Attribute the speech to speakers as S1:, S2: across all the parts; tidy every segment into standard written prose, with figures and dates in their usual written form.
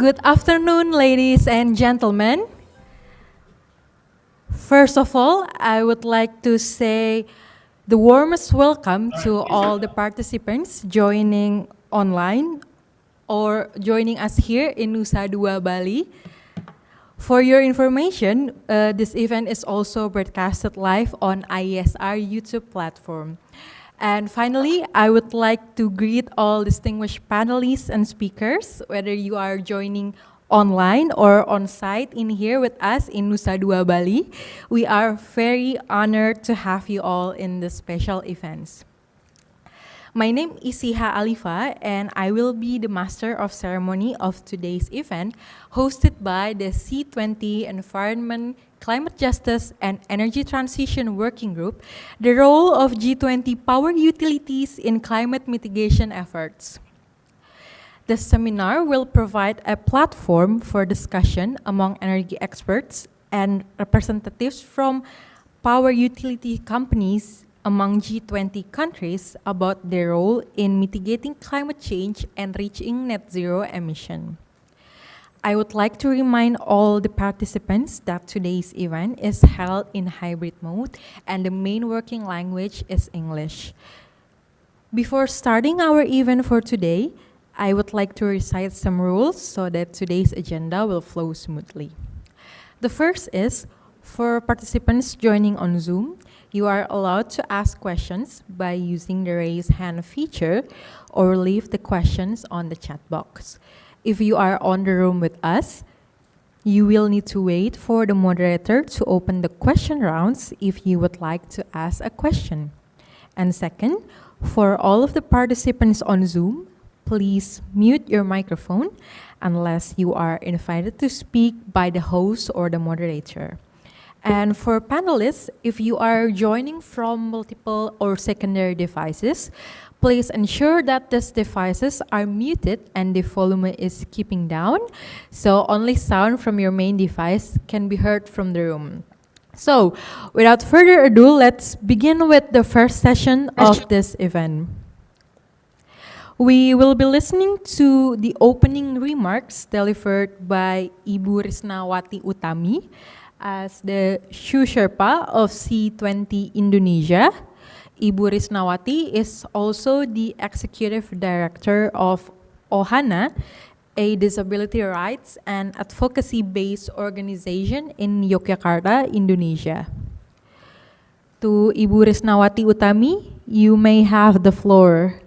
S1: Good afternoon, ladies and gentlemen. First of all, I would like to say the warmest welcome to all the participants joining online or joining us here in Nusa Dua, Bali. For your information, this event is also broadcasted live on IESR YouTube platform. And finally, I would like to greet all distinguished panelists and speakers, whether you are joining online or on site in here with us in Nusa Dua, Bali. We are very honored to have you all in this special events. My name is Siha Alifa, and I will be the master of ceremony of today's event, hosted by the G20 Environment, Climate Justice, and Energy Transition Working Group, the role of G20 power utilities in climate mitigation efforts. The seminar will provide a platform for discussion among energy experts and representatives from power utility companies among G20 countries about their role in mitigating climate change and reaching net zero emission. I would like to remind all the participants that today's event is held in hybrid mode and the main working language is English. Before starting our event for today, I would like to recite some rules so that today's agenda will flow smoothly. The first is, for participants joining on Zoom, you are allowed to ask questions by using the raise hand feature or leave the questions on the chat box. If you are on the room with us, you will need to wait for the moderator to open the question rounds if you would like to ask a question. And second, for all of the participants on Zoom, please mute your microphone unless you are invited to speak by the host or the moderator. And for panelists, if you are joining from multiple or secondary devices, please ensure that these devices are muted and the volume is keeping down, so only sound from your main device can be heard from the room. So, without further ado, let's begin with the first session of this event. We will be listening to the opening remarks delivered by Ibu Risnawati Utami, as the Shu Sherpa of G20 Indonesia. Ibu Risnawati is also the Executive Director of OHANA, a disability rights and advocacy-based organization in Yogyakarta, Indonesia. To Ibu Risnawati Utami, you may have the floor.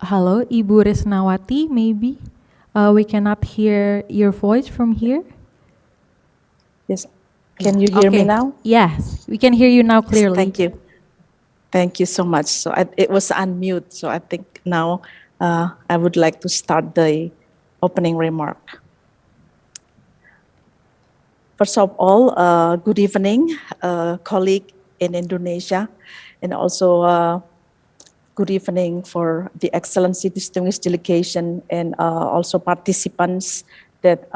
S1: Hello, Ibu Risnawati, maybe? We cannot hear your voice from here.
S2: Yes. Can you hear me now?
S1: Yes, we can hear you now clearly.
S2: Thank you. Thank you so much. So it was unmute, so I think now I would like to start the opening remark. First of all, good evening, colleague in Indonesia, and also good evening for the Excellency Distinguished Delegation and also participants that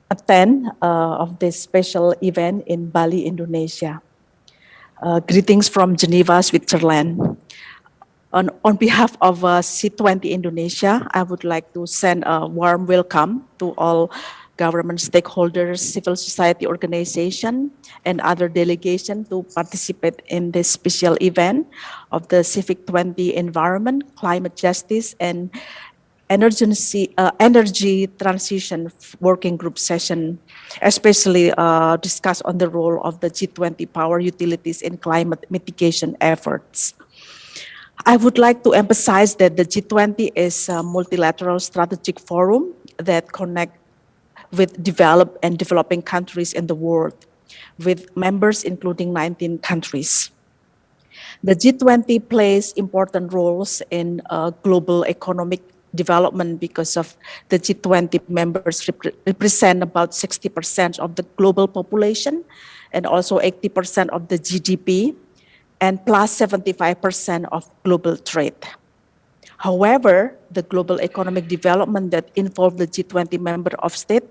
S2: attend of this special event in Bali, Indonesia. Greetings from Geneva, Switzerland. On behalf of G20 Indonesia, I would like to send a warm welcome to all government stakeholders, civil society organization, and other delegation to participate in this special event of the Civic 20 Environment, Climate Justice, and Energy Transition Working Group session, especially discuss on the role of the G20 power utilities in climate mitigation efforts. I would like to emphasize that the G20 is a multilateral strategic forum that connects with developed and developing countries in the world, with members including 19 countries. The G20 plays important roles in global economic development because of the G20 members represent about 60% of the global population and also 80% of the GDP and plus 75% of global trade. However, the global economic development that involved the G20 member of state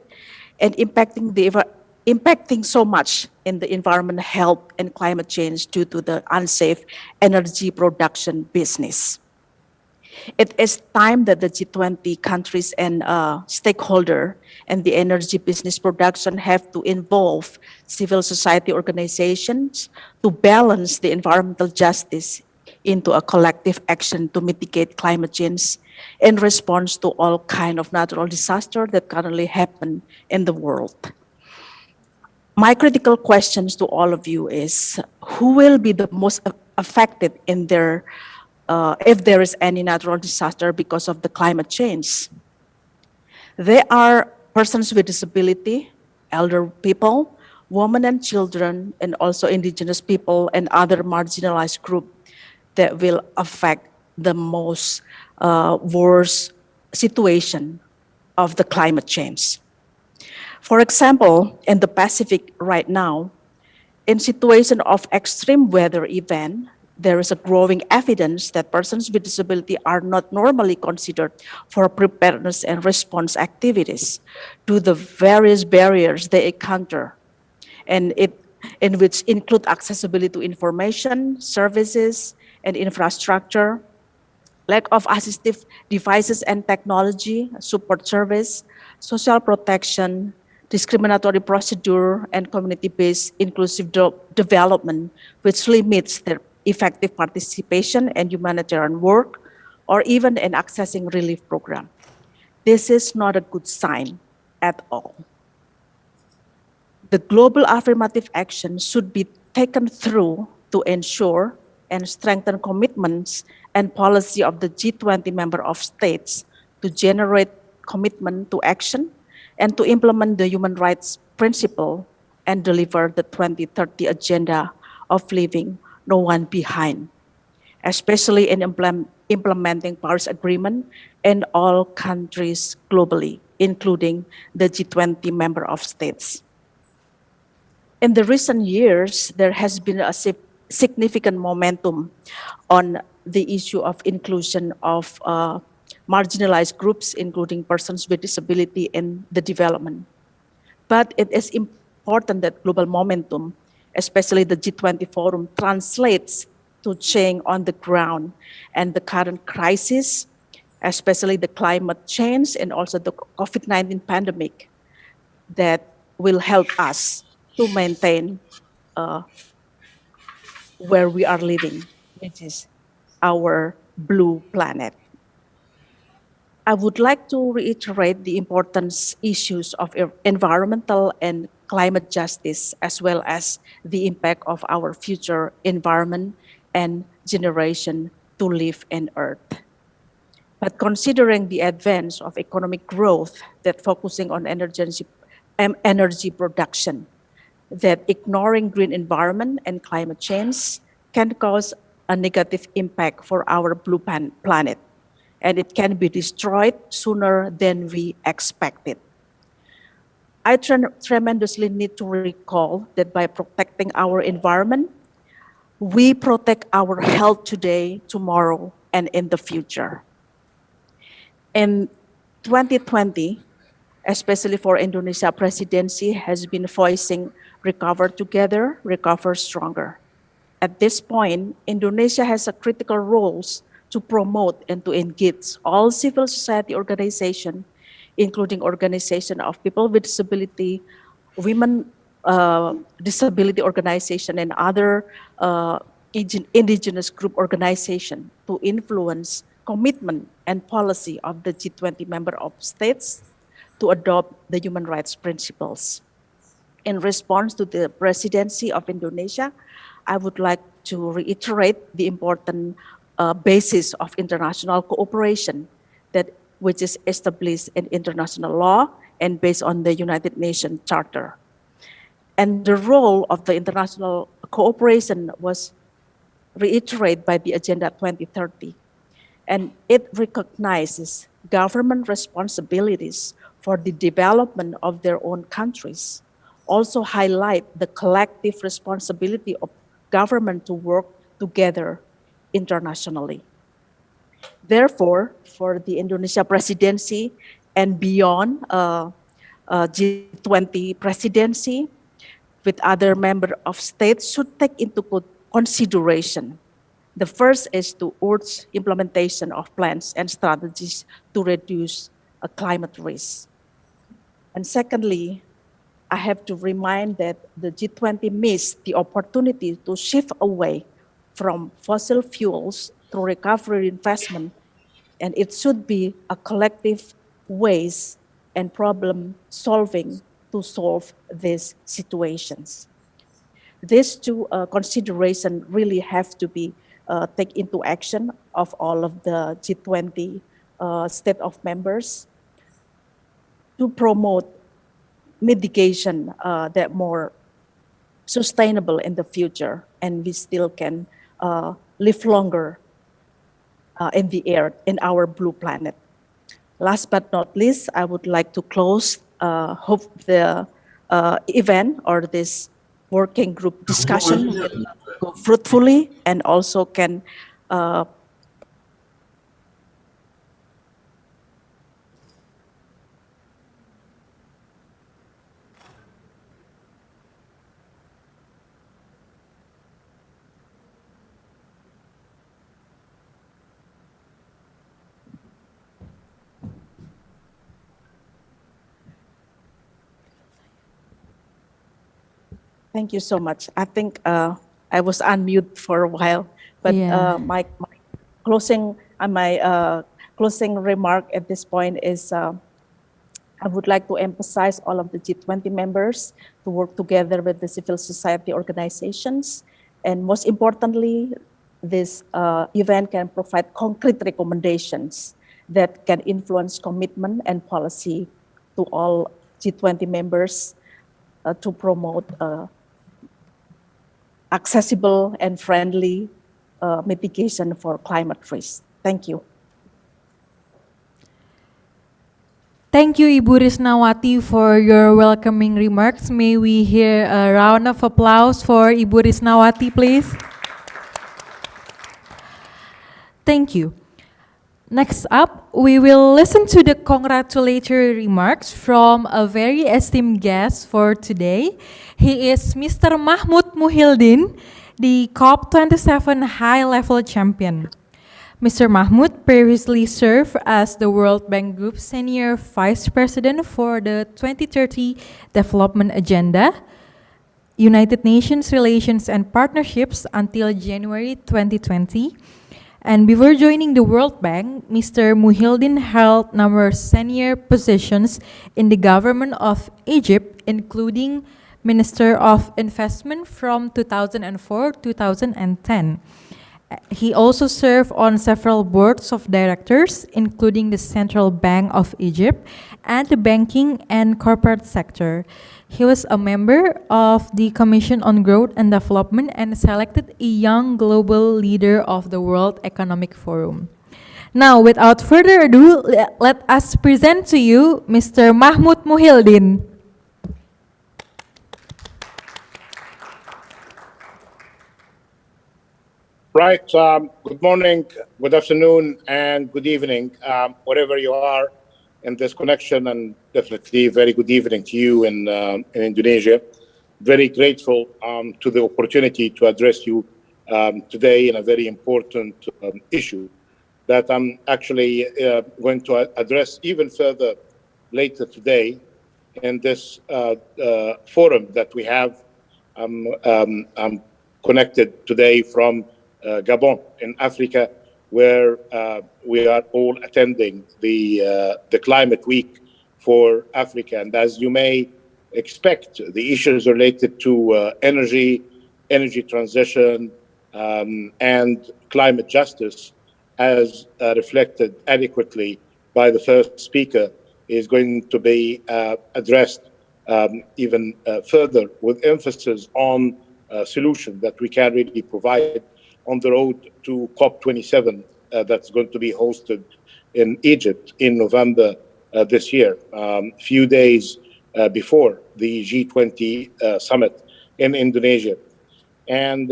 S2: and impacting so much in the environment, health, and climate change due to the unsafe energy production business. It is time that the G20 countries and stakeholder and the energy business production have to involve civil society organizations to balance the environmental justice into a collective action to mitigate climate change in response to all kind of natural disaster that currently happen in the world. My critical questions to all of you is, who will be the most affected in their if there is any natural disaster because of the climate change? They are persons with disability, elder people, women and children, and also indigenous people and other marginalized groups that will affect the most worst situation of the climate change. For example, in the Pacific right now, in situation of extreme weather event, there is a growing evidence that persons with disability are not normally considered for preparedness and response activities due to the various barriers they encounter, and in which include accessibility to information, services, and infrastructure, lack of assistive devices and technology, support service, social protection, discriminatory procedure, and community-based inclusive development, which limits their effective participation in humanitarian work or even in accessing relief program. This is not a good sign at all. The global affirmative action should be taken through to ensure and strengthen commitments and policy of the G20 member of states to generate commitment to action and to implement the human rights principle and deliver the 2030 agenda of leaving no one behind, especially in implementing Paris Agreement in all countries globally, including the G20 member of states. In the recent years, there has been a significant momentum on the issue of inclusion of marginalized groups, including persons with disability in the development. But it is important that global momentum, especially the G20 forum, translates to change on the ground, and the current crisis, especially the climate change and also the COVID-19 pandemic, that will help us to maintain where we are living, which is our blue planet. I would like to reiterate the importance issues of environmental and climate justice, as well as the impact of our future environment and generation to live in Earth. But considering the advance of economic growth that focusing on energy production, that ignoring green environment and climate change can cause a negative impact for our blue planet, and it can be destroyed sooner than we expected. I tremendously need to recall that by protecting our environment, we protect our health today, tomorrow, and in the future. In 2020, especially for Indonesia, Presidency has been voicing recover together, recover stronger. At this point, Indonesia has a critical roles to promote and to engage all civil society organizations, including organization of people with disability, women disability organization, and other indigenous group organization to influence commitment and policy of the G20 member of states to adopt the human rights principles. In response to the Presidency of Indonesia, I would like to reiterate the important basis of international cooperation which is established in international law and based on the United Nations Charter. And the role of the international cooperation was reiterated by the Agenda 2030. And it recognizes government responsibilities for the development of their own countries, also highlight the collective responsibility of government to work together internationally. Therefore, for the Indonesia presidency and beyond G20 presidency, with other member of states should take into consideration. The first is to urge implementation of plans and strategies to reduce climate risk. And secondly, I have to remind that the G20 missed the opportunity to shift away from fossil fuels through recovery investment, and it should be a collective ways and problem solving to solve these situations. These two considerations really have to be taken into action of all of the G20 state of members to promote mitigation that more sustainable in the future, and we still can live longer in the air in our blue planet. Last but not least, I would like to close hope the event or this working group discussion will go fruitfully and also can Thank you so much. I think I was unmute for a while, but
S1: Yeah.
S2: my closing closing remark at this point is I would like to emphasize all of the G20 members to work together with the civil society organizations, and most importantly, this event can provide concrete recommendations that can influence commitment and policy to all G20 members to promote accessible and friendly mitigation for climate risk. Thank you.
S1: Thank you, Ibu Risnawati, for your welcoming remarks. May we hear a round of applause for Ibu Risnawati, please? Thank you. Next up, we will listen to the congratulatory remarks from a very esteemed guest for today. He is Mr. Mahmud Muhildin, the COP27 high-level champion. Mr. Mahmud previously served as the World Bank Group Senior Vice President for the 2030 Development Agenda, United Nations Relations and Partnerships until January 2020. And before joining the World Bank, Mr. Muhildin held numerous senior positions in the government of Egypt, including Minister of Investment from 2004 to 2010. He also served on several boards of directors, including the Central Bank of Egypt and the banking and corporate sector. He was a member of the Commission on Growth and Development and selected a young global leader of the World Economic Forum. Now, without further ado, let us present to you Mr. Mahmud Muhildin.
S3: Right. Good morning, good afternoon, and good evening, wherever you are in this connection, and definitely very good evening to you in Indonesia. Very grateful to the opportunity to address you today in a very important issue that I'm actually going to address even further later today in this forum that we have. I'm connected today from Gabon in Africa, where we are all attending the Climate Week for Africa. And as you may expect, the issues related to energy transition, and climate justice, as reflected adequately by the first speaker, is going to be addressed even further with emphasis on solution that we can really provide on the road to COP27 that's going to be hosted in Egypt in November this year, few days before the G20 summit in Indonesia. And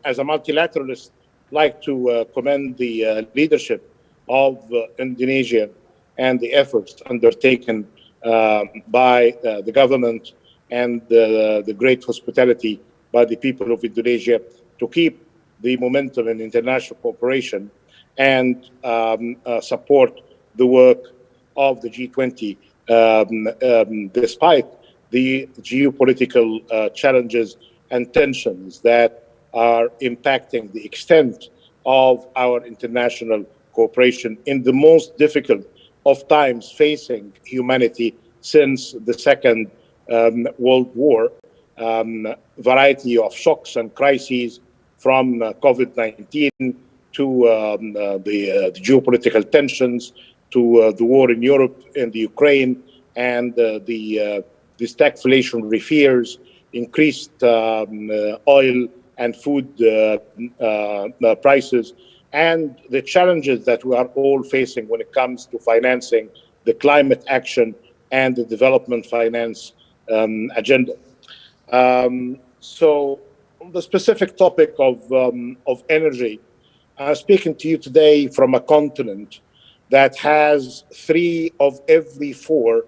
S3: as a multilateralist, like to commend the leadership of Indonesia and the efforts undertaken by the government and the great hospitality by the people of Indonesia to keep the momentum in international cooperation and support the work of the G20 despite the geopolitical challenges and tensions that are impacting the extent of our international cooperation in the most difficult of times facing humanity since the Second World War. Variety of shocks and crises from COVID-19 to the geopolitical tensions, to the war in Europe and the Ukraine, and the stagflationary fears, increased oil and food prices, and the challenges that we are all facing when it comes to financing the climate action and the development finance agenda. So on the specific topic of energy, I'm speaking to you today from a continent that has 3 of every 4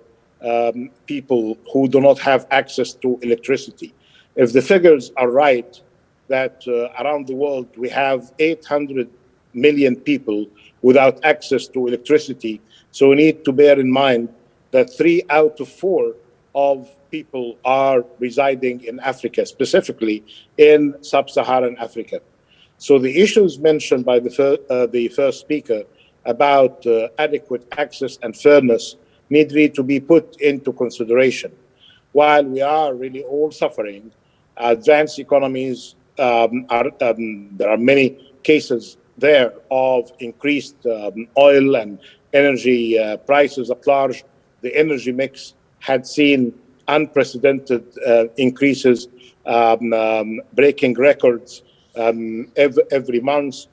S3: people who do not have access to electricity. If the figures are right, that around the world we have 800 million people without access to electricity. So we need to bear in mind that 3 out of 4 of people are residing in Africa, specifically in sub-Saharan Africa. So the issues mentioned by the first speaker about adequate access and fairness need really to be put into consideration. While we are really all suffering, advanced economies there are many cases there of increased oil and energy prices at large. The energy mix had seen unprecedented increases, breaking records every month.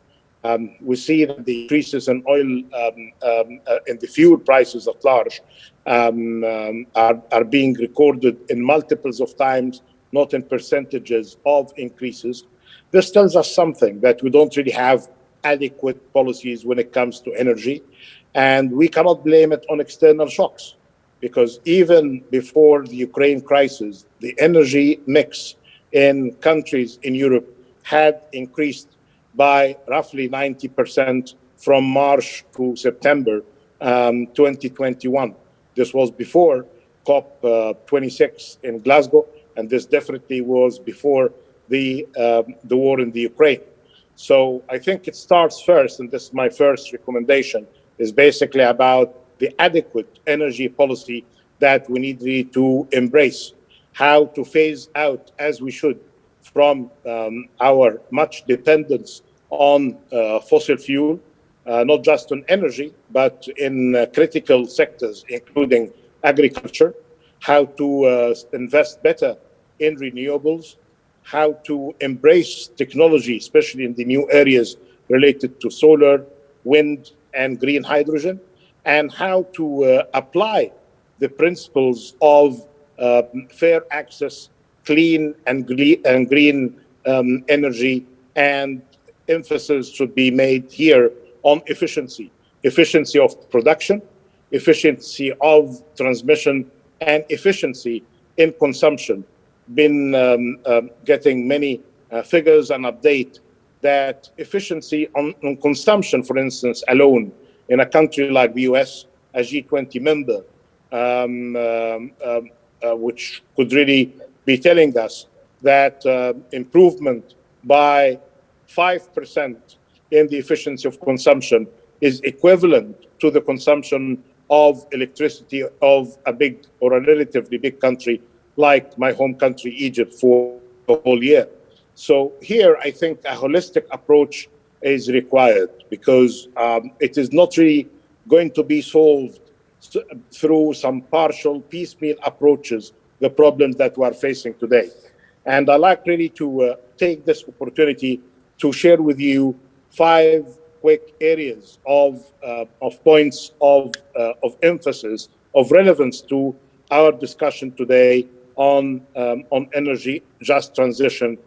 S3: We see that the increases in oil and the fuel prices at large are being recorded in multiples of times, not in percentages of increases. This tells us something, that we don't really have adequate policies when it comes to energy, and we cannot blame it on external shocks, because even before the Ukraine crisis, the energy mix in countries in Europe had increased by roughly 90% from March to September 2021. This was before COP26 in Glasgow, and this definitely was before the war in the Ukraine. So I think it starts first, and this is my first recommendation, is basically about the adequate energy policy that we need really to embrace, how to phase out, as we should, from our much dependence on fossil fuel, not just on energy, but in critical sectors, including agriculture, how to invest better in renewables, how to embrace technology, especially in the new areas related to solar, wind, and green hydrogen, and how to apply the principles of fair access, clean and green energy, and emphasis should be made here on efficiency of production, efficiency of transmission, and efficiency in consumption. Been getting many figures and update that efficiency on consumption, for instance, alone in a country like the US, a G20 member, which could really be telling us that improvement by 5% in the efficiency of consumption is equivalent to the consumption of electricity of a big or a relatively big country like my home country, Egypt, for the whole year. So here, I think a holistic approach is required, because it is not really going to be solved through some partial piecemeal approaches, the problems that we are facing today. And I'd like really to take this opportunity to share with you 5 quick areas of points of emphasis, of relevance to our discussion today on energy, just transition,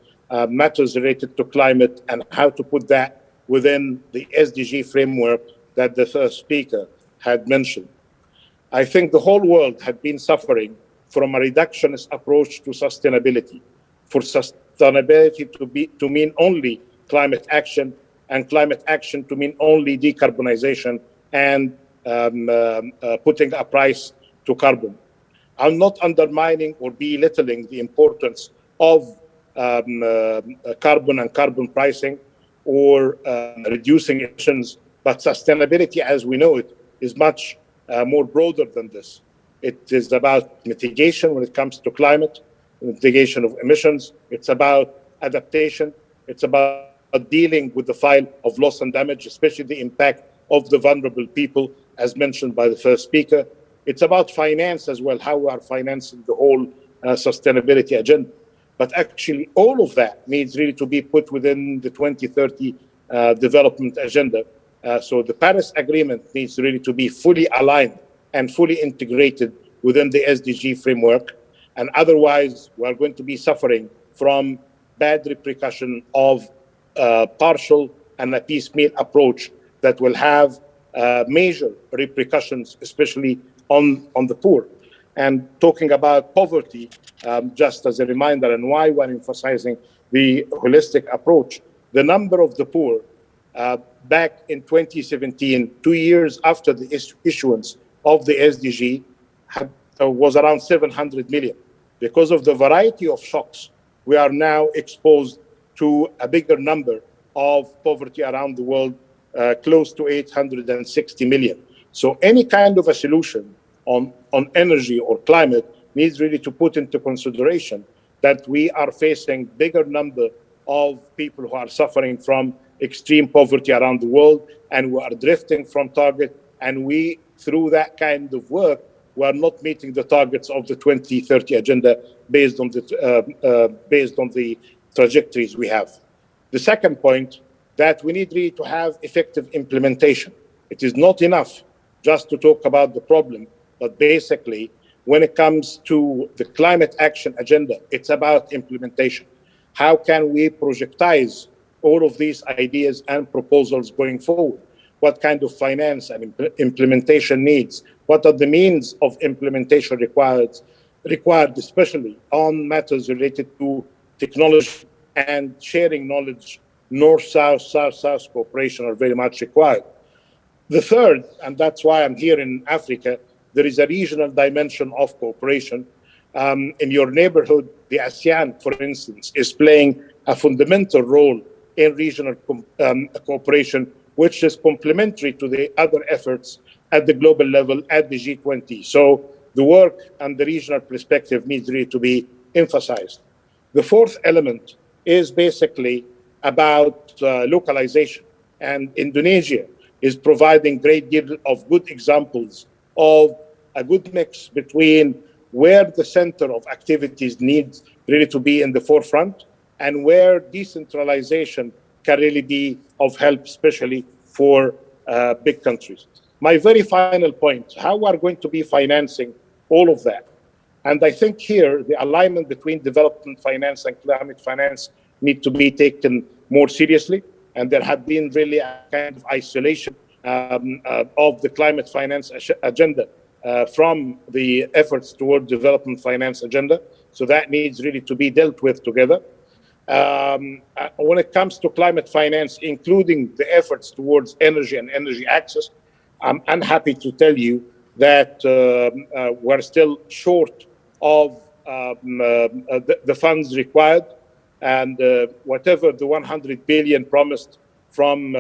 S3: matters related to climate, and how to put that within the SDG framework that the first speaker had mentioned. I think the whole world had been suffering from a reductionist approach to sustainability, for sustainability to mean only climate action, and climate action to mean only decarbonization and putting a price to carbon. I'm not undermining or belittling the importance of carbon and carbon pricing or reducing emissions, but sustainability as we know it is much more broader than this. It is about mitigation when it comes to climate, mitigation of emissions. It's about adaptation. It's about dealing with the file of loss and damage, especially the impact of the vulnerable people, as mentioned by the first speaker. It's about finance as well, how we are financing the whole sustainability agenda. But actually, all of that needs really to be put within the 2030 development agenda. So the Paris Agreement needs really to be fully aligned and fully integrated within the SDG framework. And otherwise, we are going to be suffering from bad repercussion of partial and a piecemeal approach that will have major repercussions, especially on the poor. And talking about poverty, just as a reminder and why we're emphasizing the holistic approach, the number of the poor back in 2017, 2 years after the issuance of the SDG, was around 700 million. Because of the variety of shocks, we are now exposed to a bigger number of poverty around the world, close to 860 million. So any kind of a solution on energy or climate needs really to put into consideration that we are facing bigger number of people who are suffering from extreme poverty around the world, and we are drifting from target, and we, through that kind of work, we are not meeting the targets of the 2030 agenda based on the trajectories we have. The second point, that we need really to have effective implementation. It is not enough just to talk about the problem, but basically, when it comes to the climate action agenda, it's about implementation. How can we projectize all of these ideas and proposals going forward? What kind of finance and implementation needs? What are the means of implementation required, especially on matters related to technology and sharing knowledge? North-South, South-South cooperation are very much required. The third, and that's why I'm here in Africa, there is a regional dimension of cooperation. In your neighborhood, the ASEAN, for instance, is playing a fundamental role in regional cooperation, which is complementary to the other efforts at the global level at the G20. So the work and the regional perspective needs really to be emphasized. The fourth element is basically about localization. And Indonesia is providing great deal of good examples of a good mix between where the center of activities needs really to be in the forefront and where decentralization can really be of help, especially for big countries. My very final point, how we are going to be financing all of that. And I think here, the alignment between development finance and climate finance need to be taken more seriously. And there had been really a kind of isolation of the climate finance agenda from the efforts toward development finance agenda. So that needs really to be dealt with together. When it comes to climate finance, including the efforts towards energy and energy access, I'm unhappy to tell you that we're still short of the funds required. And whatever the 100 billion promised from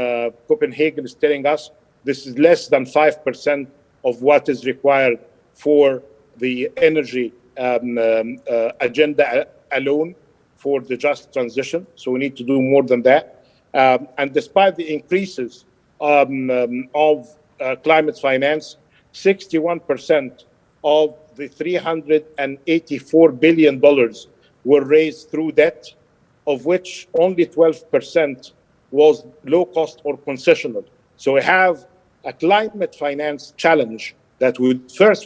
S3: Copenhagen is telling us, this is less than 5% of what is required for the energy agenda alone for the just transition. So we need to do more than that. And despite the increases of climate finance, 61% of the $384 billion were raised through debt, of which only 12% was low cost or concessional. So we have a climate finance challenge that we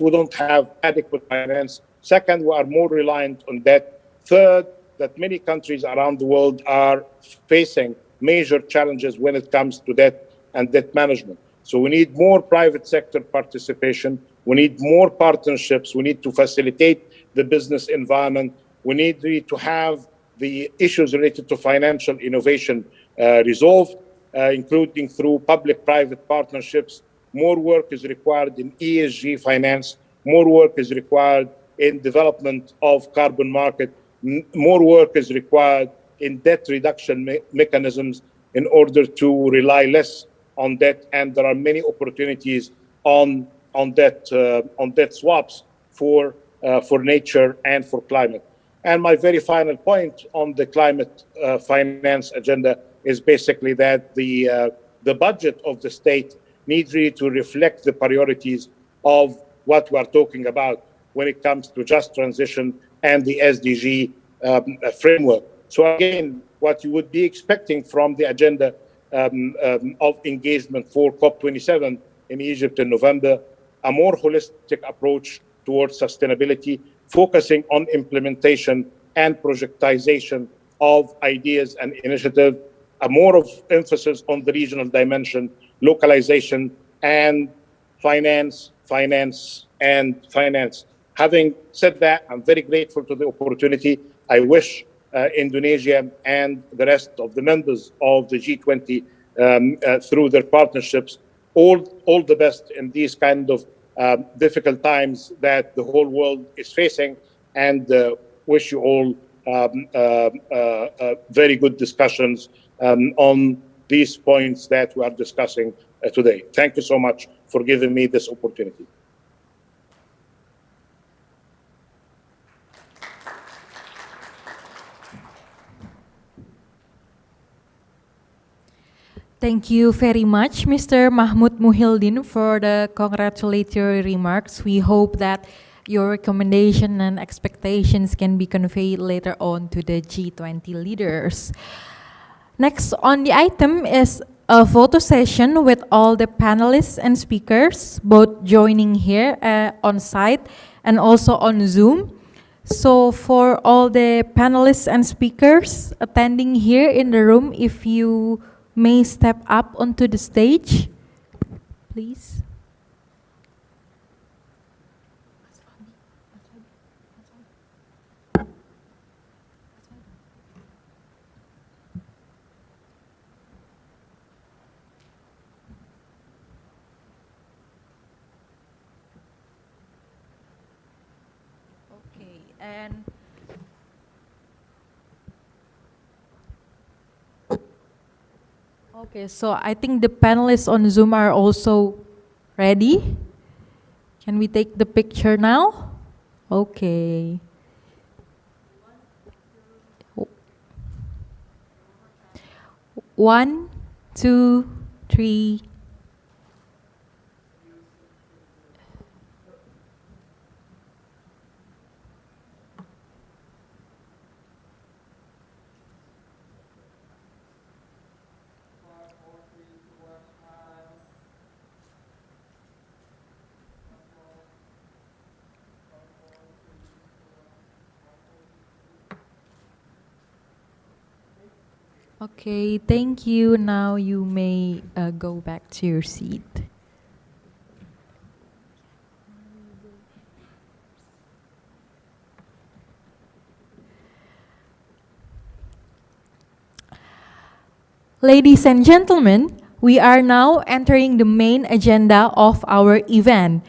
S3: don't have adequate finance. Second, we are more reliant on debt. Third, that many countries around the world are facing major challenges when it comes to debt and debt management. So we need more private sector participation. We need more partnerships. We need to facilitate the business environment. We need to have the issues related to financial innovation resolved, including through public-private partnerships. More work is required in ESG finance. More work is required in development of carbon market. More work is required in debt reduction mechanisms in order to rely less on debt. And there are many opportunities on debt swaps for nature and for climate. And my very final point on the climate finance agenda is basically that the budget of the state needs really to reflect the priorities of what we are talking about when it comes to just transition and the SDG framework. So again, what you would be expecting from the agenda of engagement for COP27 in Egypt in November, a more holistic approach towards sustainability, focusing on implementation and projectization of ideas and initiatives, a more of emphasis on the regional dimension, localization, and finance. Having said that, I'm very grateful to the opportunity. I wish Indonesia and the rest of the members of the G20 through their partnerships all the best in these kind of difficult times that the whole world is facing, and wish you all very good discussions on these points that we are discussing today. Thank you so much for giving me this opportunity.
S1: Thank you very much, Mr. Mahmud Muhildin, for the congratulatory remarks. We hope that your recommendation and expectations can be conveyed later on to the G20 leaders. Next on the item is a photo session with all the panelists and speakers, both joining here on site and also on Zoom. So for all the panelists and speakers attending here in the room, if you may step up onto the stage, please. Okay, and okay, so I think the panelists on Zoom are also ready. Can we take the picture now? Okay. 1, 2, 3. Okay, thank you. Now you may go back to your seat. Ladies and gentlemen, we are now entering the main agenda of our event.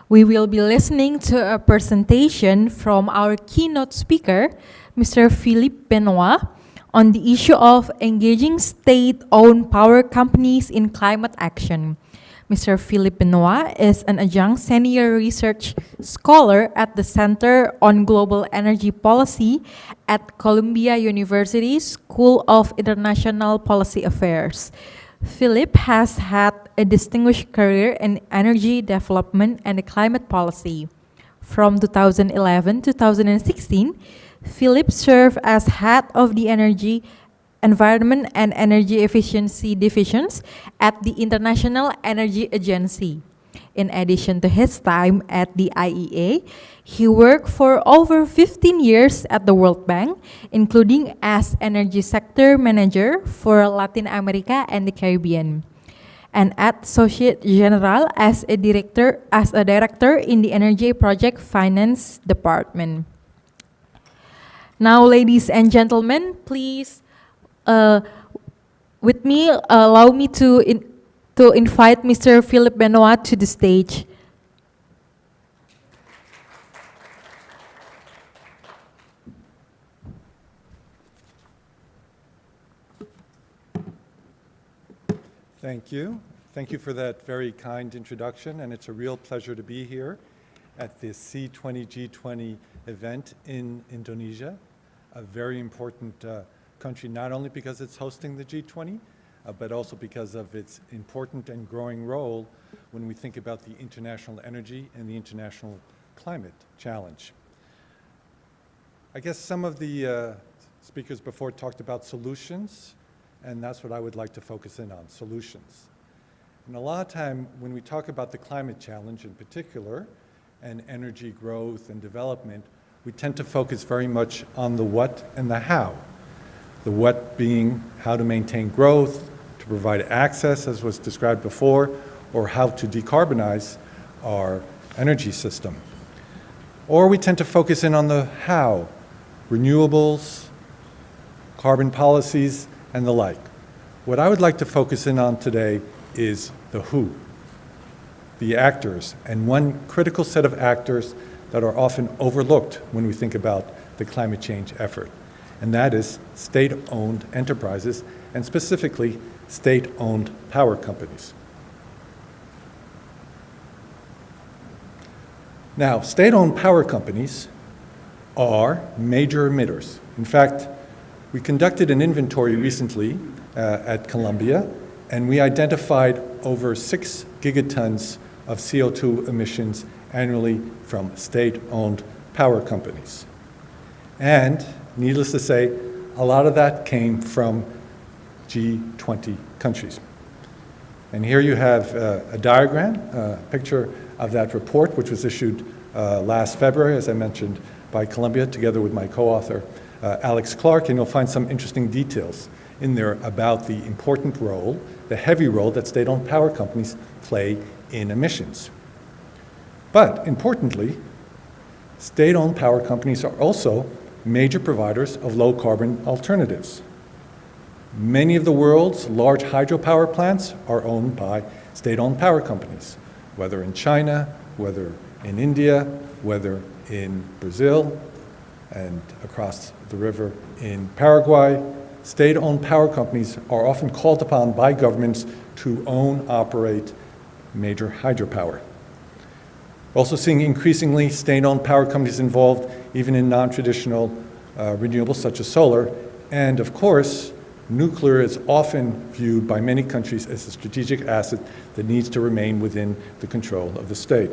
S1: We will be listening to a presentation from our keynote speaker, Mr. Philippe Benoit, on the issue of engaging state-owned power companies in climate action. Mr. Philippe Benoit is an adjunct senior research scholar at the Center on Global Energy Policy at Columbia University School of International Policy Affairs. Philippe has had a distinguished career in energy development and climate policy. From 2011 to 2016, Philippe served as head of the Energy, Environment and Energy Efficiency divisions at the International Energy Agency. In addition to his time at the IEA, he worked for over 15 years at the World Bank, including as energy sector manager for Latin America and the Caribbean, and at Associate General as a director in the Energy Project Finance Department. Now, ladies and gentlemen, please, with me, allow me to invite Mr. Philip Benoit to the stage.
S4: Thank you. Thank you for that very kind introduction, and it's a real pleasure to be here at this C20 G20 event in Indonesia, a very important country, not only because it's hosting the G20, but also because of its important and growing role when we think about the international energy and the international climate challenge. I guess some of the speakers before talked about solutions, and that's what I would like to focus in on, solutions. And a lot of time when we talk about the climate challenge in particular, and energy growth and development, we tend to focus very much on the what and the how. The what being how to maintain growth, to provide access, as was described before, or how to decarbonize our energy system. Or we tend to focus in on the how, renewables, carbon policies, and the like. What I would like to focus in on today is the who, the actors, and one critical set of actors that are often overlooked when we think about the climate change effort, and that is state-owned enterprises, and specifically state-owned power companies. Now, state-owned power companies are major emitters. In fact, we conducted an inventory recently at Columbia, and we identified over 6 gigatons of CO2 emissions annually from state-owned power companies. And needless to say, a lot of that came from G20 countries. And here you have a diagram, a picture of that report, which was issued last February, as I mentioned, by Columbia, together with my co-author, Alex Clark, and you'll find some interesting details in there about the important role, the heavy role that state-owned power companies play in emissions. But importantly, state-owned power companies are also major providers of low-carbon alternatives. Many of the world's large hydropower plants are owned by state-owned power companies, whether in China, whether in India, whether in Brazil, and across the river in Paraguay. State-owned power companies are often called upon by governments to own, operate major hydropower. Also seeing increasingly state-owned power companies involved even in non-traditional renewables such as solar. And of course, nuclear is often viewed by many countries as a strategic asset that needs to remain within the control of the state.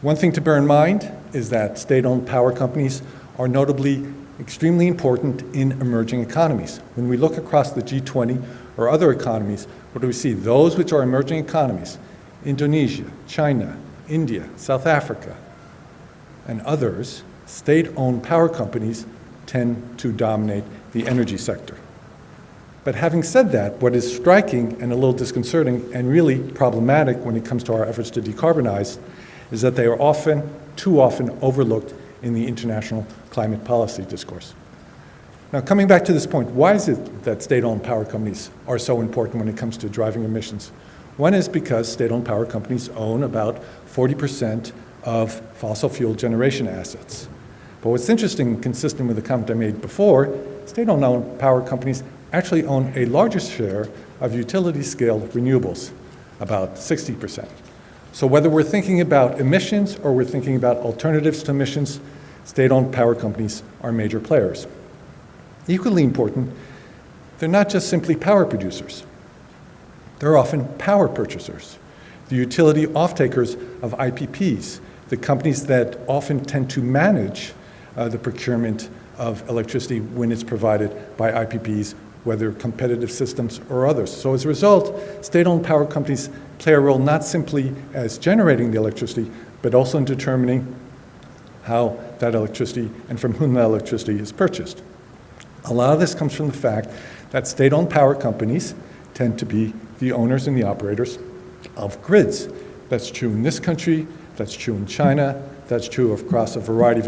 S4: One thing to bear in mind is that state-owned power companies are notably extremely important in emerging economies. When we look across the G20 or other economies, what do we see? Those which are emerging economies, Indonesia, China, India, South Africa, and others, state-owned power companies tend to dominate the energy sector. But having said that, what is striking and a little disconcerting and really problematic when it comes to our efforts to decarbonize is that they are often, too often, overlooked in the international climate policy discourse. Now, coming back to this point, why is it that state-owned power companies are so important when it comes to driving emissions? One is because state-owned power companies own about 40% of fossil fuel generation assets. But what's interesting, consistent with the comment I made before, state-owned power companies actually own a larger share of utility-scale renewables, about 60%. So whether we're thinking about emissions or we're thinking about alternatives to emissions, state-owned power companies are major players. Equally important, they're not just simply power producers. They're often power purchasers, the utility off-takers of IPPs, the companies that often tend to manage the procurement of electricity when it's provided by IPPs whether competitive systems or others. So as a result, state-owned power companies play a role not simply as generating the electricity, but also in determining how that electricity and from whom that electricity is purchased. A lot of this comes from the fact that state-owned power companies tend to be the owners and the operators of grids. That's true in this country, that's true in China, that's true across a variety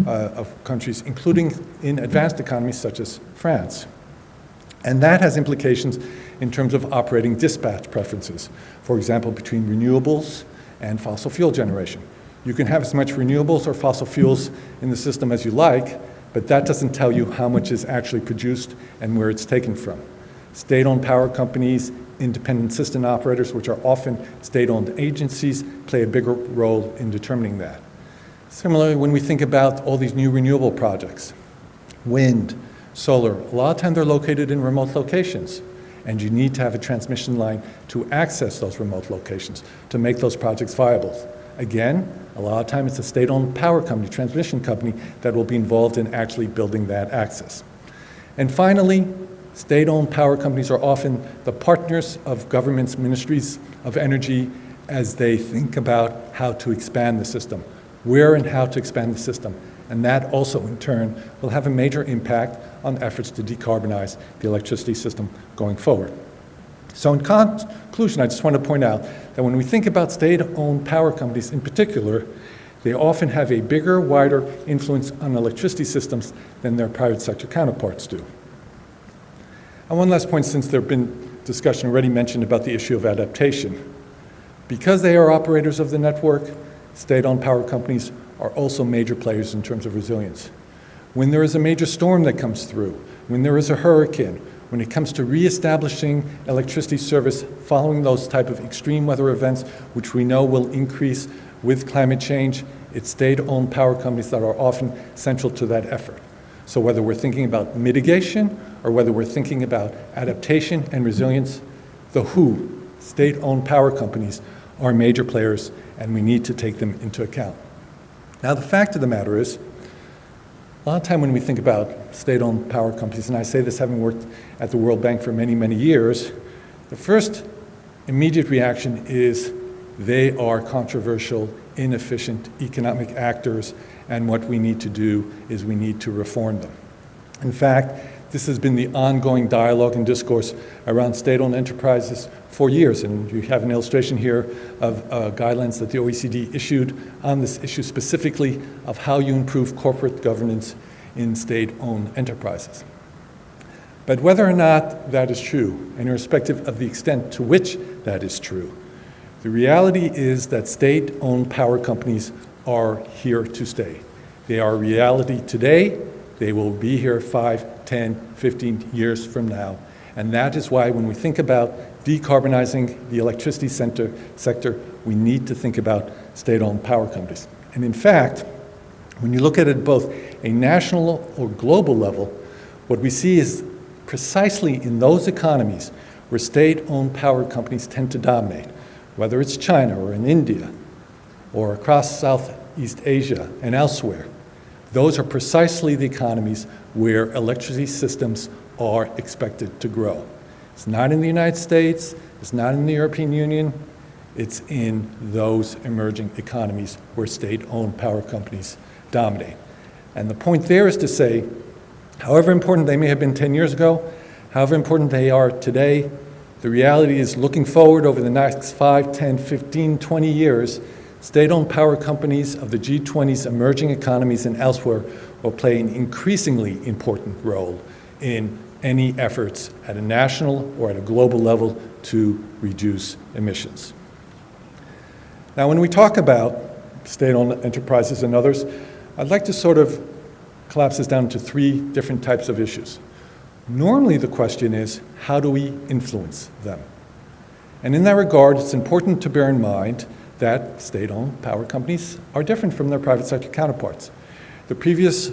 S4: of countries, including in advanced economies such as France. And that has implications in terms of operating dispatch preferences, for example, between renewables and fossil fuel generation. You can have as much renewables or fossil fuels in the system as you like, but that doesn't tell you how much is actually produced and where it's taken from. State-owned power companies, independent system operators, which are often state-owned agencies, play a bigger role in determining that. Similarly, when we think about all these new renewable projects, wind, solar, a lot of times they're located in remote locations, and you need to have a transmission line to access those remote locations to make those projects viable. Again, a lot of times it's a state-owned power company, transmission company, that will be involved in actually building that access. And finally, state-owned power companies are often the partners of governments, ministries of energy, as they think about how to expand the system, where and how to expand the system. And that also, in turn, will have a major impact on efforts to decarbonize the electricity system going forward. So in conclusion, I just want to point out that when we think about state-owned power companies in particular, they often have a bigger, wider influence on electricity systems than their private sector counterparts do. And one last point, since there have been discussion already mentioned about the issue of adaptation. Because they are operators of the network, state-owned power companies are also major players in terms of resilience. When there is a major storm that comes through, when there is a hurricane, when it comes to reestablishing electricity service following those type of extreme weather events, which we know will increase with climate change, it's state-owned power companies that are often central to that effort. So whether we're thinking about mitigation or whether we're thinking about adaptation and resilience, the who, state-owned power companies, are major players, and we need to take them into account. Now, the fact of the matter is, a lot of time when we think about state-owned power companies, and I say this having worked at the World Bank for many, many years, the first immediate reaction is they are controversial, inefficient economic actors, and what we need to do is we need to reform them. In fact, this has been the ongoing dialogue and discourse around state-owned enterprises for years, and you have an illustration here of guidelines that the OECD issued on this issue specifically of how you improve corporate governance in state-owned enterprises. But whether or not that is true, and irrespective of the extent to which that is true, the reality is that state-owned power companies are here to stay. They are a reality today. They will be here 5, 10, 15 years from now. And that is why when we think about decarbonizing the electricity sector, we need to think about state-owned power companies. And in fact, when you look at it both a national or global level, what we see is precisely in those economies where state-owned power companies tend to dominate, whether it's China or in India or across Southeast Asia and elsewhere, those are precisely the economies where electricity systems are expected to grow. It's not in the United States, it's not in the European Union, it's in those emerging economies where state-owned power companies dominate. And the point there is to say, however important they may have been 10 years ago, however important they are today, the reality is looking forward over the next 5, 10, 15, 20 years, state-owned power companies of the G20's emerging economies and elsewhere will play an increasingly important role in any efforts at a national or at a global level to reduce emissions. Now, when we talk about state-owned enterprises and others, I'd like to sort of collapse this down into 3 different types of issues. Normally, the question is, how do we influence them? And in that regard, it's important to bear in mind that state-owned power companies are different from their private sector counterparts. The previous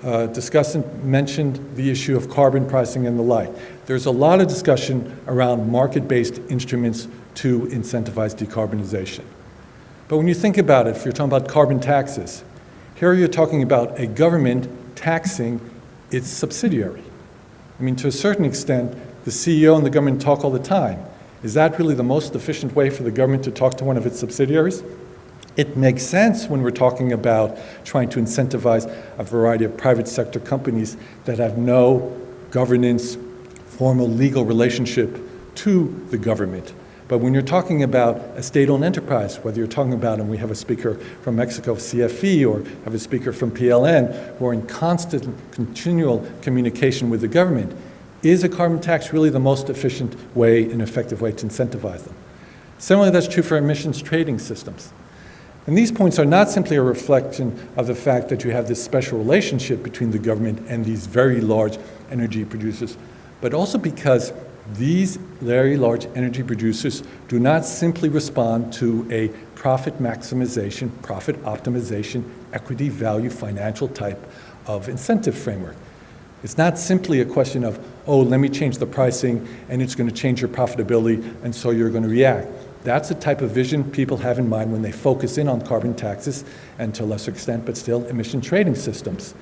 S4: discussant mentioned the issue of carbon pricing and the like. There's a lot of discussion around market-based instruments to incentivize decarbonization. But when you think about it, if you're talking about carbon taxes, here you're talking about a government taxing its subsidiary. I mean, to a certain extent, the CEO and the government talk all the time. Is that really the most efficient way for the government to talk to one of its subsidiaries? It makes sense when we're talking about trying to incentivize a variety of private sector companies that have no governance, formal legal relationship to the government. But when you're talking about a state-owned enterprise, whether you're talking about, and we have a speaker from Mexico, CFE, or have a speaker from PLN, who are in constant, continual communication with the government, is a carbon tax really the most efficient way and effective way to incentivize them? Similarly, that's true for emissions trading systems. And these points are not simply a reflection of the fact that you have this special relationship between the government and these very large energy producers, but also because these very large energy producers do not simply respond to a profit maximization, profit optimization, equity value financial type of incentive framework. It's not simply a question of, oh, let me change the pricing and it's going to change your profitability and so you're going to react. That's the type of vision people have in mind when they focus in on carbon taxes and to a lesser extent, but still, emission trading systems.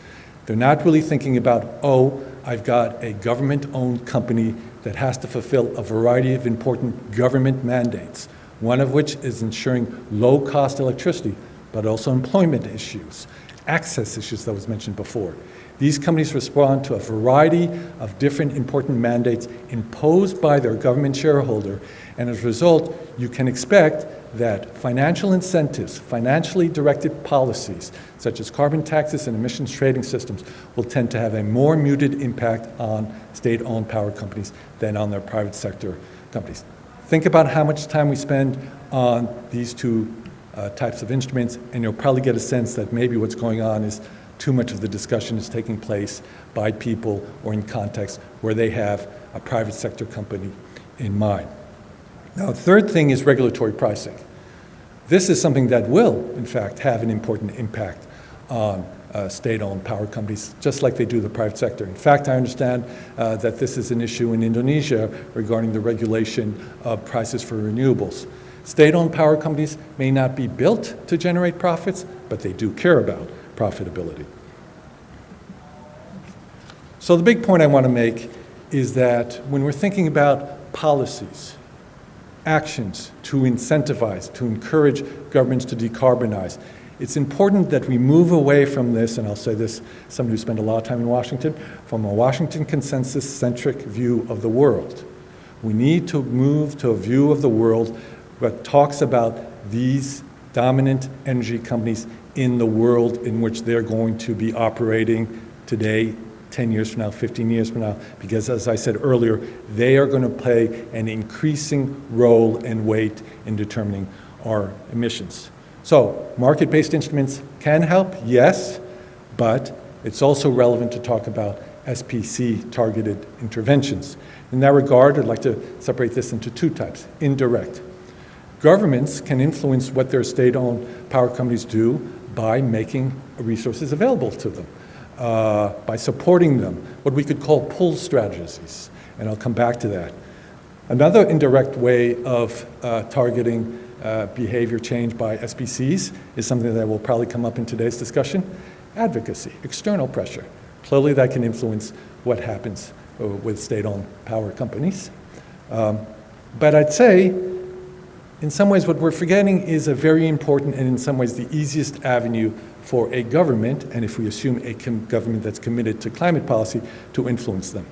S4: They're not really thinking about, oh, I've got a government-owned company that has to fulfill a variety of important government mandates, one of which is ensuring low-cost electricity, but also employment issues, access issues that was mentioned before. These companies respond to a variety of different important mandates imposed by their government shareholder, and as a result, you can expect that financial incentives, financially directed policies, such as carbon taxes and emissions trading systems, will tend to have a more muted impact on state-owned power companies than on their private sector companies. Think about how much time we spend on these two types of instruments, and you'll probably get a sense that maybe what's going on is too much of the discussion is taking place by people or in context where they have a private sector company in mind. Now, the third thing is regulatory pricing. This is something that will, in fact, have an important impact on state-owned power companies, just like they do the private sector. In fact, I understand that this is an issue in Indonesia regarding the regulation of prices for renewables. State-owned power companies may not be built to generate profits, but they do care about profitability. So the big point I want to make is that when we're thinking about policies, actions to incentivize, to encourage governments to decarbonize, it's important that we move away from this, and I'll say this, somebody who spent a lot of time in Washington, from a Washington consensus-centric view of the world. We need to move to a view of the world that talks about these dominant energy companies in the world in which they're going to be operating today, 10 years from now, 15 years from now, because as I said earlier, they are going to play an increasing role and weight in determining our emissions. So market-based instruments can help, yes, but it's also relevant to talk about SPC-targeted interventions. In that regard, I'd like to separate this into two types, indirect. Governments can influence what their state-owned power companies do by making resources available to them, by supporting them, what we could call pull strategies, and I'll come back to that. Another indirect way of targeting behavior change by SPCs is something that will probably come up in today's discussion, advocacy, external pressure. Clearly that can influence what happens with state-owned power companies. But I'd say, in some ways, what we're forgetting is a very important and in some ways the easiest avenue for a government, and if we assume a government that's committed to climate policy, to influence them.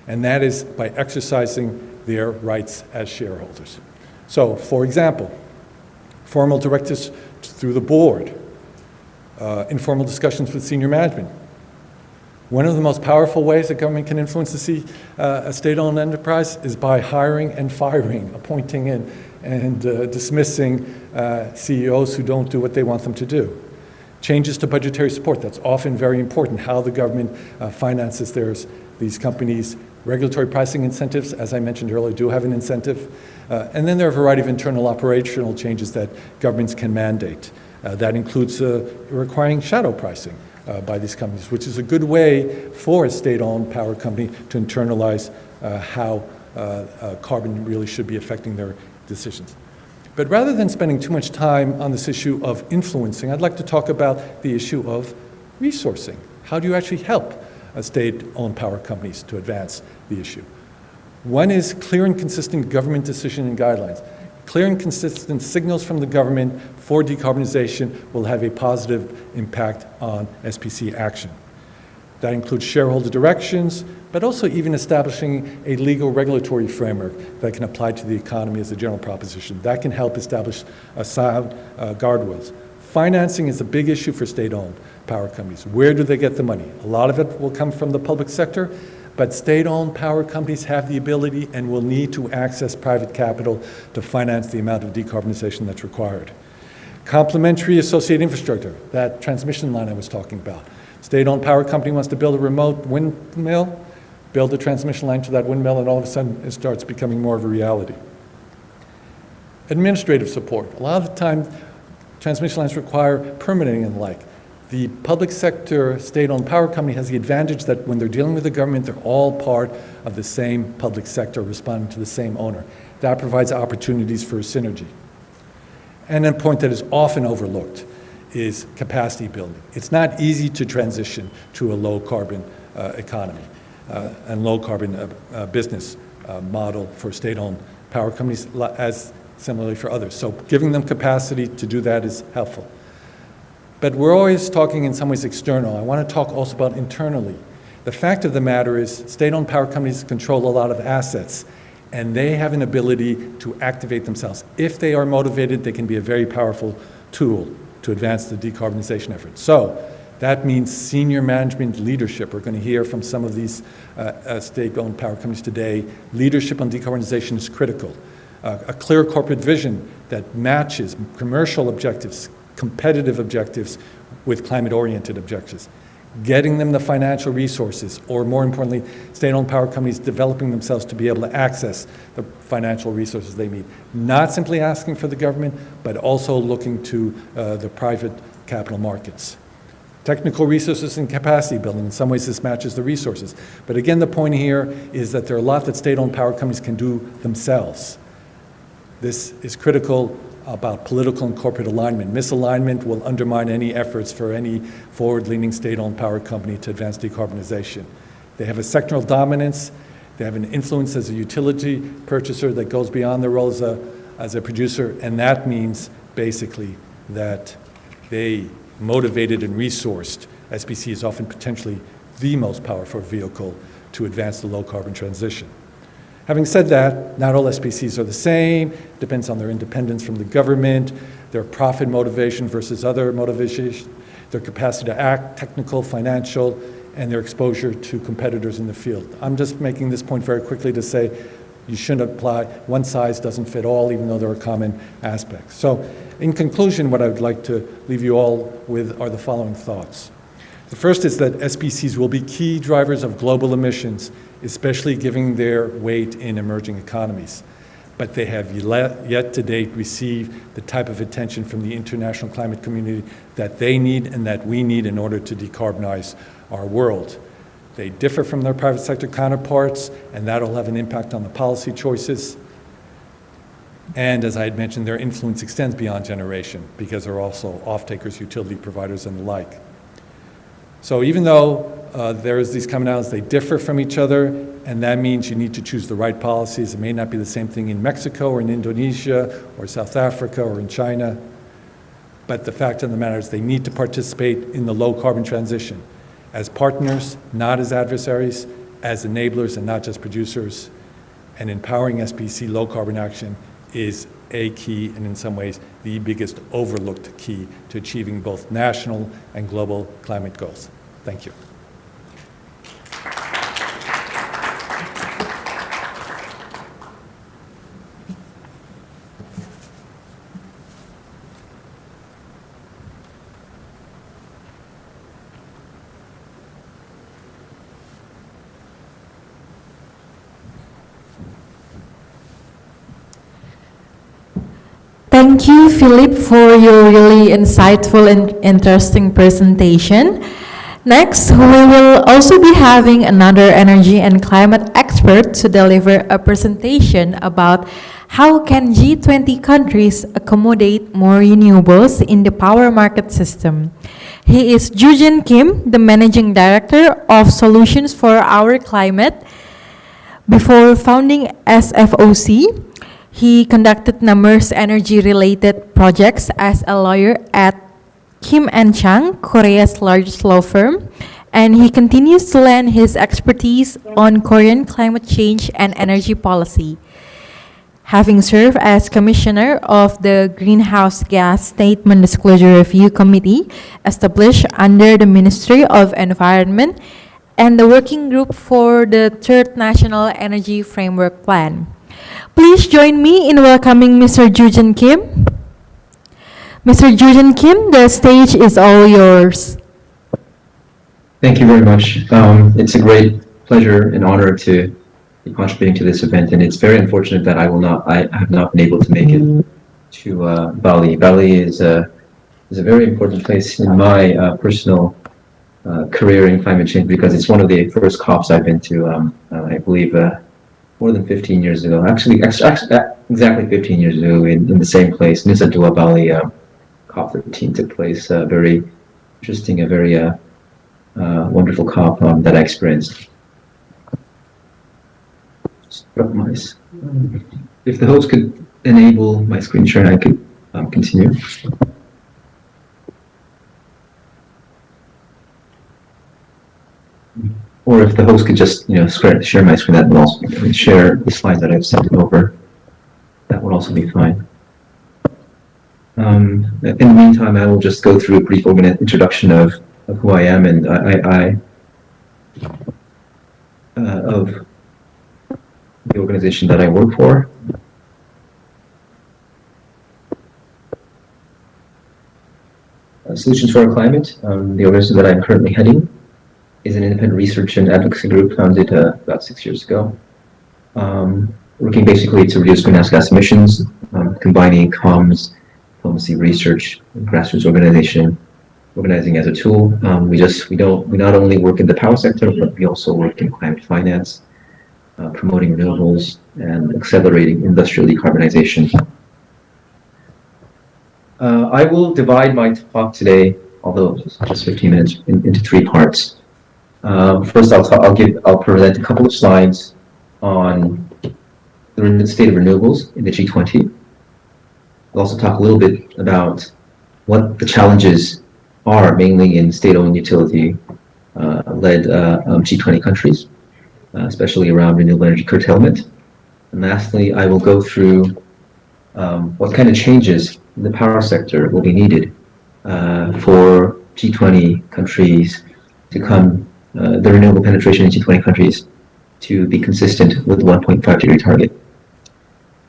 S4: And that is by exercising their rights as shareholders. So, for example, formal directives through the board, informal discussions with senior management. One of the most powerful ways that government can influence a state-owned enterprise is by hiring and firing, appointing and dismissing CEOs who don't do what they want them to do. Changes to budgetary support, that's often very important, how the government finances these companies. Regulatory pricing incentives, as I mentioned earlier, do have an incentive. And then there are a variety of internal operational changes that governments can mandate. That includes requiring shadow pricing by these companies, which is a good way for a state-owned power company to internalize how carbon really should be affecting their decisions. But rather than spending too much time on this issue of influencing, I'd like to talk about the issue of resourcing. How do you actually help state-owned power companies to advance the issue. One is clear and consistent government decision and guidelines. Clear and consistent signals from the government for decarbonization will have a positive impact on SPC action. That includes shareholder directions, but also even establishing a legal regulatory framework that can apply to the economy as a general proposition. That can help establish sound guardrails. Financing is a big issue for state-owned power companies. Where do they get the money? A lot of it will come from the public sector, but state-owned power companies have the ability and will need to access private capital to finance the amount of decarbonization that's required. Complementary associated infrastructure, that transmission line I was talking about. State-owned power company wants to build a remote windmill, build a transmission line to that windmill, and all of a sudden it starts becoming more of a reality. Administrative support. A lot of the time, transmission lines require permitting and the like. The public sector state-owned power company has the advantage that when they're dealing with the government, they're all part of the same public sector responding to the same owner. That provides opportunities for synergy. And a point that is often overlooked is capacity building. It's not easy to transition to a low-carbon economy and low-carbon business model for state-owned power companies, as similarly for others. So giving them capacity to do that is helpful. But we're always talking in some ways external. I want to talk also about internally. The fact of the matter is state-owned power companies control a lot of assets, and they have an ability to activate themselves. If they are motivated, they can be a very powerful tool to advance the decarbonization effort. So that means senior management leadership. We're going to hear from some of these state-owned power companies today. Leadership on decarbonization is critical. A clear corporate vision that matches commercial objectives, competitive objectives with climate-oriented objectives. Getting them the financial resources, or more importantly, state-owned power companies developing themselves to be able to access the financial resources they need. Not simply asking for the government, but also looking to the private capital markets. Technical resources and capacity building. In some ways, this matches the resources. But again, the point here is that there are a lot that state-owned power companies can do themselves. This is critical about political and corporate alignment. Misalignment will undermine any efforts for any forward-leaning state-owned power company to advance decarbonization. They have a sectoral dominance. They have an influence as a utility purchaser that goes beyond their role as a producer, and that means basically that they motivated and resourced. SPC is often potentially the most powerful vehicle to advance the low-carbon transition. Having said that, not all SPCs are the same. Depends on their independence from the government, their profit motivation versus other motivations, their capacity to act, technical, financial, and their exposure to competitors in the field. I'm just making this point very quickly to say you shouldn't apply, one size doesn't fit all, even though there are common aspects. So in conclusion, what I would like to leave you all with are the following thoughts. The first is that SPCs will be key drivers of global emissions, especially given their weight in emerging economies. But they have yet to date received the type of attention from the international climate community that they need and that we need in order to decarbonize our world. They differ from their private sector counterparts, and that'll have an impact on the policy choices. And as I had mentioned, their influence extends beyond generation because they're also off-takers, utility providers, and the like. So even though there's these commonalities, they differ from each other, and that means you need to choose the right policies. It may not be the same thing in Mexico or in Indonesia or South Africa or in China, but the fact of the matter is they need to participate in the low-carbon transition as partners, not as adversaries, as enablers and not just producers. And empowering SPC low-carbon action is a key, and in some ways, the biggest overlooked key to achieving both national and global climate goals. Thank you.
S1: Thank you, Philip, for your really insightful and interesting presentation. Next, we will also be having another energy and climate expert to deliver a presentation about how can G20 countries accommodate more renewables in the power market system. He is Jujin Kim, the Managing Director of Solutions for Our Climate. Before founding SFOC, he conducted numerous energy-related projects as a lawyer at Kim & Chang, Korea's largest law firm, and he continues to lend his expertise on Korean climate change and energy policy. Having served as Commissioner of the Greenhouse Gas Statement Disclosure Review Committee, established under the Ministry of Environment, and the Working Group for the Third National Energy Framework Plan. Please join me in welcoming Mr. Jujin Kim. Mr. Jujin Kim, the stage is all yours.
S5: Thank you very much. It's a great pleasure and honor to be contributing to this event, and it's very unfortunate that I have not been able to make it to Bali. Bali is a very important place in my personal career in climate change because it's one of the first COPs I've been to. I believe more than 15 years ago. Actually, exactly 15 years ago, in the same place, Nusa Dua, Bali. COP 13 took place. Very interesting, a very wonderful COP that I experienced. If the host could enable my screen share, I could continue. Or if the host could just, share my screen, that would also share the slides that I've sent over. That would also be fine. In the meantime, I will just go through a brief introduction of who I am and of the organization that I work for. Solutions for Our Climate, the organization that I'm currently heading, is an independent research and advocacy group founded about 6 years ago, working basically to reduce greenhouse gas emissions, combining comms, diplomacy, research, and grassroots organizing as a tool. We not only work in the power sector, but we also work in climate finance, promoting renewables, and accelerating industrial decarbonization. I will divide my talk today, although just 15 minutes, into 3 parts. First, I'll present a couple of slides on the state of renewables in the G20. I'll also talk a little bit about what the challenges are, mainly in state-owned utility-led G20 countries, especially around renewable energy curtailment. And lastly, I will go through what kind of changes in the power sector will be needed for G20 countries to come, the renewable penetration in G20 countries to be consistent with the 1.5 degree target.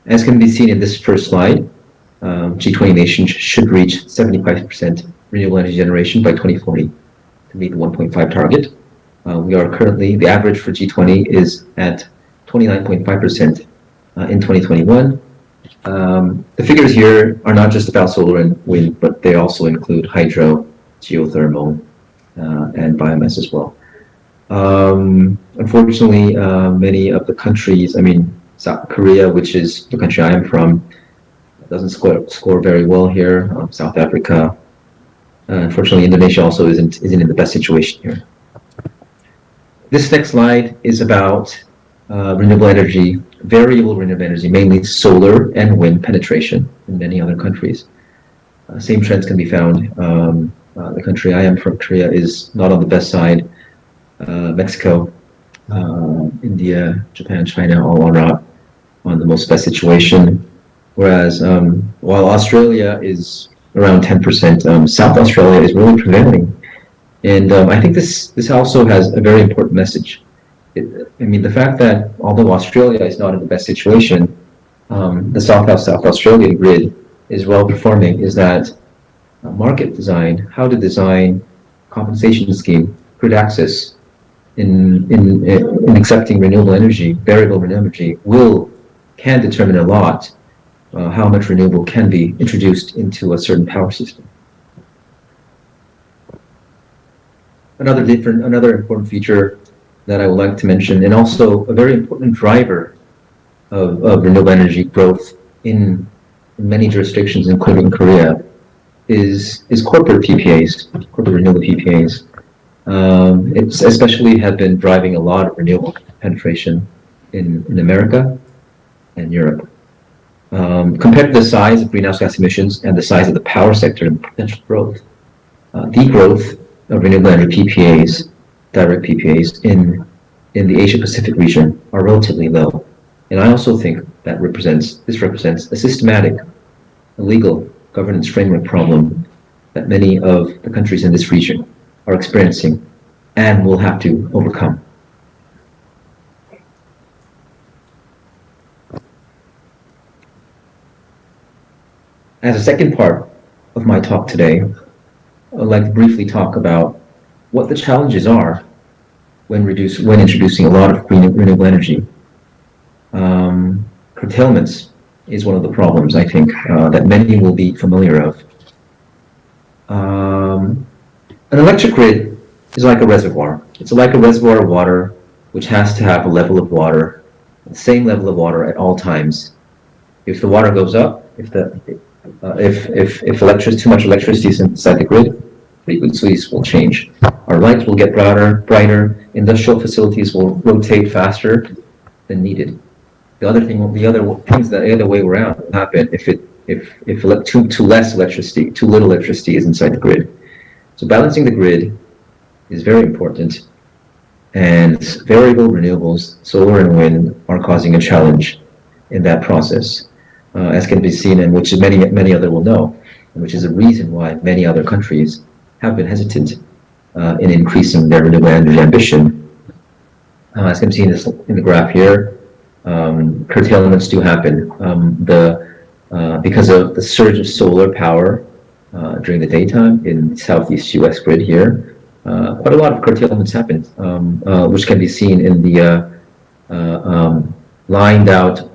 S5: As can be seen in this first slide, G20 nations should reach 75% renewable energy generation by 2040 to meet the 1.5 target. We are currently, the average for G20 is at 29.5% in 2021. The figures here are not just about solar and wind, but they also include hydro, geothermal, and biomass as well. Unfortunately, many of the countries, South Korea, which is the country I am from, doesn't score very well here. South Africa, unfortunately, Indonesia also isn't in the best situation here. This next slide is about renewable energy, variable renewable energy, mainly solar and wind penetration in many other countries. Same trends can be found. The country I am from, Korea, is not on the best side. Mexico, India, Japan, China, all are not on the most best situation. Whereas while Australia is around 10%, South Australia is really prevailing. And I think this also has a very important message. The fact that although Australia is not in the best situation, the South Australian grid is well performing, is that market design, how to design compensation scheme, grid access in accepting renewable energy, variable renewable energy, can determine a lot how much renewable can be introduced into a certain power system. Another important feature that I would like to mention, and also a very important driver of renewable energy growth in many jurisdictions, including Korea, is corporate PPAs, corporate renewable PPAs. It's especially have been driving a lot of renewable penetration in America and Europe. Compared to the size of greenhouse gas emissions and the size of the power sector and potential growth, the growth of renewable energy PPAs, direct PPAs in the Asia Pacific region are relatively low. And I also think that this represents a systematic, legal governance framework problem that many of the countries in this region are experiencing and will have to overcome. As a second part of my talk today, I'd like to briefly talk about what the challenges are when introducing a lot of renewable energy. Curtailments is one of the problems, I think, that many will be familiar of. An electric grid is like a reservoir. It's like a reservoir of water, which has to have a level of water, the same level of water at all times. If the water goes up, if too much electricity is inside the grid, frequencies will change. Our lights will get brighter. Industrial facilities will rotate faster than needed. The other way around will happen if too little electricity is inside the grid. So balancing the grid is very important, and variable renewables, solar and wind, are causing a challenge in that process, as can be seen, and which many other will know, and which is a reason why many other countries have been hesitant in increasing their renewable energy ambition. As can be seen in the graph here, curtailments do happen because of the surge of solar power during the daytime in Southeast US grid here. Quite a lot of curtailments happen, which can be seen in the lined out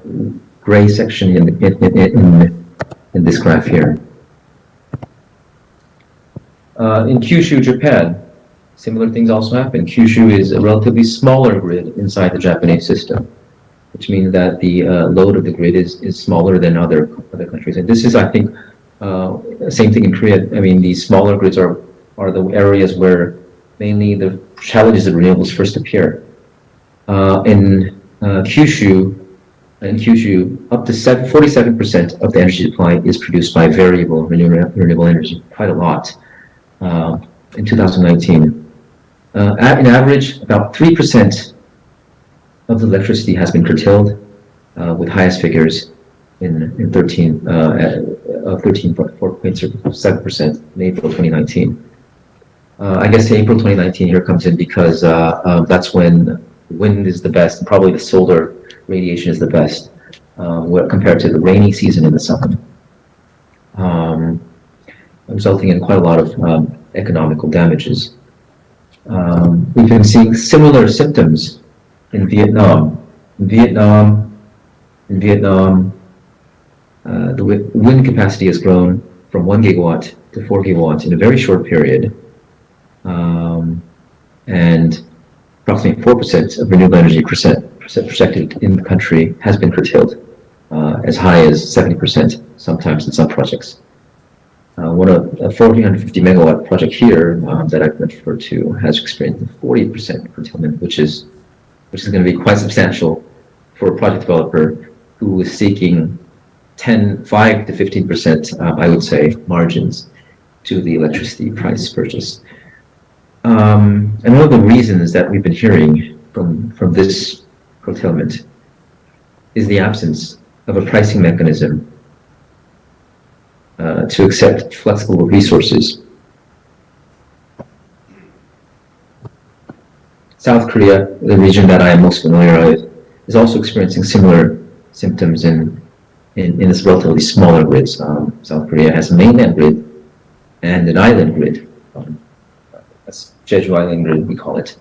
S5: gray section in this graph here. In Kyushu, Japan, similar things also happen. Kyushu is a relatively smaller grid inside the Japanese system, which means that the load of the grid is smaller than other countries. And this is, I think, same thing in Korea. I mean, these smaller grids are the areas where mainly the challenges of renewables first appear. In Kyushu, up to 47% of the energy supply is produced by variable renewable energy, quite a lot, in 2019. In average, about 3% of the electricity has been curtailed, with highest figures in 13.7% in April 2019. I guess April 2019 here comes in because that's when wind is the best, and probably the solar radiation is the best compared to the rainy season in the summer, resulting in quite a lot of economical damages. We've been seeing similar symptoms in Vietnam. In Vietnam, the wind capacity has grown from 1 gigawatt to 4 gigawatts in a very short period, and approximately 4% of renewable energy projected in the country has been curtailed, as high as 70% sometimes in some projects. A 1,450 megawatt project here that I've referred to has experienced 40% curtailment, which is going to be quite substantial for a project developer who is seeking 5 to 15%, I would say, margins to the electricity price purchase. And one of the reasons that we've been hearing from this curtailment is the absence of a pricing mechanism to accept flexible resources. South Korea, the region that I am most familiar with, is also experiencing similar symptoms in this relatively smaller grids. South Korea has a mainland grid and an island grid. That's Jeju Island grid, we call it,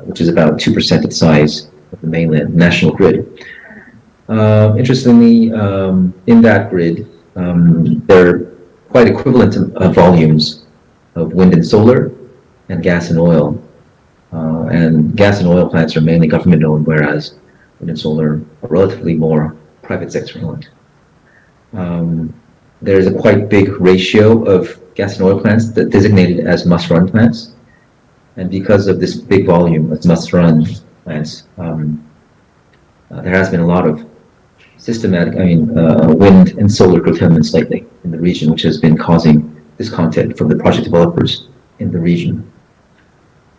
S5: which is about 2% of the size of the mainland national grid. Interestingly, in that grid, they're quite equivalent volumes of wind and solar and gas and oil. And gas and oil plants are mainly government-owned, whereas wind and solar are relatively more private sector-owned. there's a quite big ratio of gas and oil plants that designated as must-run plants. And because of this big volume of must-run plants, there has been a lot of systematic, wind and solar curtailments lately in the region, which has been causing discontent from the project developers in the region.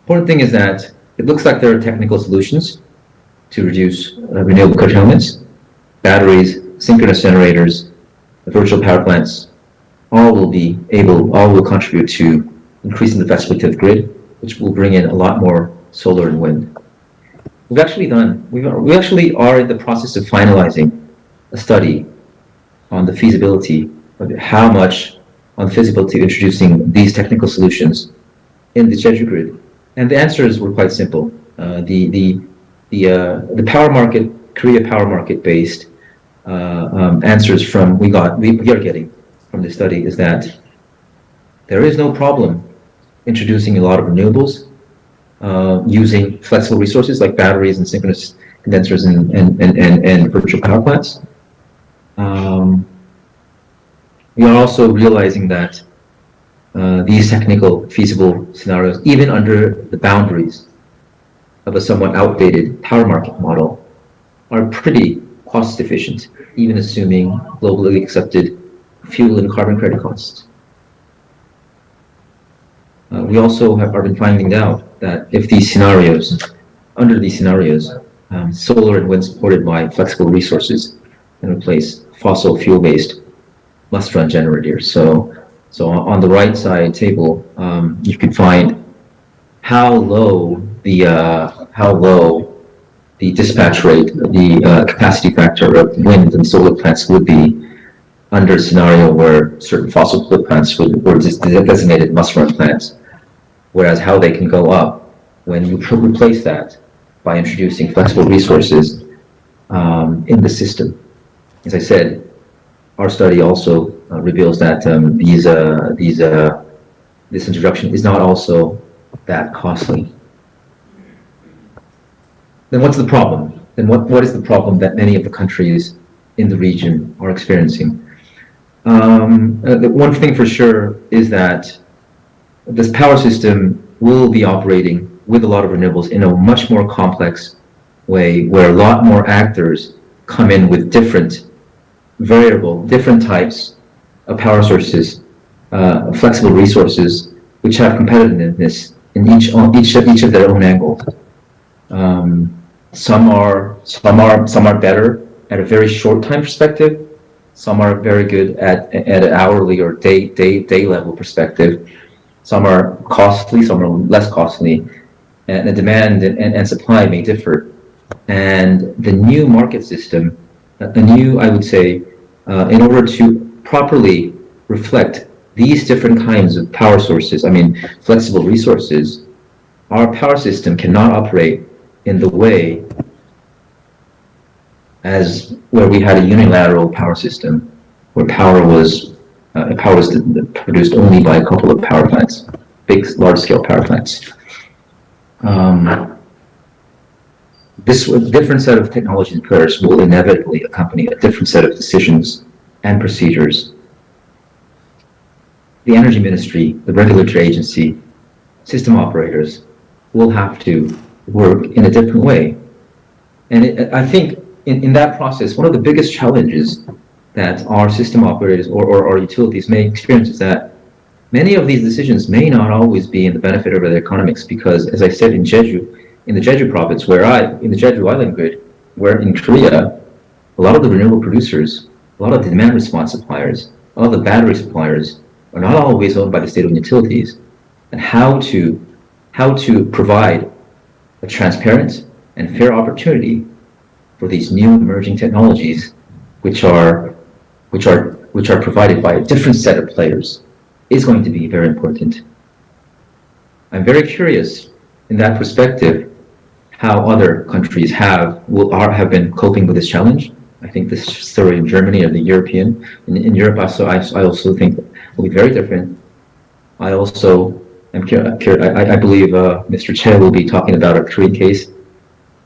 S5: Important thing is that it looks like there are technical solutions to reduce renewable curtailments. Batteries, synchronous generators, virtual power plants, all will contribute to increasing the flexibility of the grid, which will bring in a lot more solar and wind. We actually are in the process of finalizing a study on the feasibility of how much on the feasibility of introducing these technical solutions in the Jeju grid. And the answers were quite simple. The power market, Korea power market based answers from we are getting from the study is that there is no problem introducing a lot of renewables using flexible resources like batteries and synchronous condensers and virtual power plants. We are also realizing that these technical feasible scenarios, even under the boundaries of a somewhat outdated power market model, are pretty cost efficient, even assuming globally accepted fuel and carbon credit costs. We also have been finding out that if under these scenarios, solar and wind supported by flexible resources can replace fossil fuel-based must-run generators. So on the right side table, you can find how low the dispatch rate, the capacity factor of wind and solar plants would be under a scenario where certain fossil fuel plants were designated must-run plants, whereas how they can go up when you replace that by introducing flexible resources in the system. As I said, our study also reveals that this introduction is not also that costly. Then what's the problem? Then what is the problem that many of the countries in the region are experiencing? The one thing for sure is that this power system will be operating with a lot of renewables in a much more complex way, where a lot more actors come in with different types of power sources, flexible resources, which have competitiveness in each of their own angles. Some are better at a very short time perspective. Some are very good at an hourly or day level perspective. Some are costly, some are less costly, and the demand and supply may differ. And the new market system, I would say, in order to properly reflect these different kinds of power sources, flexible resources, our power system cannot operate in the way as where we had a unilateral power system, where power was produced only by a couple of power plants, large-scale power plants. This different set of technologies and players will inevitably accompany a different set of decisions and procedures. The Energy Ministry, the regulatory agency, system operators will have to work in a different way. And I think in that process, one of the biggest challenges that our system operators or our utilities may experience is that many of these decisions may not always be in the benefit of their economics, because, as I said, in the Jeju province, in the Jeju Island grid, where in Korea, a lot of the renewable producers, a lot of the demand response suppliers, a lot of the battery suppliers are not always owned by the state-owned utilities. And how to provide a transparent and fair opportunity for these new emerging technologies, which are provided by a different set of players, is going to be very important. I'm very curious in that perspective how other countries have been coping with this challenge. I think this story in Germany or the European, in Europe also, I also think will be very different. I also am I believe Mr. Che will be talking about a Korean case,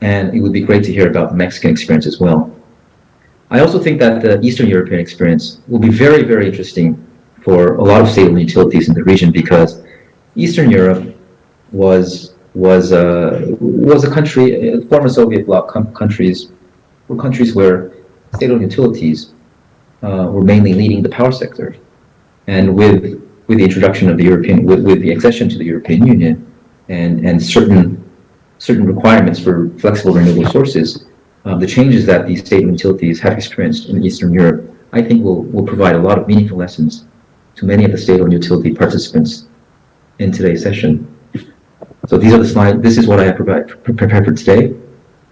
S5: and it would be great to hear about the Mexican experience as well. I also think that the Eastern European experience will be very, very interesting for a lot of state-owned utilities in the region, because Eastern Europe was a country, former Soviet bloc countries were countries where state-owned utilities were mainly leading the power sector, and with the introduction of the with the accession to the European Union, and certain requirements for flexible renewable sources, the changes that these state-owned utilities have experienced in Eastern Europe, I think will provide a lot of meaningful lessons to many of the state-owned utility participants in today's session. So these are the slides. This is what I have prepared for today.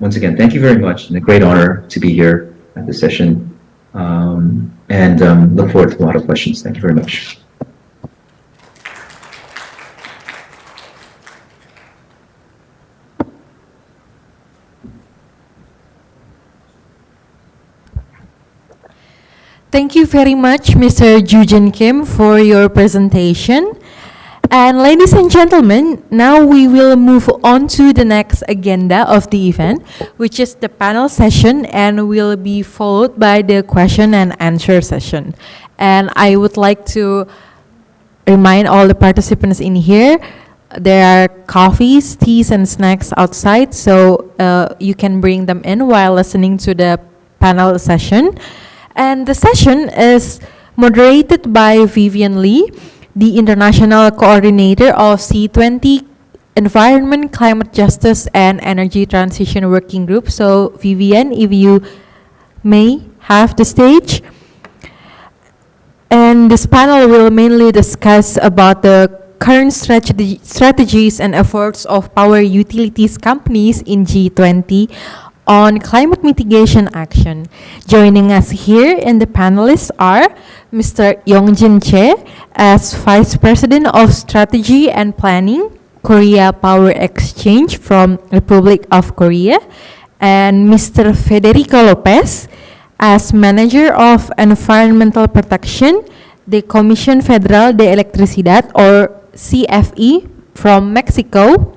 S5: Once again, thank you very much, and a great honor to be here at this session, and look forward to a lot of questions. Thank you very much.
S1: Thank you very much, Mr. Jujin Kim, for your presentation. And ladies and gentlemen, now we will move on to the next agenda of the event, which is the panel session, and will be followed by the question and answer session. And I would like to remind all the participants in here, there are coffees, teas, and snacks outside, so you can bring them in while listening to the panel session. And the session is moderated by Vivian Lee, the International Coordinator of C20 Environment, Climate Justice, and Energy Transition Working Group. So, Vivian, if you may have the stage. And this panel will mainly discuss about the current strategies and efforts of power utilities companies in G20 on climate mitigation action. Joining us here in the panelists are Mr. Yongjin Che as Vice President of Strategy and Planning, Korea Power Exchange from Republic of Korea, and Mr. Federico Lopez as Manager of Environmental Protection, the Comisión Federal de Electricidad, or CFE, from Mexico.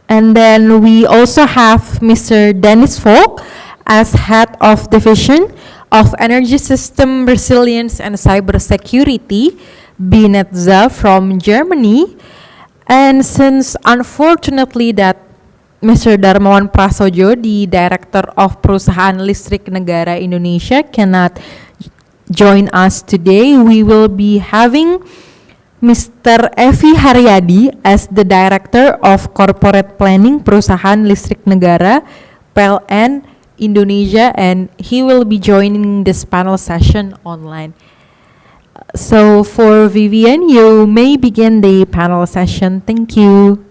S1: And then we also have Mr. Dennis Falk as Head of Division of Energy System Resilience and Cybersecurity, BNetzA, from Germany. And since unfortunately that Mr. Darmawan Prasojo, the Director of Perusahaan Listrik Negara Indonesia, cannot join us today, we will be having Mr. Evi Haryadi as the Director of Corporate Planning Perusahaan Listrik Negara (PLN) Indonesia, and he will be joining this panel session online. So for Vivian, you may begin the panel session. Thank you.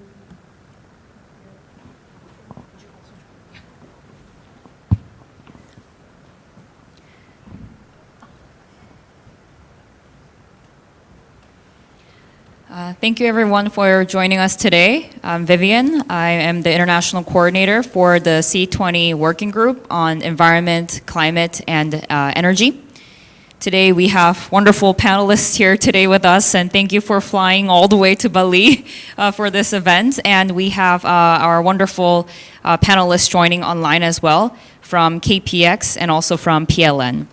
S6: Thank you everyone for joining us today. I'm Vivian. I am the International Coordinator for the C20 Working Group on Environment, Climate, and Energy. Today we have wonderful panelists here today with us, and thank you for flying all the way to Bali for this event. And we have our wonderful panelists joining online as well from KPX and also from PLN.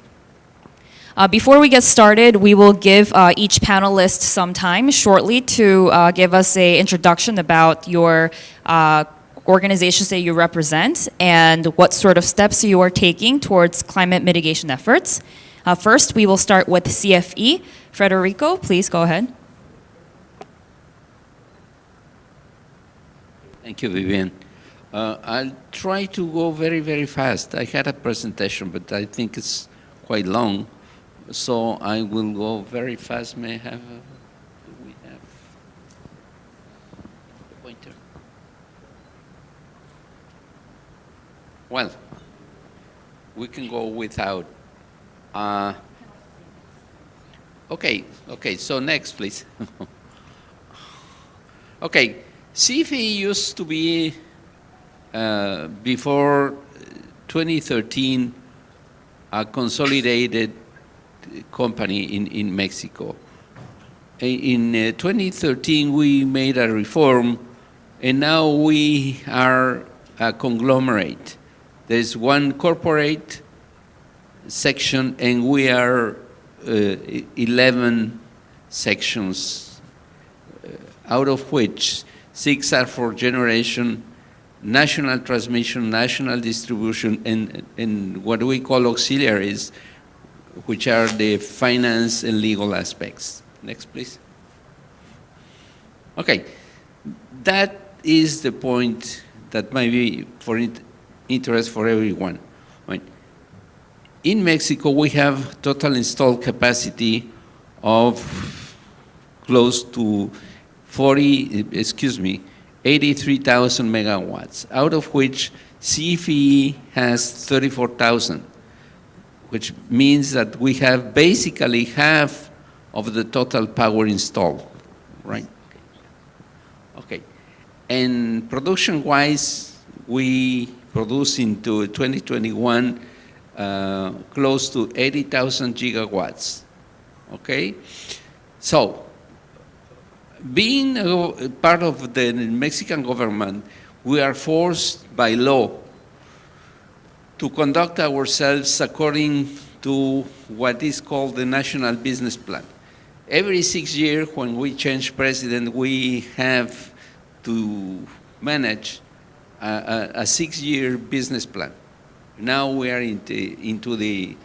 S6: Before we get started, we will give each panelist some time shortly to give us an introduction about your organizations that you represent and what sort of steps you are taking towards climate mitigation efforts. First, we will start with CFE. Federico, please go ahead.
S7: Thank you, Vivian. I'll try to go very, very fast. I had a presentation, but I think it's quite long. So I will go very fast. May I have do we have the pointer? Well, we can go without. Okay, so next, please. Okay, CFE used to be, before 2013, a consolidated company in Mexico. In 2013, we made a reform, and now we are a conglomerate. There's one corporate section, and we are 11 sections, out of which 6 are for generation, national transmission, national distribution, and what we call auxiliaries, which are the finance and legal aspects. Next, please. Okay, that is the point that might be for interest for everyone. Right. In Mexico, we have total installed capacity of close to 83,000 megawatts, out of which CFE has 34,000, which means that we have basically half of the total power installed, right? Okay. And production-wise, we produce into 2021 close to 80,000 gigawatts, okay? So, being a part of the Mexican government, we are forced by law to conduct ourselves according to what is called the National Business Plan. Every 6 years, when we change president, we have to manage a 6-year business plan. Now we are into the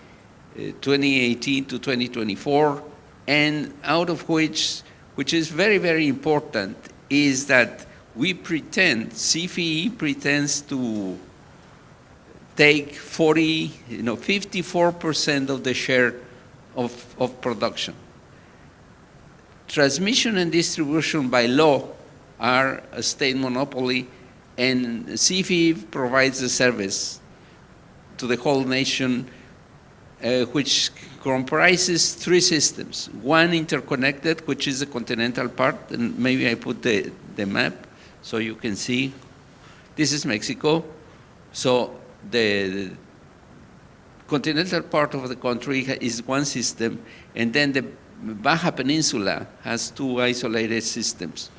S7: 2018 to 2024, and out of which is very, very important, is that we pretend, CFE pretends to take 54% of the share of production. Transmission and distribution by law are a state monopoly, and CFE provides the service to the whole nation, which comprises 3 systems. One interconnected, which is the continental part, and maybe I put the map so you can see. This is Mexico. So the continental part of the country is one system, and then the Baja Peninsula has 2 isolated systems.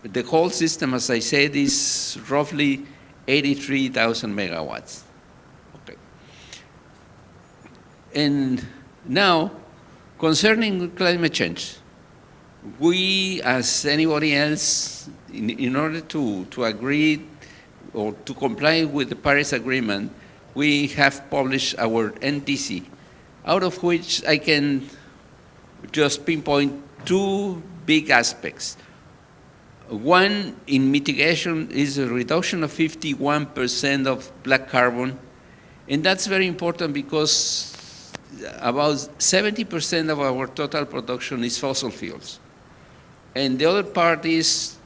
S7: The whole system, as I said, is roughly 83,000 megawatts. Okay. And now, concerning climate change, we, as anybody else, in order to agree or to comply with the Paris Agreement, we have published our NDC, out of which I can just pinpoint 2 big aspects. One, in mitigation, is a reduction of 51% of black carbon, and that's very important because about 70% of our total production is fossil fuels. And the other part is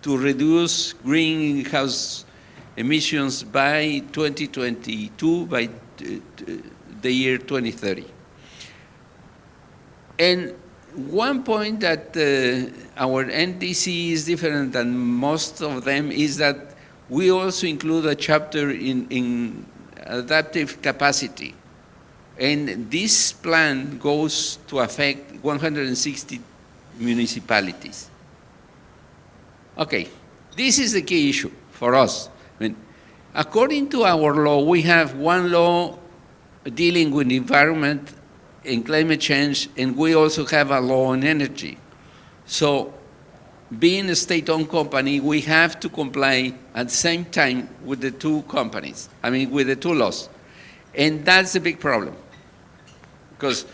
S7: to reduce greenhouse emissions by 2022, by the year 2030. And one point that our NDC is different than most of them is that we also include a chapter in adaptive capacity. And this plan goes to affect 160 municipalities. Okay, this is the key issue for us. I mean, according to our law, we have one law dealing with environment and climate change, and we also have a law on energy. So, being a state-owned company, we have to comply at the same time with the 2 companies, with the 2 laws. And that's a big problem. Because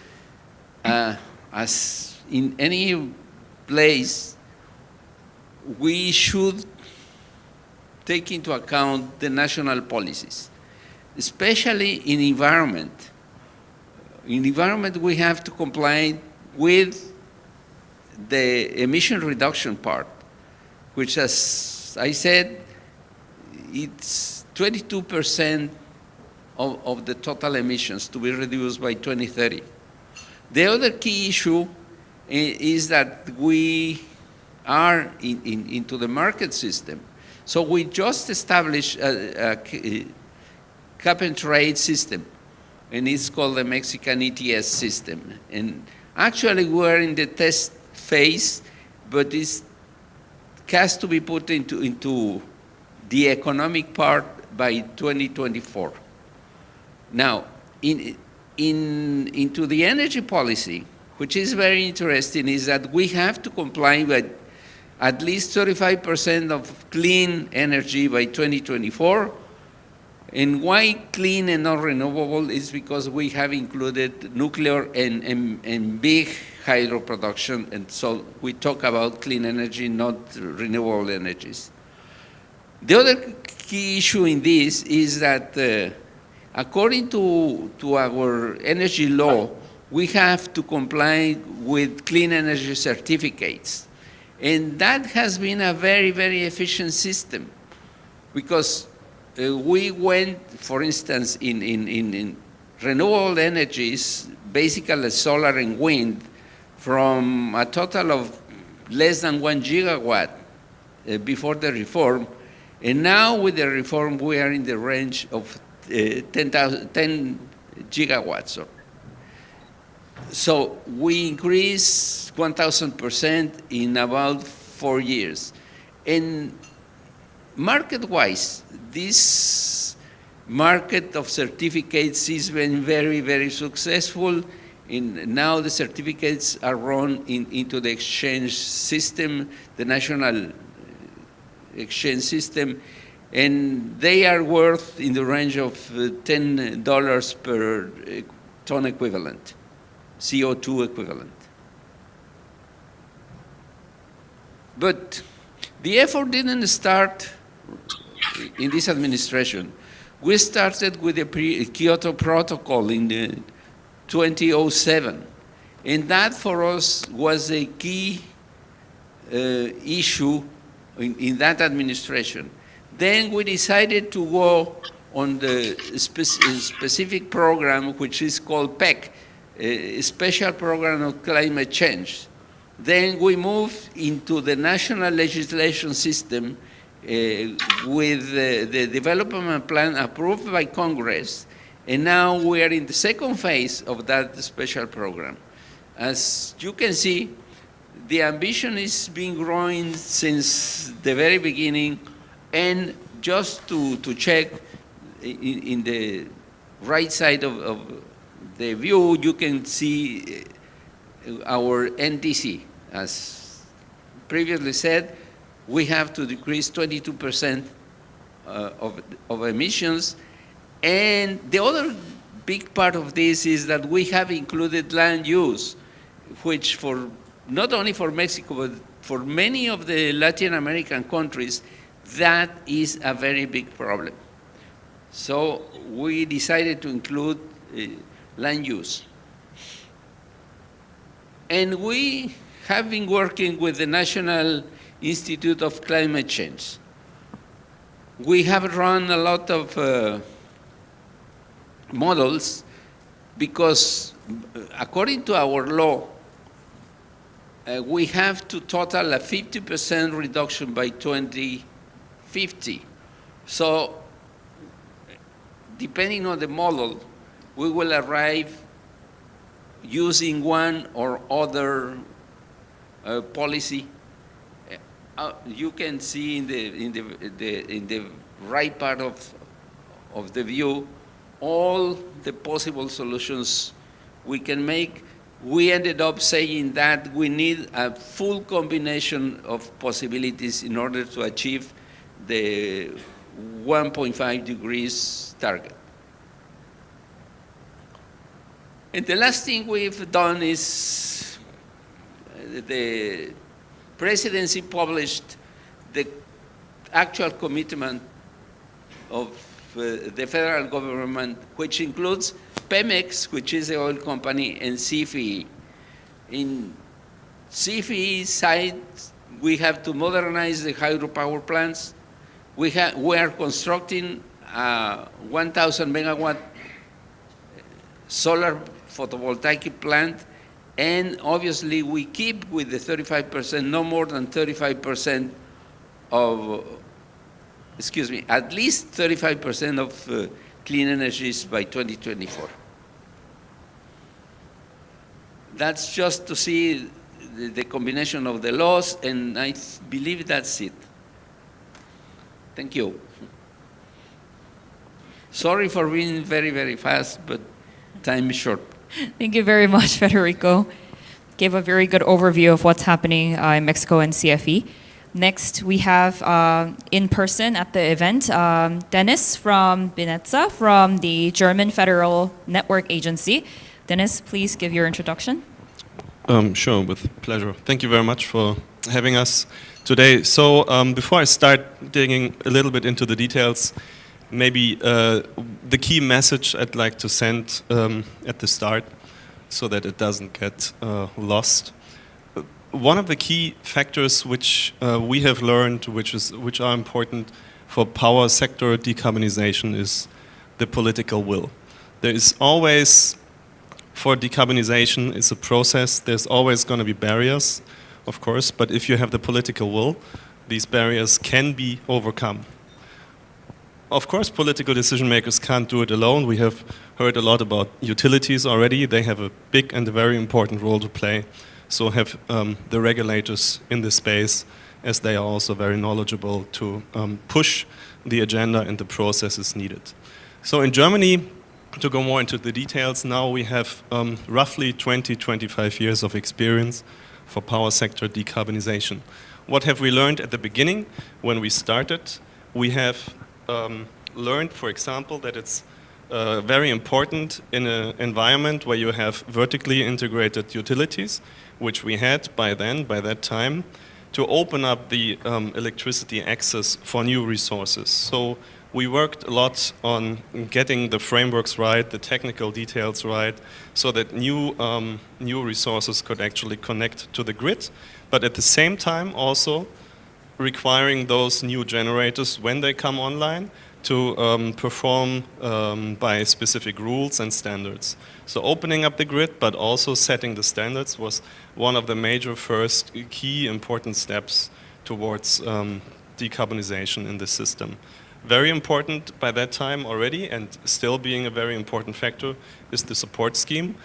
S7: as in any place, we should take into account the national policies, especially in environment. In environment, we have to comply with the emission reduction part, which, as I said, it's 22% of the total emissions to be reduced by 2030. The other key issue is that we are into the market system. So we just established a cap and trade system, and it's called the Mexican ETS system. And actually, we're in the test phase, but it has to be put into the economic part by 2024. Now, into the energy policy, which is very interesting, is that we have to comply with at least 35% of clean energy by 2024. And why clean and not renewable is because we have included nuclear and big hydro production, and so we talk about clean energy, not renewable energies. The other key issue in this is that according to our energy law, we have to comply with clean energy certificates. And that has been a very, very efficient system, because we went, for instance, in renewable energies, basically solar and wind, from a total of less than 1 gigawatt before the reform, and now with the reform we are in the range of 10 gigawatts. So we increased 1,000% in about 4 years. And market-wise, this market of certificates has been very, very successful. Now the certificates are run into the exchange system, the national exchange system, and they are worth in the range of $10 per ton equivalent, CO2 equivalent. But the effort didn't start in this administration. We started with the Kyoto Protocol in 2007, and that for us was a key issue in that administration. Then we decided to go on the specific program, which is called PEC, a Special Program of Climate Change. Then we moved into the national legislation system with the development plan approved by Congress, and now we are in the second phase of that special program. As you can see, the ambition has been growing since the very beginning, and just to check, in the right side of the view, you can see our NDC. As previously said, we have to decrease 22% of emissions. And the other big part of this is that we have included land use, which for not only for Mexico, but for many of the Latin American countries, that is a very big problem. So we decided to include land use. And we have been working with the National Institute of Climate Change. We have run a lot of models, because according to our law, we have to total a 50% reduction by 2050. So depending on the model, we will arrive using one or other policy. You can see in the right part of the view all the possible solutions we can make. We ended up saying that we need a full combination of possibilities in order to achieve the 1.5 degrees target. And the last thing we've done is the Presidency published the actual commitment of the federal government, which includes Pemex, which is the oil company, and CFE. In CFE side, we have to modernize the hydropower plants. We are constructing a 1,000 megawatt solar photovoltaic plant, and obviously we keep with the 35%, no more than 35% of, at least 35% of clean energies by 2024. That's just to see the combination of the laws, and I believe that's it. Thank you. Sorry for being very, very fast, but time is short.
S6: Thank you very much, Federico. Gave a very good overview of what's happening in Mexico and CFE. Next, we have in person at the event, Dennis from Binetza from the German Federal Network Agency. Dennis, please give your introduction.
S8: Sure, with pleasure. Thank you very much for having us today. So before I start digging a little bit into the details, maybe the key message I'd like to send at the start so that it doesn't get lost. One of the key factors which we have learned, which are important for power sector decarbonization, is the political will. There is always, for decarbonization, it's a process, there's always going to be barriers, of course, but if you have the political will, these barriers can be overcome. Of course, political decision makers can't do it alone. We have heard a lot about utilities already. They have a big and a very important role to play. So have the regulators in this space, as they are also very knowledgeable to push the agenda and the processes needed. So in Germany, to go more into the details, now we have roughly 20-25 years of experience for power sector decarbonization. What have we learned at the beginning when we started? We have learned, for example, that it's very important in an environment where you have vertically integrated utilities, which we had by that time, to open up the electricity access for new resources. So we worked a lot on getting the frameworks right, the technical details right, so that new resources could actually connect to the grid, but at the same time also requiring those new generators, when they come online, to perform by specific rules and standards. So opening up the grid, but also setting the standards, was one of the major first key important steps towards decarbonization in the system. Very important by that time already, and still being a very important factor, is the support scheme.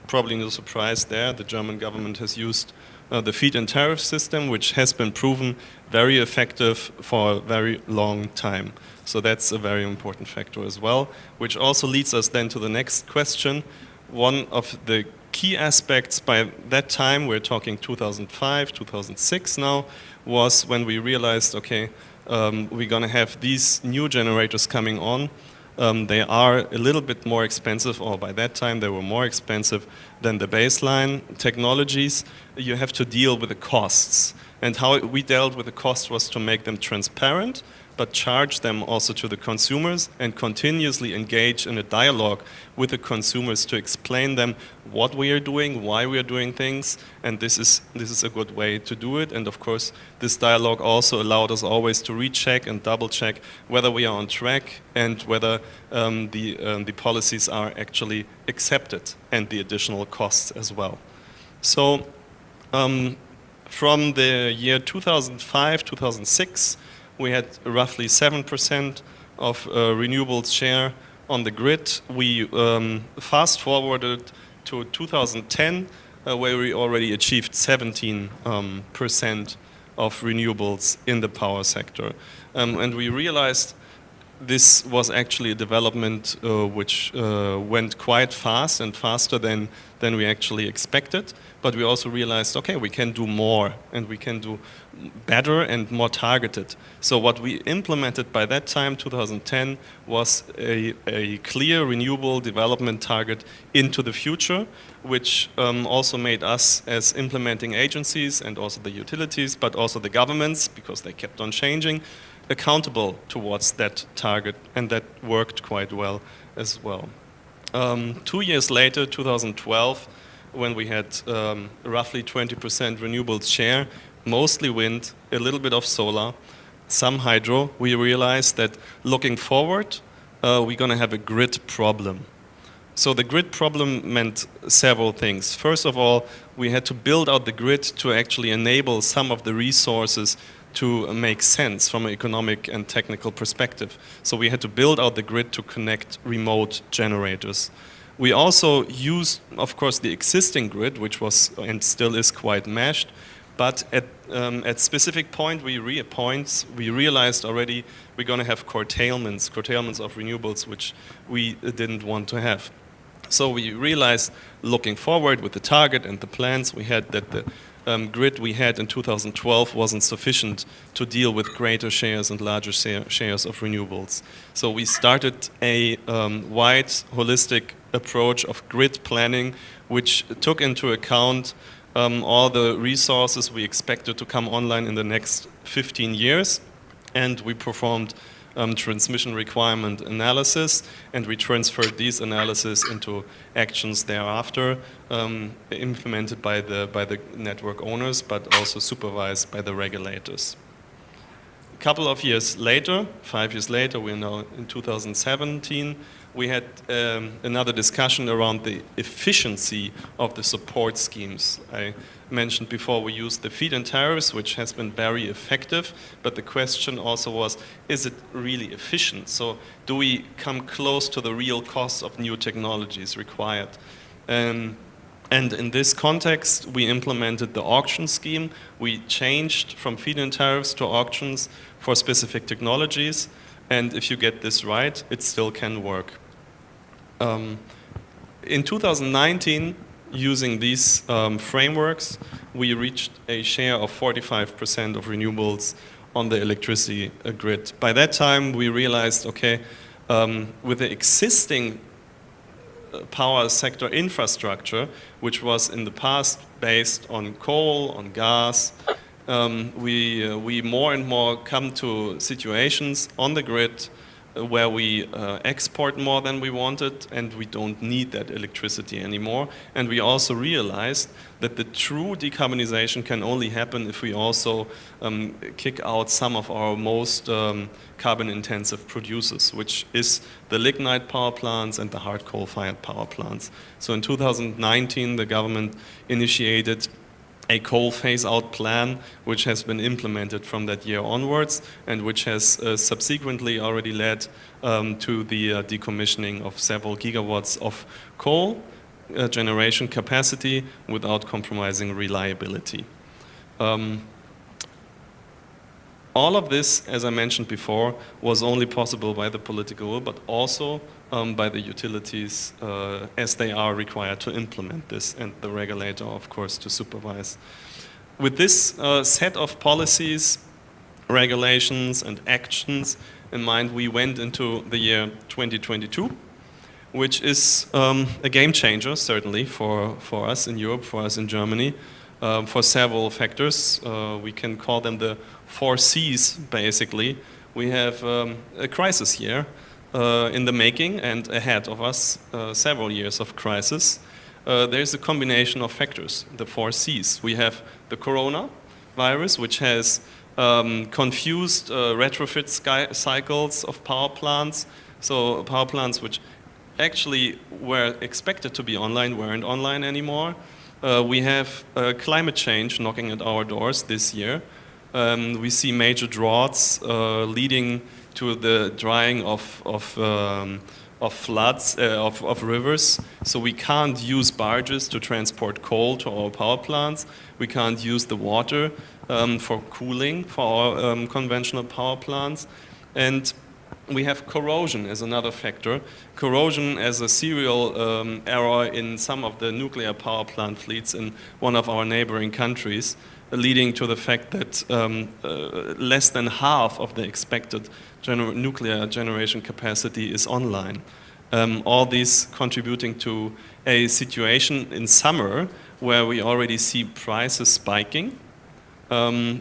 S8: Probably no surprise there, the German government has used the feed-in tariff system, which has been proven very effective for a very long time. So that's a very important factor as well, which also leads us then to the next question. One of the key aspects by that time, we're talking 2005, 2006 now, was when we realized, okay, we're going to have these new generators coming on. They are a little bit more expensive, or by that time they were more expensive than the baseline technologies. You have to deal with the costs. And how we dealt with the costs was to make them transparent, but charge them also to the consumers and continuously engage in a dialogue with the consumers to explain them what we are doing, why we are doing things, and this is a good way to do it. And of course, this dialogue also allowed us always to recheck and double check whether we are on track and whether the policies are actually accepted, and the additional costs as well. So from the year 2005, 2006, we had roughly 7% of renewables share on the grid. We fast forwarded to 2010, where we already achieved 17% of renewables in the power sector. And we realized this was actually a development which went quite fast, and faster than we actually expected. But we also realized, okay, we can do more, and we can do better and more targeted. So what we implemented by that time, 2010, was a clear renewable development target into the future, which also made us, as implementing agencies and also the utilities, but also the governments, because they kept on changing, accountable towards that target, and that worked quite well as well. 2 years later, 2012, when we had roughly 20% renewables share, mostly wind, a little bit of solar, some hydro, we realized that looking forward, we're going to have a grid problem. So the grid problem meant several things. First of all, we had to build out the grid to actually enable some of the resources to make sense from an economic and technical perspective. So we had to build out the grid to connect remote generators. We also used, of course, the existing grid, which was and still is quite meshed, But at specific point, we realized already we're going to have curtailments of renewables, which we didn't want to have. So we realized, looking forward with the target and the plans we had, that the grid we had in 2012 wasn't sufficient to deal with greater shares and larger shares of renewables. So we started a wide, holistic approach of grid planning, which took into account all the resources we expected to come online in the next 15 years. And we performed transmission requirement analysis, and we transferred these analysis into actions thereafter, implemented by the network owners, but also supervised by the regulators. A couple of years later, 5 years later, we're now in 2017, we had another discussion around the efficiency of the support schemes. I mentioned before we used the feed-in tariffs, which has been very effective, but the question also was, is it really efficient? So do we come close to the real costs of new technologies required? And in this context, we implemented the auction scheme. We changed from feed-in tariffs to auctions for specific technologies. And if you get this right, it still can work. In 2019, using these frameworks, we reached a share of 45% of renewables on the electricity grid. By that time, we realized, okay, with the existing power sector infrastructure, which was in the past based on coal, on gas, we more and more come to situations on the grid where we export more than we wanted, and we don't need that electricity anymore. And we also realized that the true decarbonization can only happen if we also kick out some of our most carbon-intensive producers, which is the lignite power plants and the hard coal-fired power plants. So in 2019, the government initiated a coal phase-out plan, which has been implemented from that year onwards, and which has subsequently already led to the decommissioning of several gigawatts of coal generation capacity without compromising reliability. All of this, as I mentioned before, was only possible by the political will, but also by the utilities as they are required to implement this, and the regulator, of course, to supervise. With this set of policies, regulations, and actions in mind, we went into the year 2022, which is a game changer, certainly, for us in Europe, for us in Germany, for several factors. We can call them the 4 Cs, basically. We have a crisis year in the making, and ahead of us several years of crisis. There's a combination of factors, the 4 Cs. We have the coronavirus, which has confused retrofit cycles of power plants. So power plants which actually were expected to be online weren't online anymore. We have climate change knocking at our doors this year. We see major droughts leading to the drying of floods, of rivers. So we can't use barges to transport coal to our power plants. We can't use the water for cooling for our conventional power plants. And we have corrosion as another factor. Corrosion as a serial error in some of the nuclear power plant fleets in one of our neighboring countries, leading to the fact that less than half of the expected nuclear generation capacity is online. All these contributing to a situation in summer where we already see prices spiking,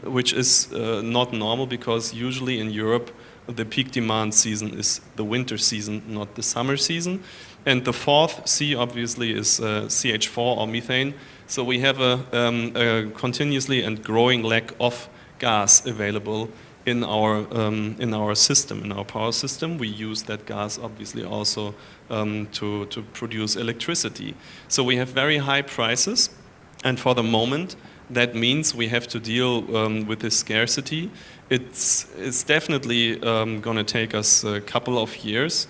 S8: which is not normal because usually in Europe the peak demand season is the winter season, not the summer season. And the 4th C obviously is CH4 or methane. So we have a continuously and growing lack of gas available in our system, in our power system. We use that gas obviously also to produce electricity. So we have very high prices, and for the moment that means we have to deal with this scarcity. It's definitely going to take us a couple of years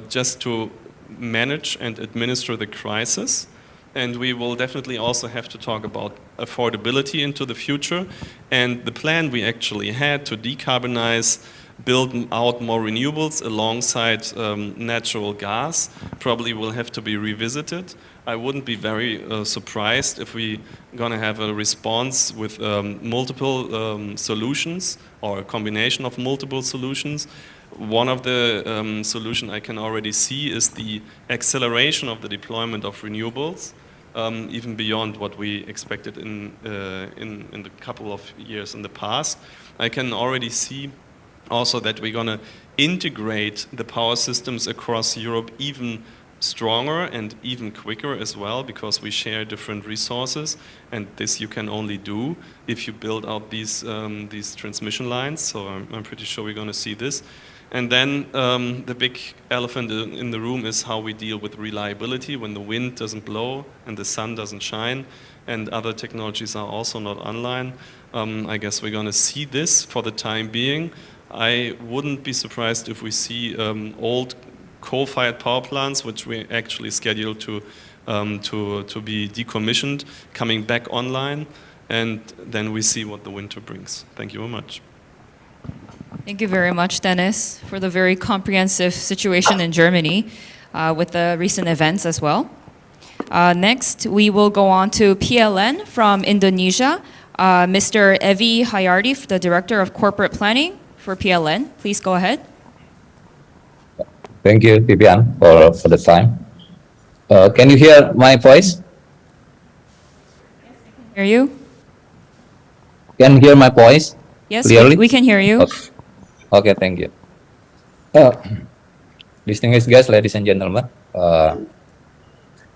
S8: just to manage and administer the crisis. And we will definitely also have to talk about affordability into the future. And the plan we actually had to decarbonize, build out more renewables alongside natural gas probably will have to be revisited. I wouldn't be very surprised if we're going to have a response with multiple solutions or a combination of multiple solutions. One of the solutions I can already see is the acceleration of the deployment of renewables, even beyond what we expected in the couple of years in the past. I can already see also that we're going to integrate the power systems across Europe even stronger and even quicker as well, because we share different resources, and this you can only do if you build out these transmission lines. So I'm pretty sure we're going to see this. And then the big elephant in the room is how we deal with reliability when the wind doesn't blow and the sun doesn't shine, and other technologies are also not online. I guess we're going to see this for the time being. I wouldn't be surprised if we see old coal-fired power plants, which we actually scheduled to be decommissioned, coming back online, and then we see what the winter brings. Thank you very much.
S6: Thank you very much, Dennis, for the very comprehensive situation in Germany with the recent events as well. Next, we will go on to PLN from Indonesia. Mr. Evi Hayardi, the Director of Corporate Planning for PLN. Please go ahead.
S9: Thank you, Vivian, for the time. Can you hear my voice?
S6: Hear you?
S9: Can you hear my voice?
S6: Yes,
S9: clearly?
S6: we can hear you.
S9: Okay, thank you. Distinguished guests, ladies and gentlemen,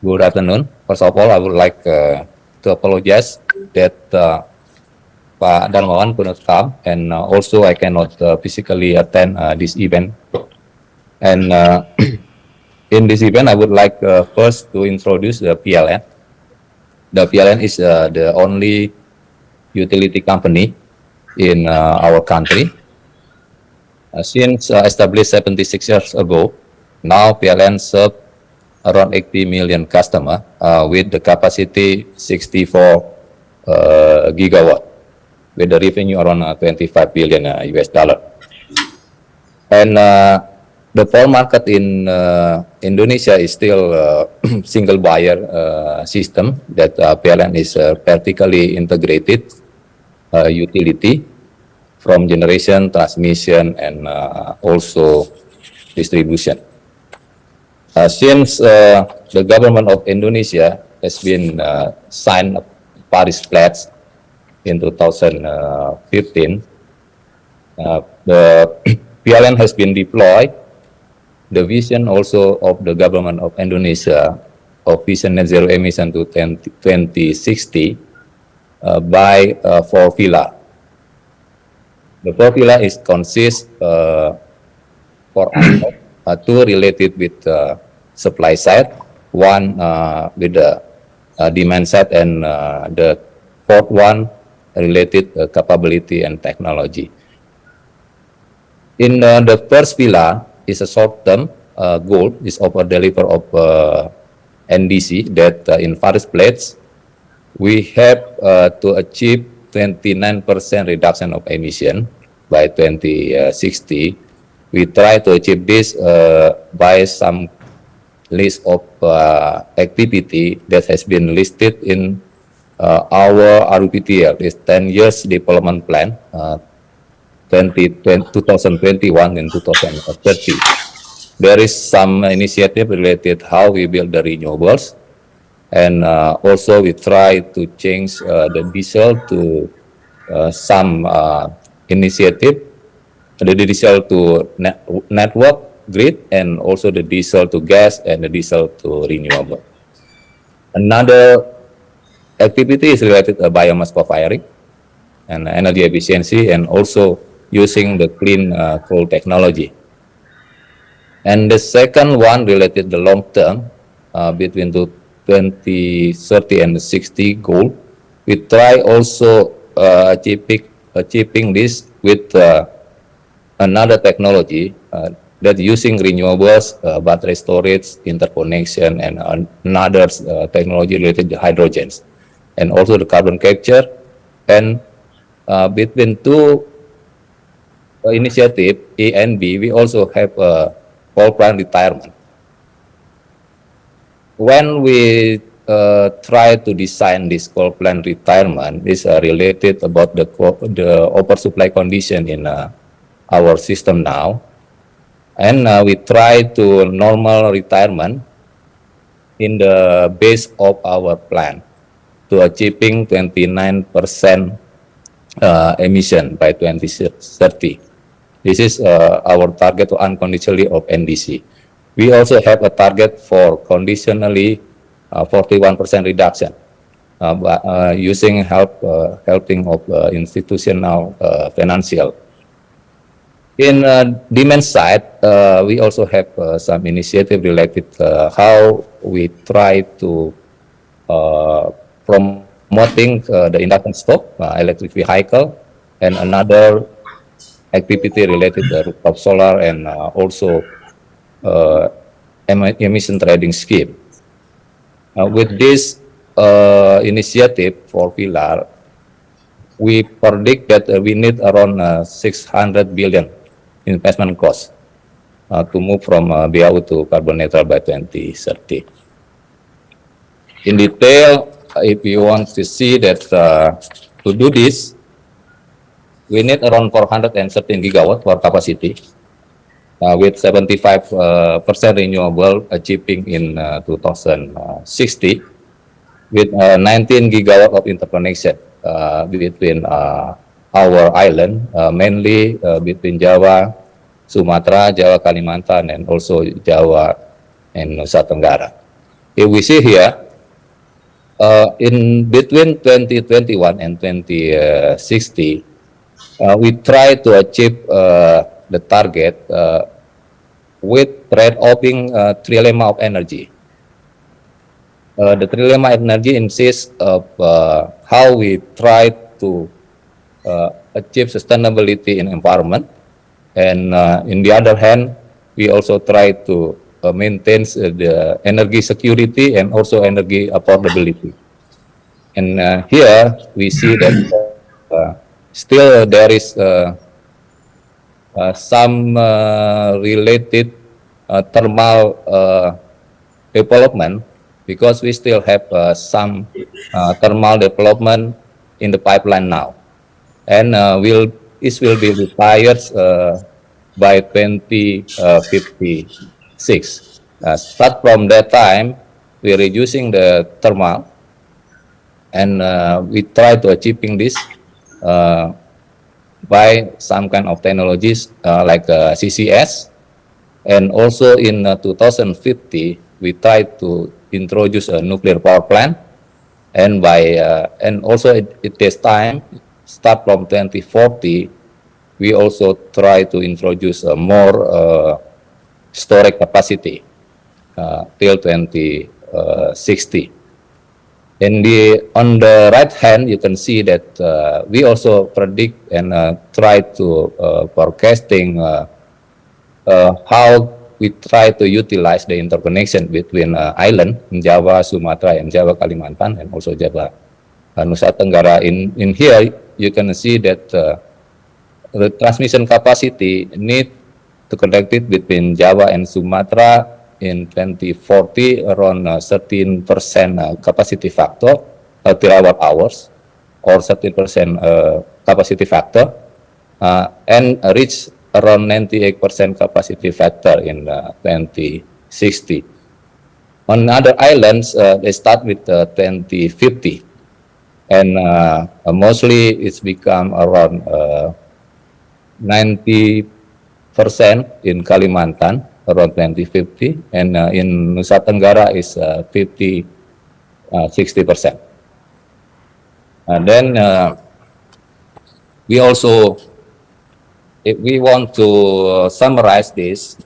S9: good afternoon. First of all, I would like to apologize that Pak Darmawan could not come, and also I cannot physically attend this event. And in this event, I would like first to introduce the PLN. The PLN is the only utility company in our country. Since established 76 years ago, now PLN serves around 80 million customers with the capacity 64 gigawatt, with the revenue around 25 billion US dollar. And the power market in Indonesia is still a single buyer system that PLN is vertically integrated utility from generation, transmission, and also distribution. Since the government of Indonesia has been signed Paris Pledge in 2015, the PLN has been deployed. The vision also of the government of Indonesia of vision net zero emission to 2060 by 4 pillars. The 4 pillars is consist for two related with supply side, one with the demand side, and the fourth one related capability and technology. In the first pillar is a short-term goal is over deliver of NDC that in Paris Pledge we have to achieve 29% reduction of emission by 2060. We try to achieve this by some list of activity that has been listed in our RUPTL, is 10 years development plan, 2021 and 2030. There is some initiative related how we build the renewables, and also we try to change the diesel to some initiative, the diesel to network grid, and also the diesel to gas and the diesel to renewable. Another activity is related to biomass co-firing and energy efficiency, and also using the clean coal technology. And the second one related to long term, between the 2030 and 60 goal, we try also achieving this with another technology that using renewables, battery storage, interconnection, and another technology related to hydrogens, and also the carbon capture. And between two initiative, A and B, we also have coal plant retirement. When we try to design this coal plant retirement, is related about the oversupply condition in our system now. And we try to normal retirement in the base of our plan to achieving 29% emission by 2030. This is our target to unconditionally of NDC. We also have a target for conditionally 41% reduction using helping of institutional financial. In demand side, we also have some initiative related how we try to promoting the induction stock, electric vehicle, and another activity related to rooftop solar and also emission trading scheme. With this initiative for pillar, we predict that we need around 600 billion investment cost to move from BAU to carbon neutral by 2030. In detail, if you want to see that to do this, we need around 413 gigawatt for capacity with 75% renewable achieving in 2060 with 19 gigawatt of interconnection between our island, mainly between Java, Sumatra, Jawa, Kalimantan, and also Jawa and Nusa Tenggara. If we see here, in between 2021 and 2060, we try to achieve the target with trade-offing trilemma of energy. The trilemma energy insists of how we try to achieve sustainability in environment, and in the other hand, we also try to maintain the energy security and also energy affordability. And here we see that still there is some related thermal development, because we still have some thermal development in the pipeline now. And this will be retired by 2056. Start from that time, we're reducing the thermal, and we try to achieving this by some kind of technologies like CCS. And also in 2050, we try to introduce a nuclear power plant, and and also it takes time. Start from 2040, we also try to introduce more storage capacity till 2060. On the right hand, you can see that we also predict and try to forecasting how we try to utilize the interconnection between island in Java, Sumatra, and Jawa, Kalimantan, and also Java, Nusa Tenggara. In here, you can see that the transmission capacity need to connect it between Java and Sumatra in 2040 around 13% capacity factor, terawatt hours, or 13% capacity factor, and reach around 98% capacity factor in 2060. On other islands, they start with 2050. And mostly it's become around 90% in Kalimantan around 2050, and in Nusa Tenggara is 60%. And then we also, if we want to summarize this,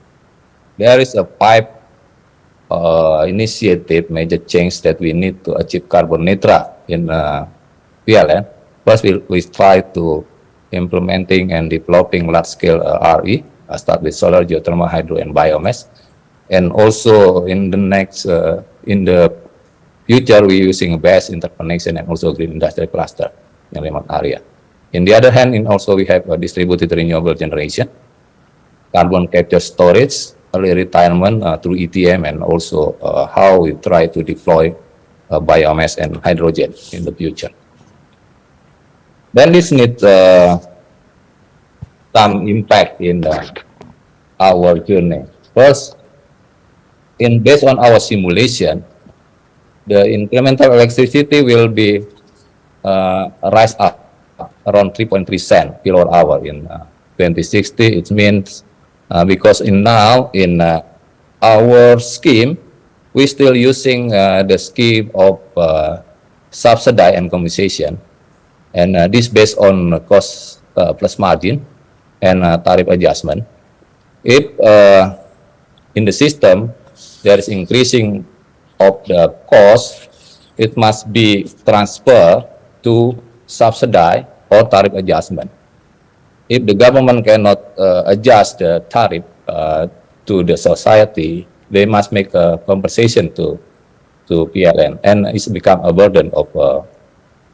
S9: there is a 5 initiative, major change that we need to achieve carbon neutral in PLN. First, we try to implementing and developing large-scale RE, start with solar, geothermal, hydro, and biomass. And also in the future, we're using BESS interconnection and also green industrial cluster in remote area. In the other hand, also we have distributed renewable generation, carbon capture storage, early retirement through ETM, and also how we try to deploy biomass and hydrogen in the future. Then this needs some impact in our journey. First, based on our simulation, the incremental electricity will be rise up around 3.3 cents kilowatt-hour in 2060. It means because in our scheme, we're still using the scheme of subsidy and compensation, and this based on cost plus margin and tariff adjustment. If in the system there is increasing of the cost, it must be transferred to subsidy or tariff adjustment. If the government cannot adjust the tariff to the society, they must make a compensation to PLN, and it's become a burden of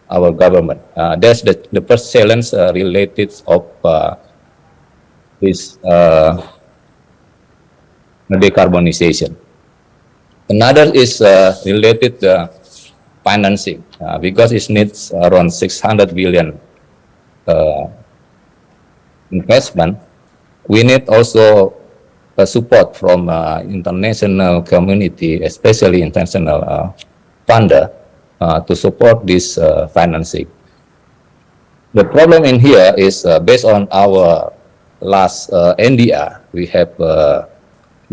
S9: our government. That's the first challenge related of this decarbonization. Another is related to financing, because it needs around 600 billion investment. We need also support from international community, especially international funder, to support this financing. The problem in here is based on our last NDR, we have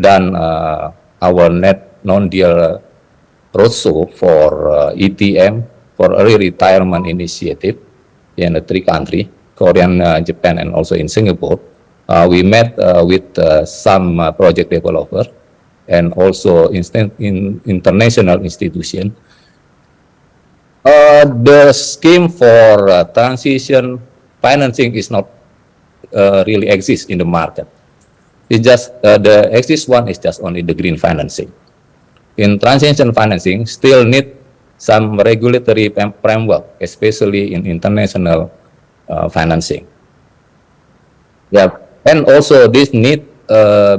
S9: done our net non-deal roadshow for ETM, for early retirement initiative in the 3 countries, Korea, Japan, and also in Singapore. We met with some project developer and also in international institution. The scheme for transition financing is not really exist in the market. It's just the exist one is just only the green financing. In transition financing, still need some regulatory framework, especially in international financing. Yeah, and also this need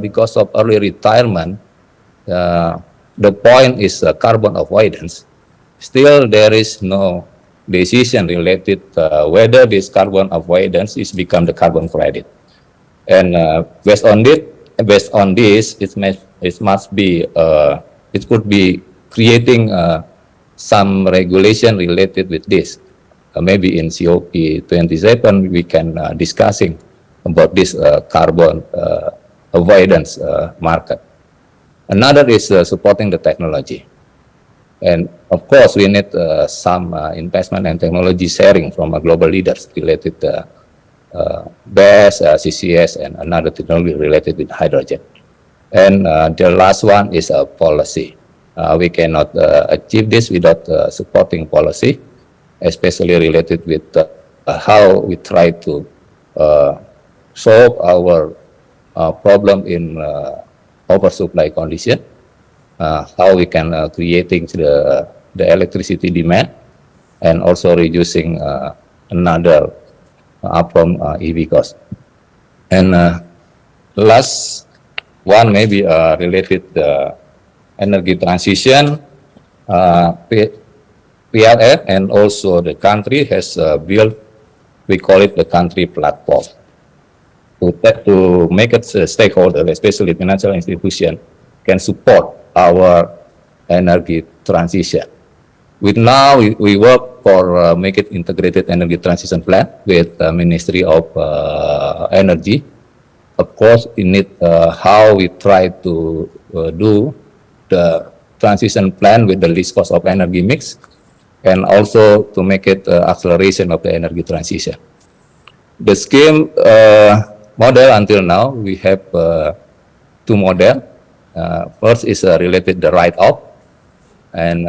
S9: because of early retirement. The point is carbon avoidance. Still, there is no decision related whether this carbon avoidance is become the carbon credit. And based on this, it must be it could be creating some regulation related with this. Maybe in COP27 we can discussing about this carbon avoidance market. Another is supporting the technology. And of course, we need some investment and technology sharing from global leaders related to BESS, CCS, and another technology related with hydrogen. And the last one is policy. We cannot achieve this without supporting policy, especially related with how we try to solve our problem in oversupply condition. How we can creating the electricity demand, and also reducing another from EV cost. And last one maybe related energy transition. PLN and also the country has built, we call it the country platform, to make it a stakeholder, especially financial institution, can support our energy transition. Now we work for make it integrated energy transition plan with the Ministry of Energy. Of course, we need how we try to do the transition plan with the least cost of energy mix, and also to make it acceleration of the energy transition. The scheme model until now, we have 2 models. First is related the write-off, and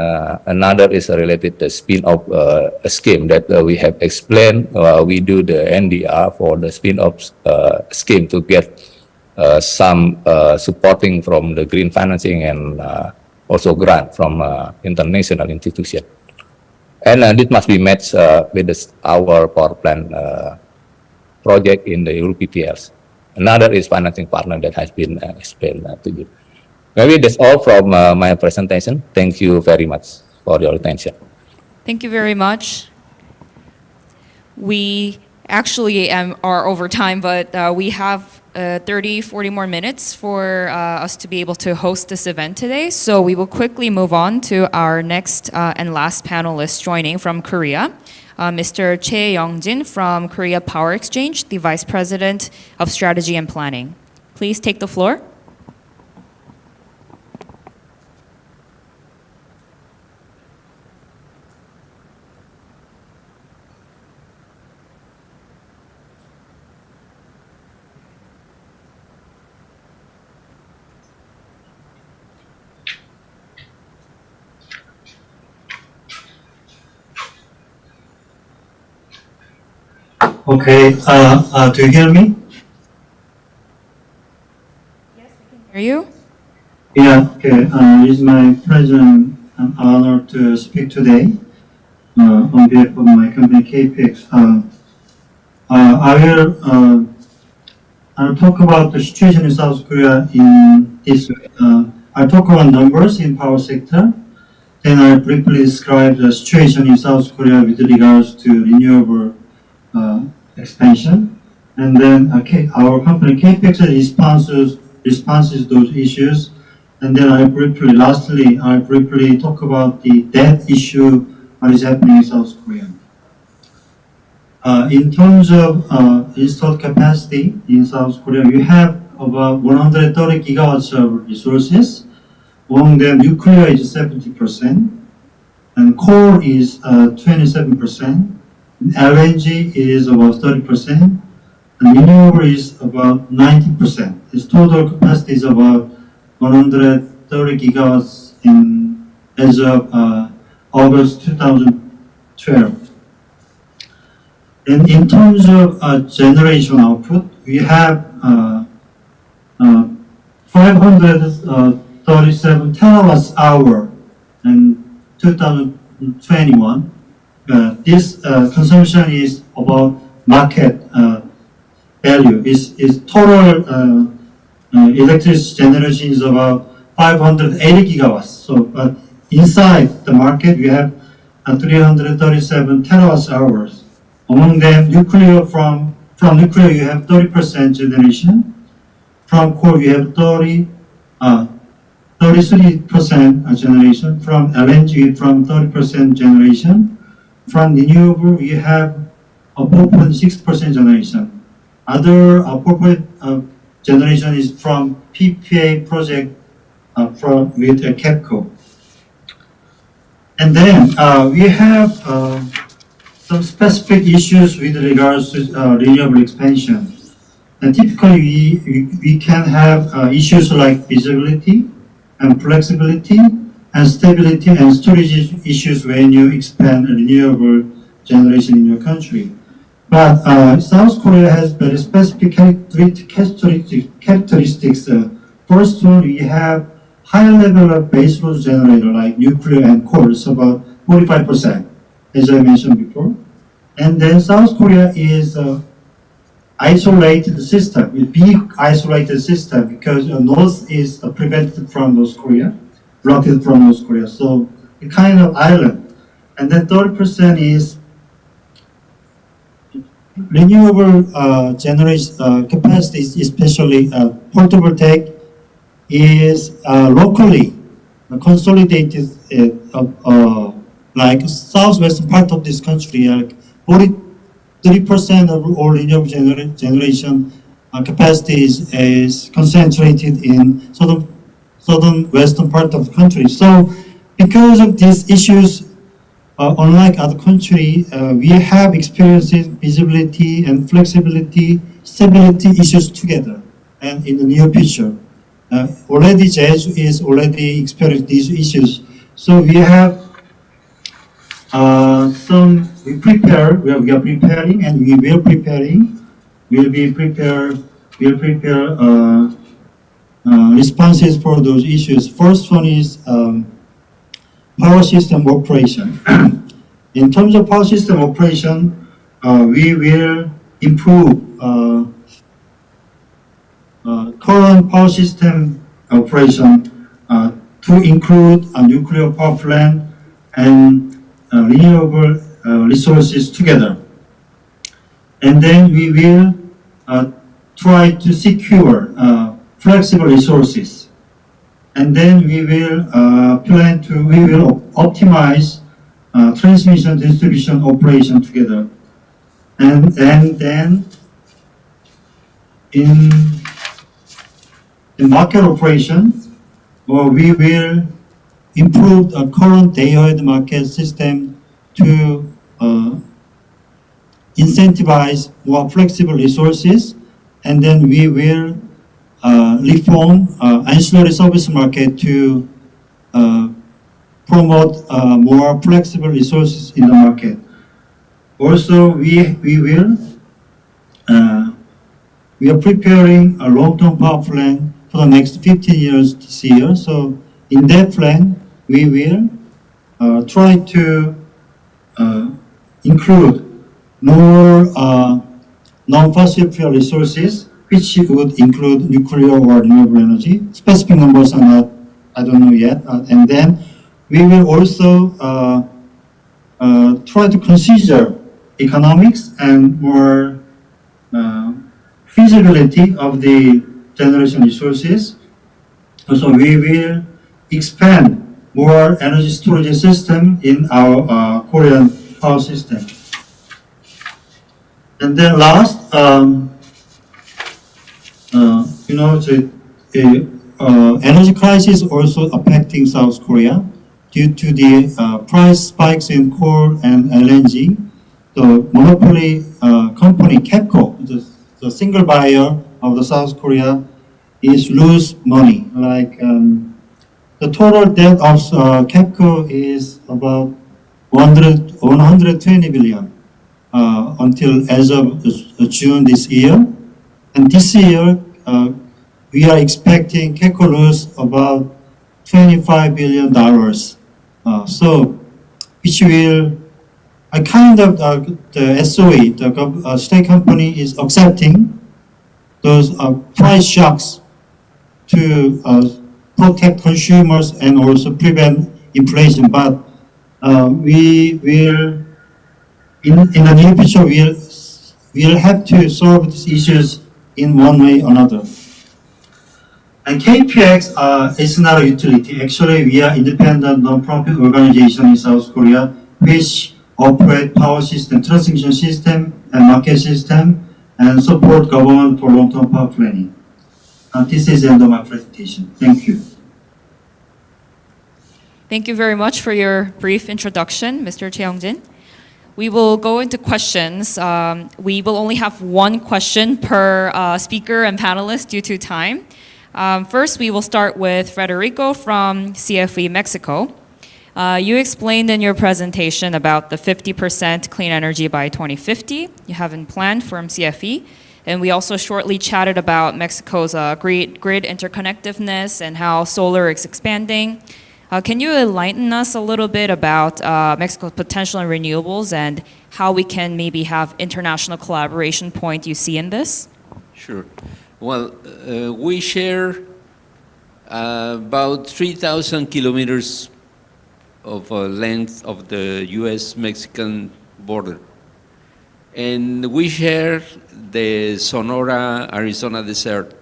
S9: another is related the spin-off scheme that we have explained. We do the NDR for the spin-off scheme to get some supporting from the green financing and also grant from international institution. And this must be matched with our power plant project in the EUPTLs. Another is financing partner that has been explained to you. Maybe that's all from my presentation. Thank you very much for your attention.
S6: Thank you very much. We actually are over time, but we have 30, 40 more minutes for us to be able to host this event today. So we will quickly move on to our next and last panelist joining from Korea, Mr. Chae Young-jin from Korea Power Exchange, the Vice President of Strategy and Planning. Please take the floor.
S10: Okay, do you hear me?
S6: Hear you?
S10: Yeah, okay. It's my pleasure and honor to speak today on behalf of my company KPX. I'll talk about the situation in South Korea in this way. I'll talk about numbers in power sector. Then I'll briefly describe the situation in South Korea with regards to renewable expansion, and then our company KPX responses those issues, and then lastly I briefly talk about the debt issue, what is happening in South Korea. In terms of installed capacity in South Korea, we have about 130 gigawatts of resources. Among them, nuclear is 70%, and coal is 27%. LNG is about 30%, and renewable is about 90%. Its total capacity is about 130 gigawatts as of August 2012. And in terms of generation output, we have 537 terawatts hour in 2021. This consumption is about market value. Is total electricity generation is about 580 gigawatts. So, but inside the market, we have 337 terawatts hours. Among them, nuclear from nuclear you have 30% generation. From coal you have 33% generation. From LNG from 30% generation. From renewable, we have a 4.6% generation. Other appropriate generation is from PPA project with KEPCO. And then we have some specific issues with regards to renewable expansion. And typically, we can have issues like visibility and flexibility and stability and storage issues when you expand renewable generation in your country. But South Korea has very specific characteristics. First one, we have high level of baseload generator like nuclear and coal, it's about 45%, as I mentioned before. And then South Korea is isolated system, a big isolated system, because North is prevented from North Korea, blocked from North Korea. So a kind of island. And then 30% is renewable generation capacity, especially photovoltaic, is locally consolidated like southwestern part of this country. Like 43% of all renewable generation capacity is concentrated in southern western part of the country. So because of these issues, unlike other countries, we have experienced visibility and flexibility, stability issues together, and in the near future. Already Jeju is already experienced these issues. So we have we are preparing and we will preparing. We'll be prepared will prepare responses for those issues. First one is power system operation. In terms of power system operation, we will improve current power system operation to include a nuclear power plant and renewable resources together. And then we will try to secure flexible resources. And then we will we will optimize transmission distribution operation together. And then in market operation, we will improve the current day-ahead market system to incentivize more flexible resources, and then we will reform ancillary service market to promote more flexible resources in the market. Also, we are preparing a long-term power plan for the next 15 years this year. So in that plan, we will try to include more non-fossil fuel resources, which would include nuclear or renewable energy. Specific numbers are not, I don't know yet. And then we will also try to consider economics and more feasibility of the generation resources. So we will expand more energy storage system in our Korean power system. And then last, the energy crisis also affecting South Korea due to the price spikes in coal and LNG. The monopoly company KEPCO, the single buyer of the South Korea, is lose money. Like the total debt of KEPCO is about 120 billion until as of June this year. And this year, we are expecting KEPCO lose about $25 billion. So, which will kind of the SOE, the state company is accepting those price shocks to protect consumers and also prevent inflation. But we will, in the near future, we'll have to solve these issues in one way or another. And KPX is not a utility. Actually, we are independent non-profit organization in South Korea, which operate power system, transmission system, and market system, and support government for long-term power planning. This is the end of my presentation. Thank you.
S6: Thank you very much for your brief introduction, Mr. Choi Young-jin. We will go into questions. We will only have one question per speaker and panelist due to time. First, we will start with Federico from CFE Mexico. You explained in your presentation about the 50% clean energy by 2050 you have in plan from CFE. And we also shortly chatted about Mexico's grid interconnectiveness and how solar is expanding. Can you enlighten us a little bit about Mexico's potential in renewables and how we can maybe have international collaboration point you see in this?
S7: Sure. Well, we share about 3,000 kilometers of length of the U.S.-Mexican border. And we share the Sonora, Arizona desert.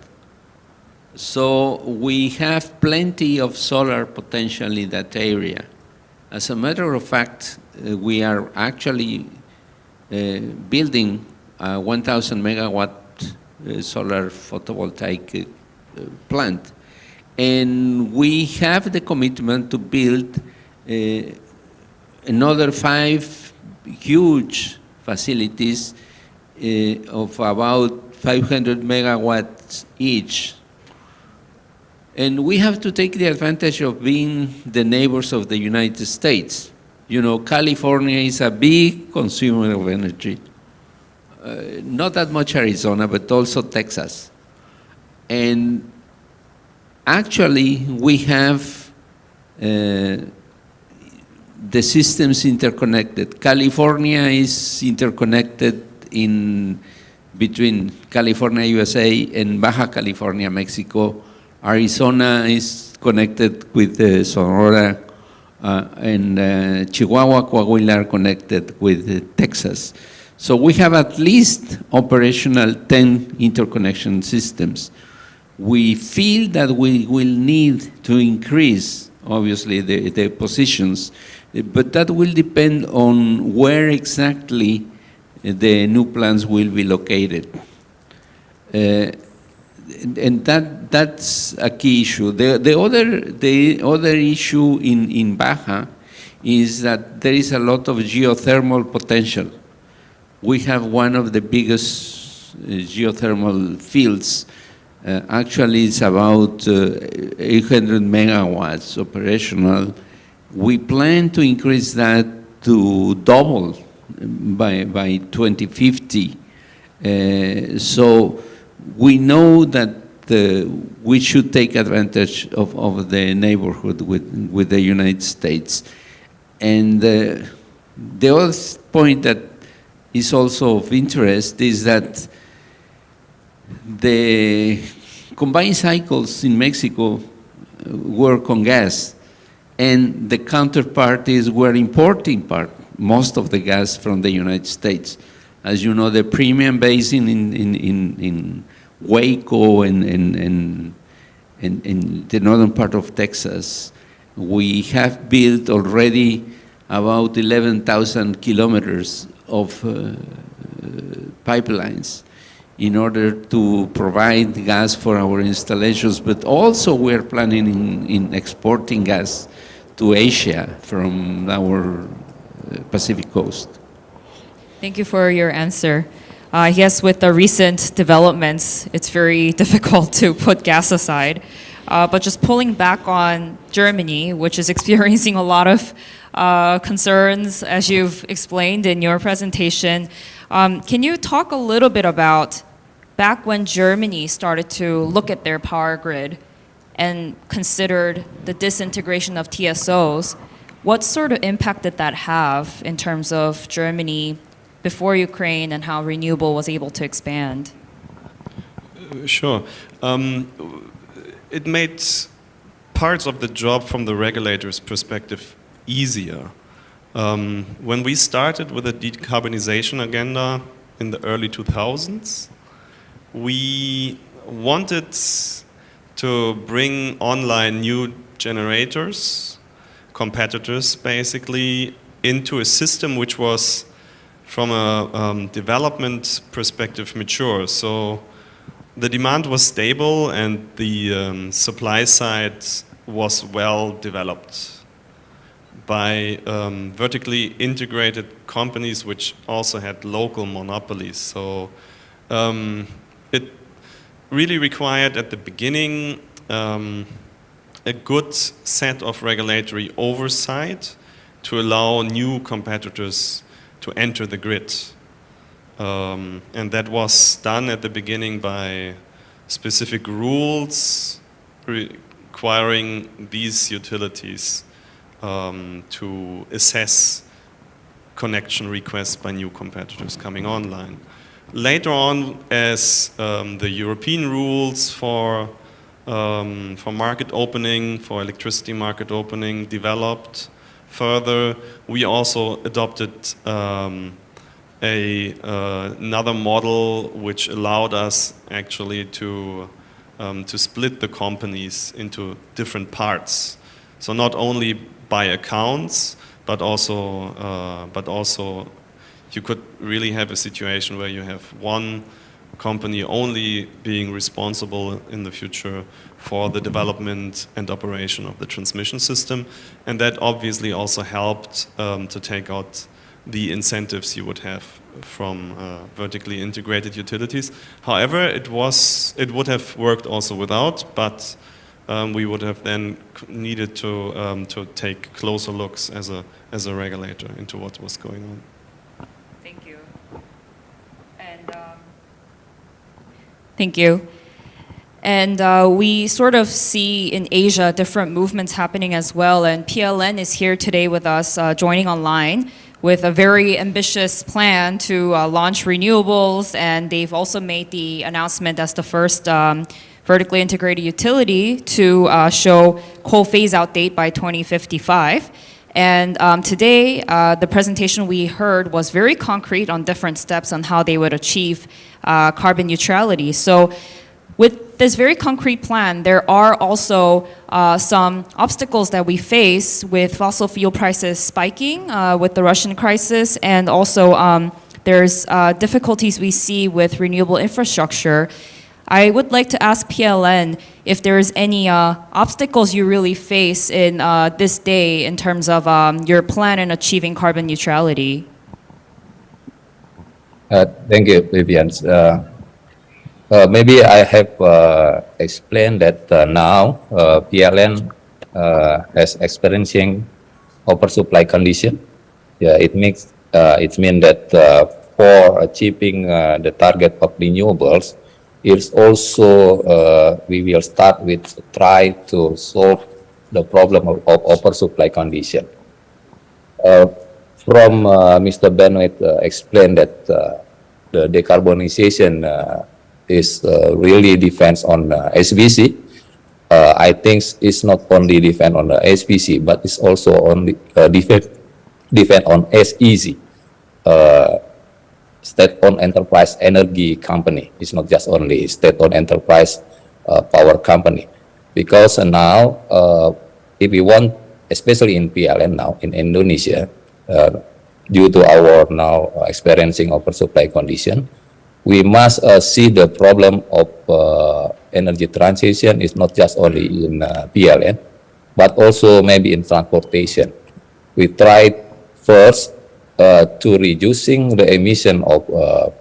S7: So we have plenty of solar potential in that area. As a matter of fact, we are actually building a 1,000 megawatt solar photovoltaic plant. And we have the commitment to build another 5 huge facilities of about 500 megawatts each. And we have to take the advantage of being the neighbors of the United States. You know, California is a big consumer of energy. Not that much Arizona, but also Texas. And actually, we have the systems interconnected. California is interconnected in between California, USA, and Baja California, Mexico. Arizona is connected with Sonora, and Chihuahua, Coahuila are connected with Texas. So we have at least operational 10 interconnection systems. We feel that we will need to increase, obviously, the positions, but that will depend on where exactly the new plants will be located. And that's a key issue. The other issue in Baja is that there is a lot of geothermal potential. We have one of the biggest geothermal fields. Actually, it's about 800 megawatts operational. We plan to increase that to double by 2050. So we know that we should take advantage of the neighborhood with the United States. And the other point that is also of interest is that the combined cycles in Mexico work on gas, and the counterparties were importing most of the gas from the United States. As you know, the Permian Basin in Waco and the northern part of Texas, we have built already about 11,000 kilometers of pipelines in order to provide gas for our installations, but also we're planning in exporting gas to Asia from our Pacific coast.
S6: Thank you for your answer. Yes, with the recent developments, it's very difficult to put gas aside. But just pulling back on Germany, which is experiencing a lot of concerns, as you've explained in your presentation, can you talk a little bit about back when Germany started to look at their power grid and considered the disintegration of TSOs, what sort of impact did that have in terms of Germany before Ukraine and how renewable was able to expand?
S8: Sure. It made parts of the job from the regulator's perspective easier. When we started with the decarbonization agenda in the early 2000s, we wanted to bring online new generators, competitors basically, into a system which was from a development perspective mature. So the demand was stable and the supply side was well developed by vertically integrated companies which also had local monopolies. So it really required at the beginning a good set of regulatory oversight to allow new competitors to enter the grid. And that was done at the beginning by specific rules requiring these utilities to assess connection requests by new competitors coming online. Later on, as the European rules for market opening, for electricity market opening developed further, we also adopted another model which allowed us actually to split the companies into different parts. So not only by accounts, but also you could really have a situation where you have one company only being responsible in the future for the development and operation of the transmission system. And that obviously also helped to take out the incentives you would have from vertically integrated utilities. However, it would have worked also without, but we would have then needed to take closer looks as a regulator into what was going on.
S6: Thank you. And thank you. And we sort of see in Asia different movements happening as well. And PLN is here today with us, joining online with a very ambitious plan to launch renewables. And they've also made the announcement as the first vertically integrated utility to show coal phase-out date by 2055. And today, the presentation we heard was very concrete on different steps on how they would achieve carbon neutrality. So with this very concrete plan, there are also some obstacles that we face with fossil fuel prices spiking with the Russian crisis, and also there's difficulties we see with renewable infrastructure. I would like to ask PLN if there's any obstacles you really face in this day in terms of your plan in achieving carbon neutrality.
S9: Thank you, Vivian. Maybe I have explained that now PLN is experiencing oversupply condition. Yeah, it means that for achieving the target of renewables, it's also we will start with try to solve the problem of oversupply condition. From Mr. Benoit explained that the decarbonization is really depends on SVC. I think it's not only depend on the SVC, but it's also only depend on SEC. State-owned enterprise energy company. It's not just only state-owned enterprise power company. Because now, if we want, especially in PLN now, in Indonesia, due to our now experiencing oversupply condition, we must see the problem of energy transition is not just only in PLN, but also maybe in transportation. We tried first to reducing the emission of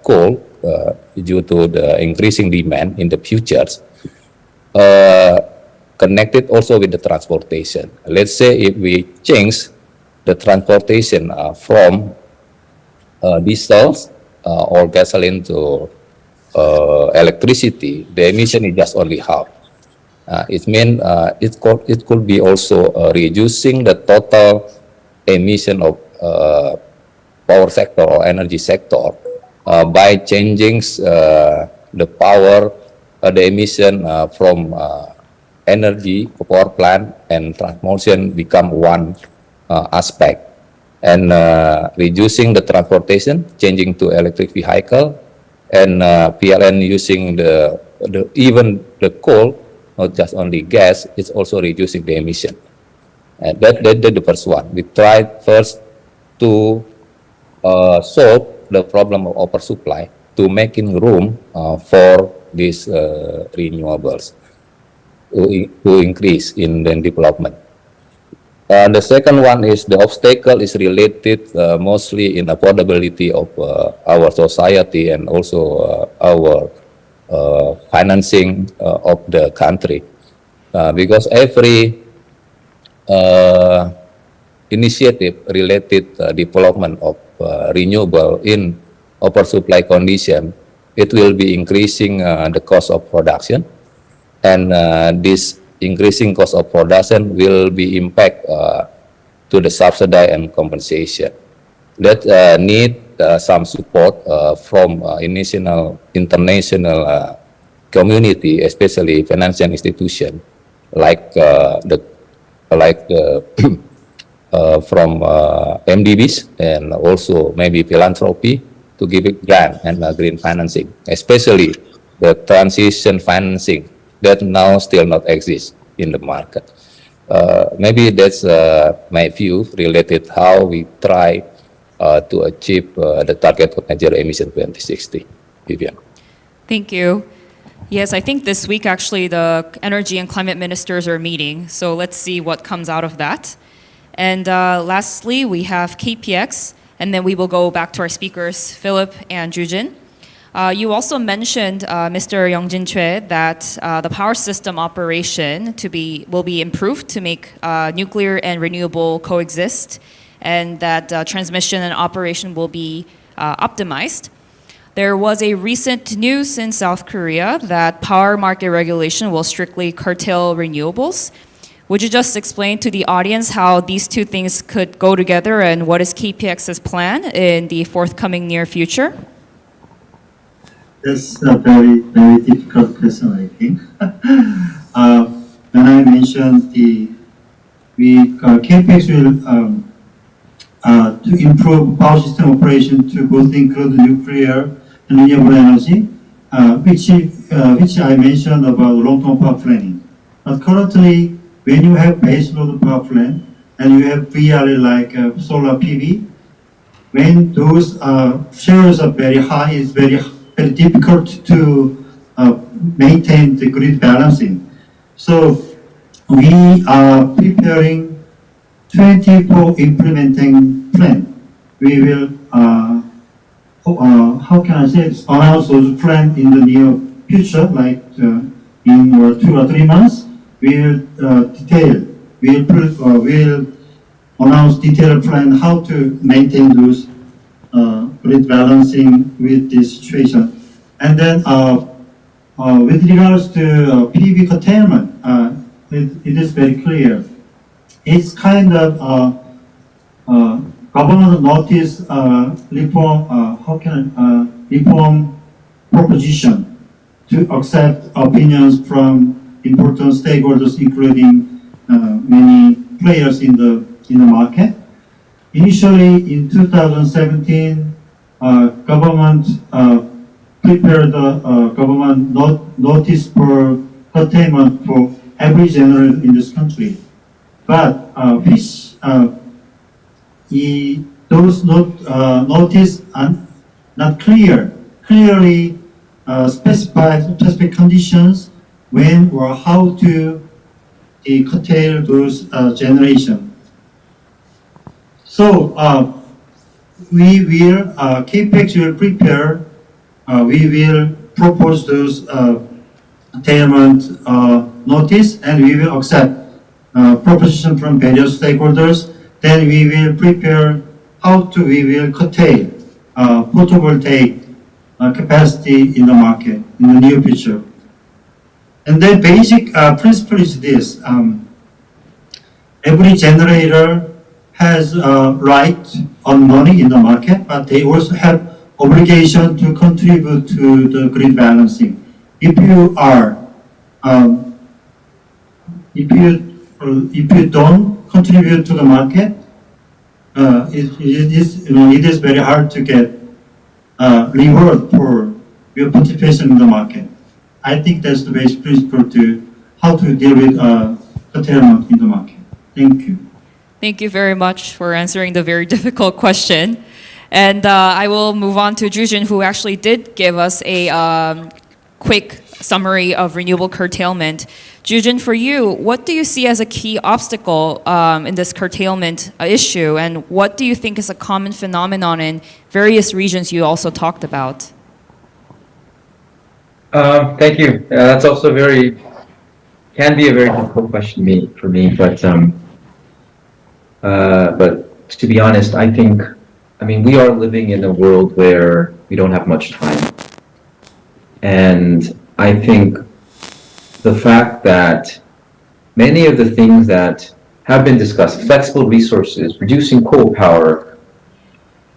S9: coal due to the increasing demand in the futures, connected also with the transportation. Let's say if we change the transportation from diesels or gasoline to electricity, the emission is just only half. It means it could be also reducing the total emission of power sector or energy sector by changing the power, the emission from energy, power plant, and transmission become one aspect. And reducing the transportation, changing to electric vehicle, and PLN using even the coal, not just only gas, it's also reducing the emission. That's the first one. We tried first to solve the problem of oversupply to making room for these renewables to increase in the development. The second one is the obstacle is related mostly in affordability of our society and also our financing of the country, because every initiative related development of renewable in oversupply condition, it will be increasing the cost of production, and this increasing cost of production will be impact to the subsidy and compensation. That need some support from international community, especially financial institution, like from MDBs and also maybe philanthropy to give it grant and green financing, especially the transition financing that now still not exist in the market. Maybe that's my view related how we try to achieve the target of net zero emission 2060. Vivian.
S6: Thank you. Yes, I think this week actually the energy and climate ministers are meeting, so let's see what comes out of that. And lastly, we have KPX, and then we will go back to our speakers, Philip and Jujin. You also mentioned, Mr. Youngjin Choi, that the power system operation will be improved to make nuclear and renewable coexist, and that transmission and operation will be optimized. There was a recent news in South Korea that power market regulation will strictly curtail renewables. Would you just explain to the audience how these two things could go together and what is KPX's plan in the forthcoming near future?
S10: That's a very, very difficult question, I think. When I mentioned KPX will to improve power system operation to both include nuclear and renewable energy, which I mentioned about long-term power planning. But currently, when you have baseload power plant and you have VRE like solar PV, when those shares are very high, it's very difficult to maintain the grid balancing. So we are preparing 24 implementing plan. We will, how can I say it, announce those plans in the near future, like in 2 or 3 months. We'll announce detailed plan how to maintain those grid balancing with this situation. And then with regards to PV curtailment, it is very clear. It's kind of government notice reform, reform proposition to accept opinions from important stakeholders, including many players in the market. Initially, in 2017, government prepared the government notice for curtailment for every generator in this country. But those notice are not clearly specific conditions when or how to curtail those generation. So we will, KPX will prepare, we will propose those curtailment notice, and we will accept proposition from various stakeholders. Then we will prepare how we will curtail photovoltaic capacity in the market in the near future. And the basic principle is this: every generator has a right on money in the market, but they also have obligation to contribute to the grid balancing. If you are, if you don't contribute to the market, it is very hard to get reward for your participation in the market. I think that's the basic principle to how to deal with curtailment in the market. Thank you.
S6: Thank you very much for answering the very difficult question. And I will move on to Jujin, who actually did give us a quick summary of renewable curtailment. Jujin, for you, what do you see as a key obstacle in this curtailment issue, and what do you think is a common phenomenon in various regions you also talked about?
S5: Thank you. That's also can be a very difficult question for me, but to be honest, I mean, we are living in a world where we don't have much time. And I think the fact that many of the things that have been discussed, flexible resources, reducing coal power,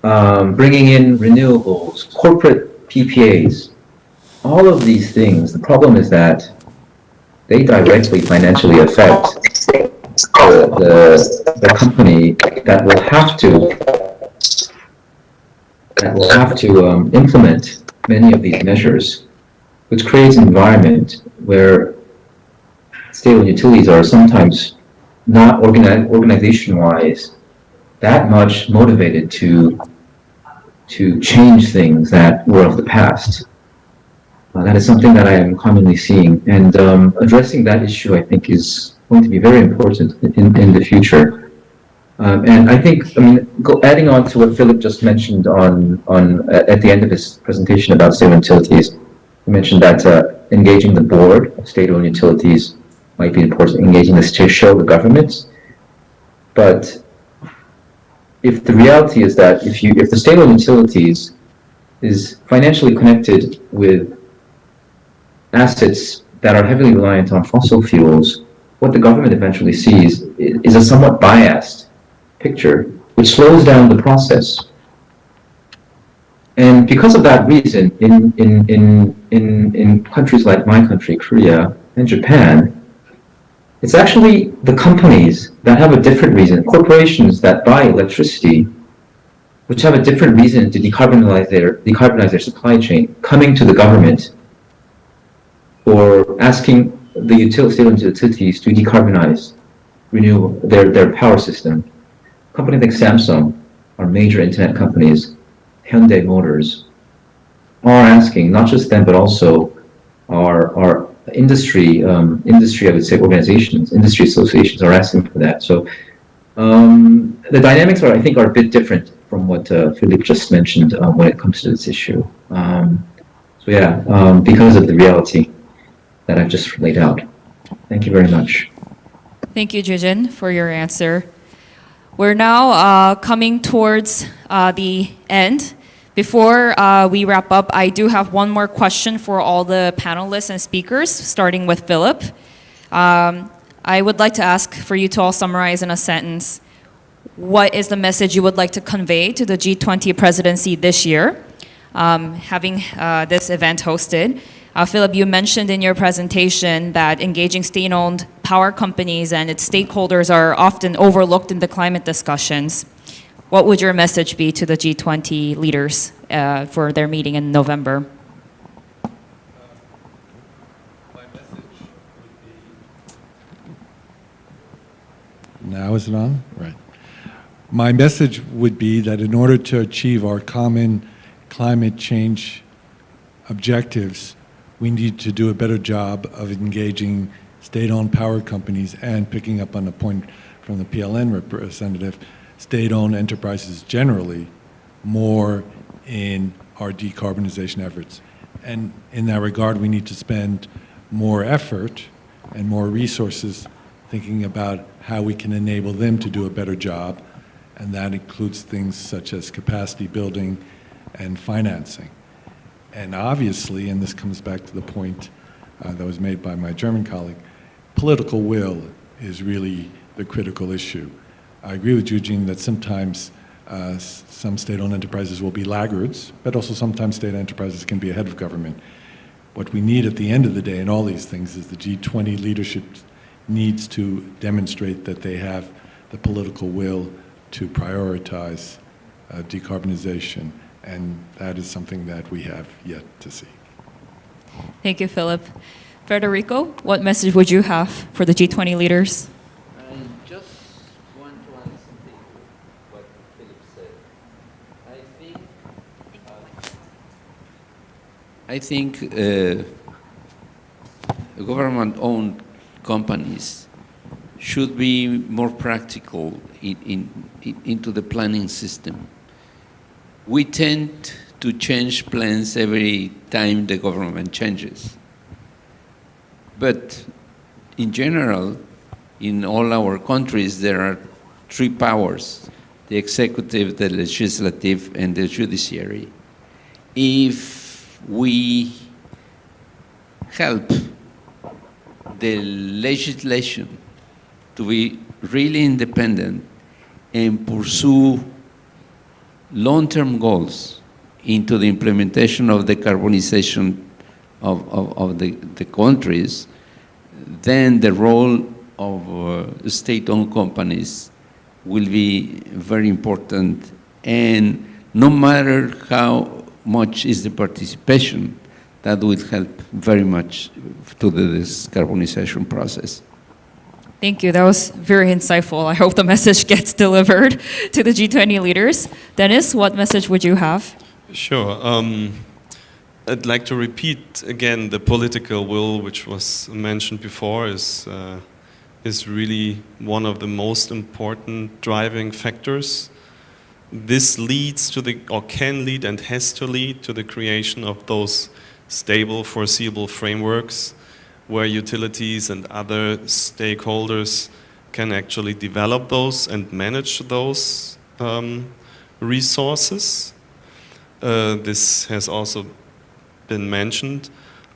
S5: bringing in renewables, corporate PPAs, all of these things, the problem is that they directly financially affect the company that will have to implement many of these measures, which creates an environment where state-owned utilities are sometimes not organization-wise that much motivated to change things that were of the past. That is something that I am commonly seeing, and addressing that issue, I think, is going to be very important in the future. And I think, adding on to what Philip just mentioned at the end of his presentation about state-owned utilities, he mentioned that engaging the board of state-owned utilities might be important, engaging the governments. But if the reality is that if the state-owned utilities is financially connected with assets that are heavily reliant on fossil fuels, what the government eventually sees is a somewhat biased picture, which slows down the process. And because of that reason, in countries like my country, Korea, and Japan, it's actually the companies that have a different reason, corporations that buy electricity, which have a different reason to decarbonize their supply chain, coming to the government or asking the state utilities to decarbonize renewable their power system. Companies like Samsung, our major internet companies, Hyundai Motors, are asking, not just them, but also our industry, I would say, organizations, industry associations are asking for that. So the dynamics I think, are a bit different from what Philip just mentioned when it comes to this issue. Because of the reality that I've just laid out. Thank you very much.
S6: Thank you, Jijin, for your answer. We're now coming towards the end. Before we wrap up, I do have one more question for all the panelists and speakers, starting with Philip. I would like to ask for you to all summarize in a sentence, what is the message you would like to convey to the G20 presidency this year, having this event hosted? Philip, you mentioned in your presentation that engaging state-owned power companies and its stakeholders are often overlooked in the climate discussions. What would your message be to the G20 leaders for their meeting in November?
S4: Now is it on? Right. My message would be that in order to achieve our common climate change objectives, we need to do a better job of engaging state-owned power companies and, picking up on the point from the PLN representative, state-owned enterprises generally more in our decarbonization efforts. And in that regard, we need to spend more effort and more resources thinking about how we can enable them to do a better job, and that includes things such as capacity building and financing. And obviously, and this comes back to the point that was made by my German colleague, political will is really the critical issue. I agree with Eugene that sometimes some state-owned enterprises will be laggards, but also sometimes state enterprises can be ahead of government. What we need at the end of the day in all these things is the G20 leadership needs to demonstrate that they have the political will to prioritize decarbonization, and that is something that we have yet to see.
S6: Thank you, Philip. Federico, what message would you have for the G20 leaders?
S7: I just want to add something to what Philip said. I think government-owned companies should be more practical into the planning system. We tend to change plans every time the government changes. But in general, in all our countries, there are three powers: the executive, the legislative, and the judiciary. If we help the legislation to be really independent and pursue long-term goals into the implementation of the decarbonization of the countries, then the role of state-owned companies will be very important. And no matter how much is the participation, that will help very much to the decarbonization process.
S6: Thank you. That was very insightful. I hope the message gets delivered to the G20 leaders. Dennis, what message would you have?
S8: Sure. I'd like to repeat again the political will, which was mentioned before, is really one of the most important driving factors. This leads to or can lead and has to lead to the creation of those stable, foreseeable frameworks where utilities and other stakeholders can actually develop those and manage those resources. This has also been mentioned.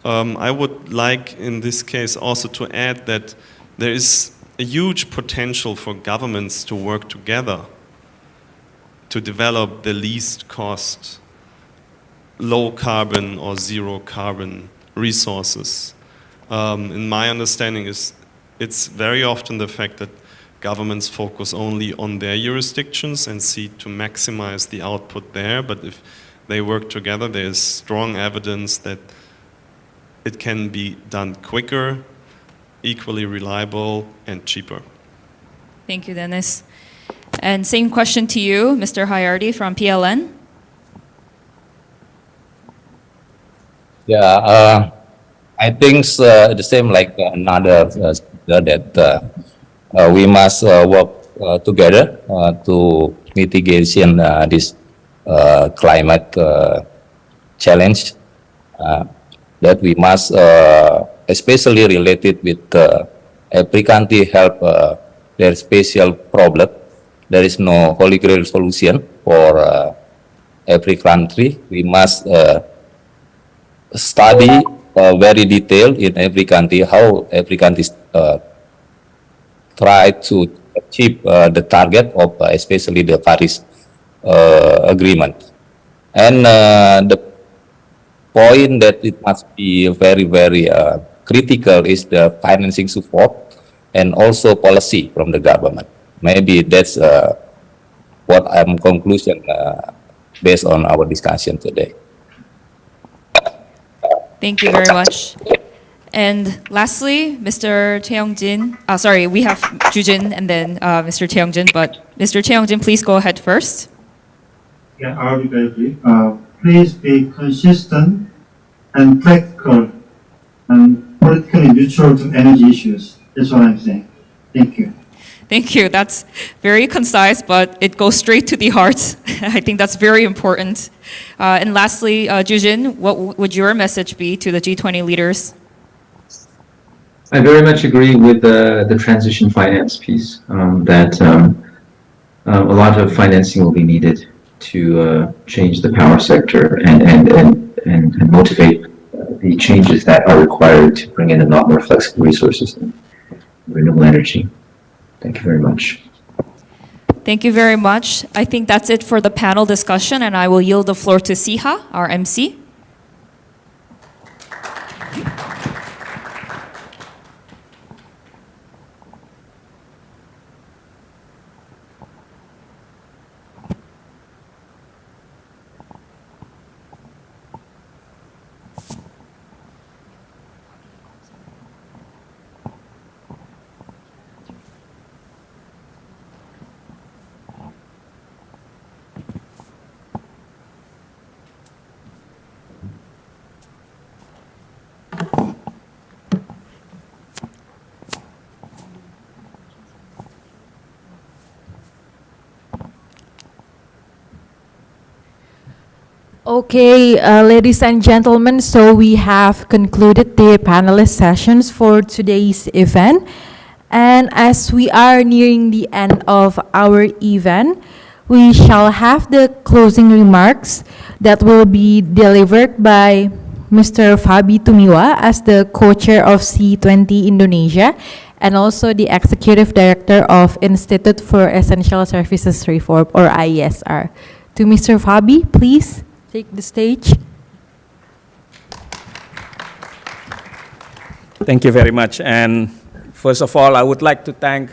S8: I would like in this case also to add that there is a huge potential for governments to work together to develop the least cost, low carbon or zero carbon resources. In my understanding it's very often the fact that governments focus only on their jurisdictions and see to maximize the output there, but if they work together, there is strong evidence that it can be done quicker, equally reliable, and cheaper.
S6: Thank you, Dennis. And same question to you, Mr. Hayardi from PLN.
S9: Yeah, I think the same like another speaker that we must work together to mitigation this climate challenge. That we must, especially related with every country help their special problem. There is no holy grail solution for every country. We must study very detailed in every country how every country try to achieve the target of especially the Paris agreement. And the point that it must be very, very critical is the financing support and also policy from the government. Maybe that's what I'm conclusion based on our discussion today.
S6: Thank you very much. And lastly, Mr. Cheong-jin. Sorry, we have Jujin and then Mr. Cheong-jin, but Mr. Cheong-jin, please go ahead first.
S10: Yeah, I'll be very brief. Please be consistent and practical and politically neutral to energy issues. That's what I'm saying. Thank you.
S6: Thank you. That's very concise, but it goes straight to the heart. I think that's very important. And lastly, Jujin, what would your message be to the G20 leaders?
S5: I very much agree with the transition finance piece, that a lot of financing will be needed to change the power sector and motivate the changes that are required to bring in a lot more flexible resources and renewable energy. Thank you very much.
S6: Thank you very much. I think that's it for the panel discussion, and I will yield the floor to Siha, our MC.
S1: Okay, ladies and gentlemen, so we have concluded the panelist sessions for today's event. And as we are nearing the end of our event, we shall have the closing remarks that will be delivered by Mr. Fabi Tumiwa as the co-chair of C20 Indonesia and also the executive director of Institute for Essential Services Reform, or IESR. To Mr. Fabi, please take the stage.
S11: Thank you very much. And first of all, I would like to thank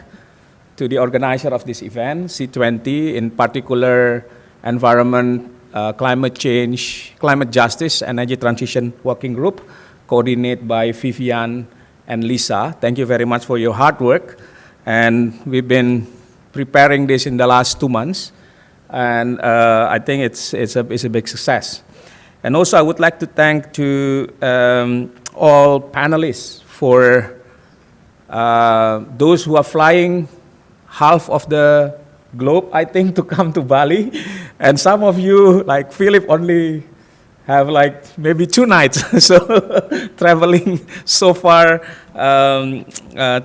S11: to the organizer of this event, C20, in particular Environment, Climate Change, Climate Justice, Energy Transition Working Group, coordinated by Vivian and Lisa. Thank you very much for your hard work. And we've been preparing this in the last 2 months. And I think it's a big success. And also I would like to thank to all panelists for those who are flying half of the globe, I think, to come to Bali. And some of you, like Philip, only have like maybe 2 nights, so traveling so far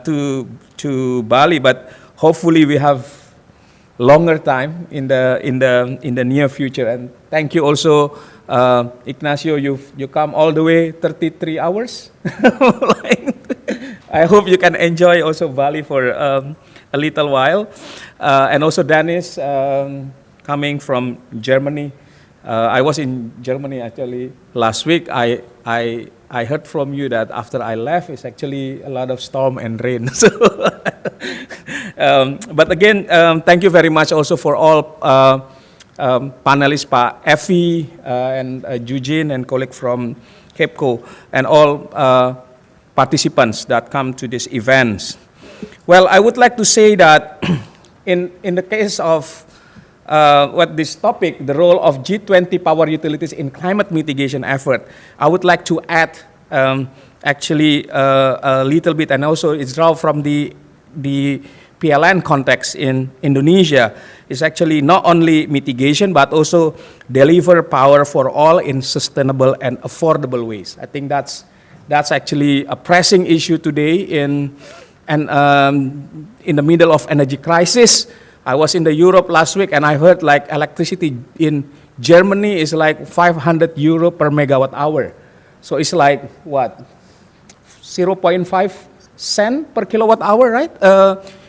S11: to Bali. But hopefully we have longer time in the near future. And thank you also, Ignacio. You come all the way 33 hours. I hope you can enjoy also Bali for a little while, and also Dennis coming from Germany. I was in Germany actually last week. I heard from you that after I left, it's actually a lot of storm and rain. So, but again, thank you very much also for all panelists, Pak Effie and Eugene and colleague from KEPCO, and all participants that come to these events. Well, I would like to say that in the case of what this topic, the role of G20 power utilities in climate mitigation effort, I would like to add actually a little bit, and also it's drawn from the PLN context in Indonesia. Is actually not only mitigation but also deliver power for all in sustainable and affordable ways. I think that's actually a pressing issue today in the middle of energy crisis. I was in the Europe last week and I heard like electricity in Germany is like 500 euro per megawatt hour. So it's like what, 0.5 cent per kilowatt hour, right?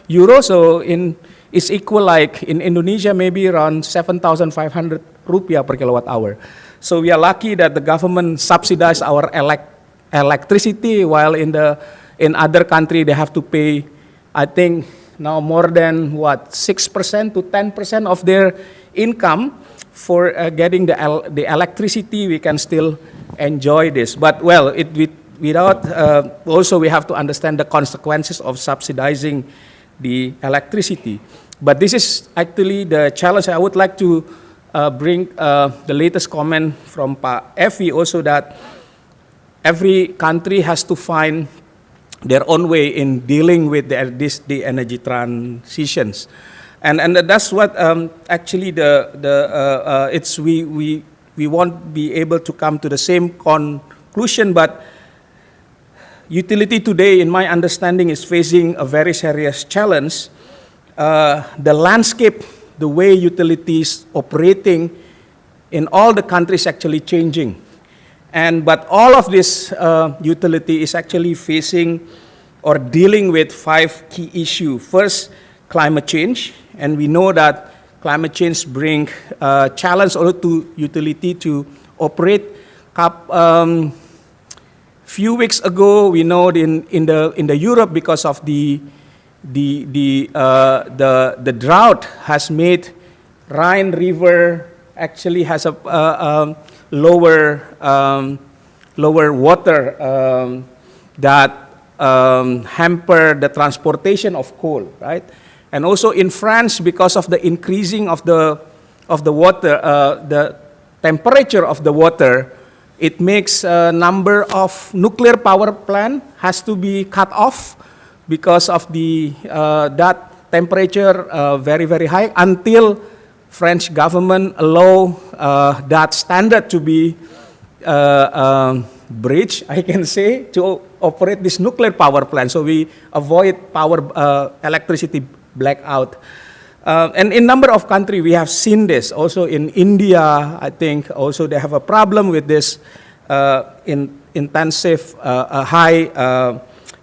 S11: Euro. So it's equal like in Indonesia maybe around 7,500 rupiah per kilowatt hour. So we are lucky that the government subsidized our electricity, while in other country they have to pay, I think now more than what, 6% to 10% of their income for getting the electricity. We can still enjoy this, but well, without also we have to understand the consequences of subsidizing the electricity. But this is actually the challenge. I would like to bring the latest comment from Pak Effie also, that every country has to find their own way in dealing with the energy transitions, and that's what actually we won't be able to come to the same conclusion. But utility today, in my understanding, is facing a very serious challenge. The landscape, the way utilities operating in all the countries actually changing. But all of this utility is actually facing or dealing with 5 key issues. First, climate change, and we know that climate change bring challenge also to utility to operate. Few weeks ago, we know in the Europe, because of the drought has made Rhine River actually has a lower water that hamper the transportation of coal, right? And also in France, because of the increasing of the water, the temperature of the water, it makes a number of nuclear power plant has to be cut off because of that temperature very, very high, until French government allow that standard to be bridged, I can say, to operate this nuclear power plant. So we avoid electricity blackout. And in number of countries, we have seen this. Also in India, I think also they have a problem with this intensive high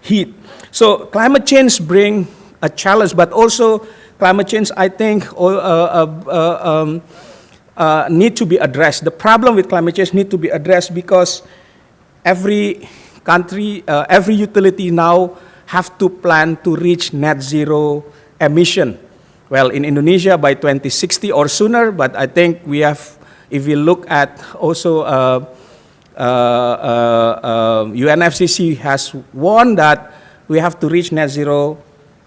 S11: heat. So climate change bring a challenge, but also climate change, I think, need to be addressed. The problem with climate change need to be addressed because every country, every utility now have to plan to reach net zero emission. Well, in Indonesia by 2060 or sooner, but I think we have, if we look at also UNFCCC has warned that we have to reach net zero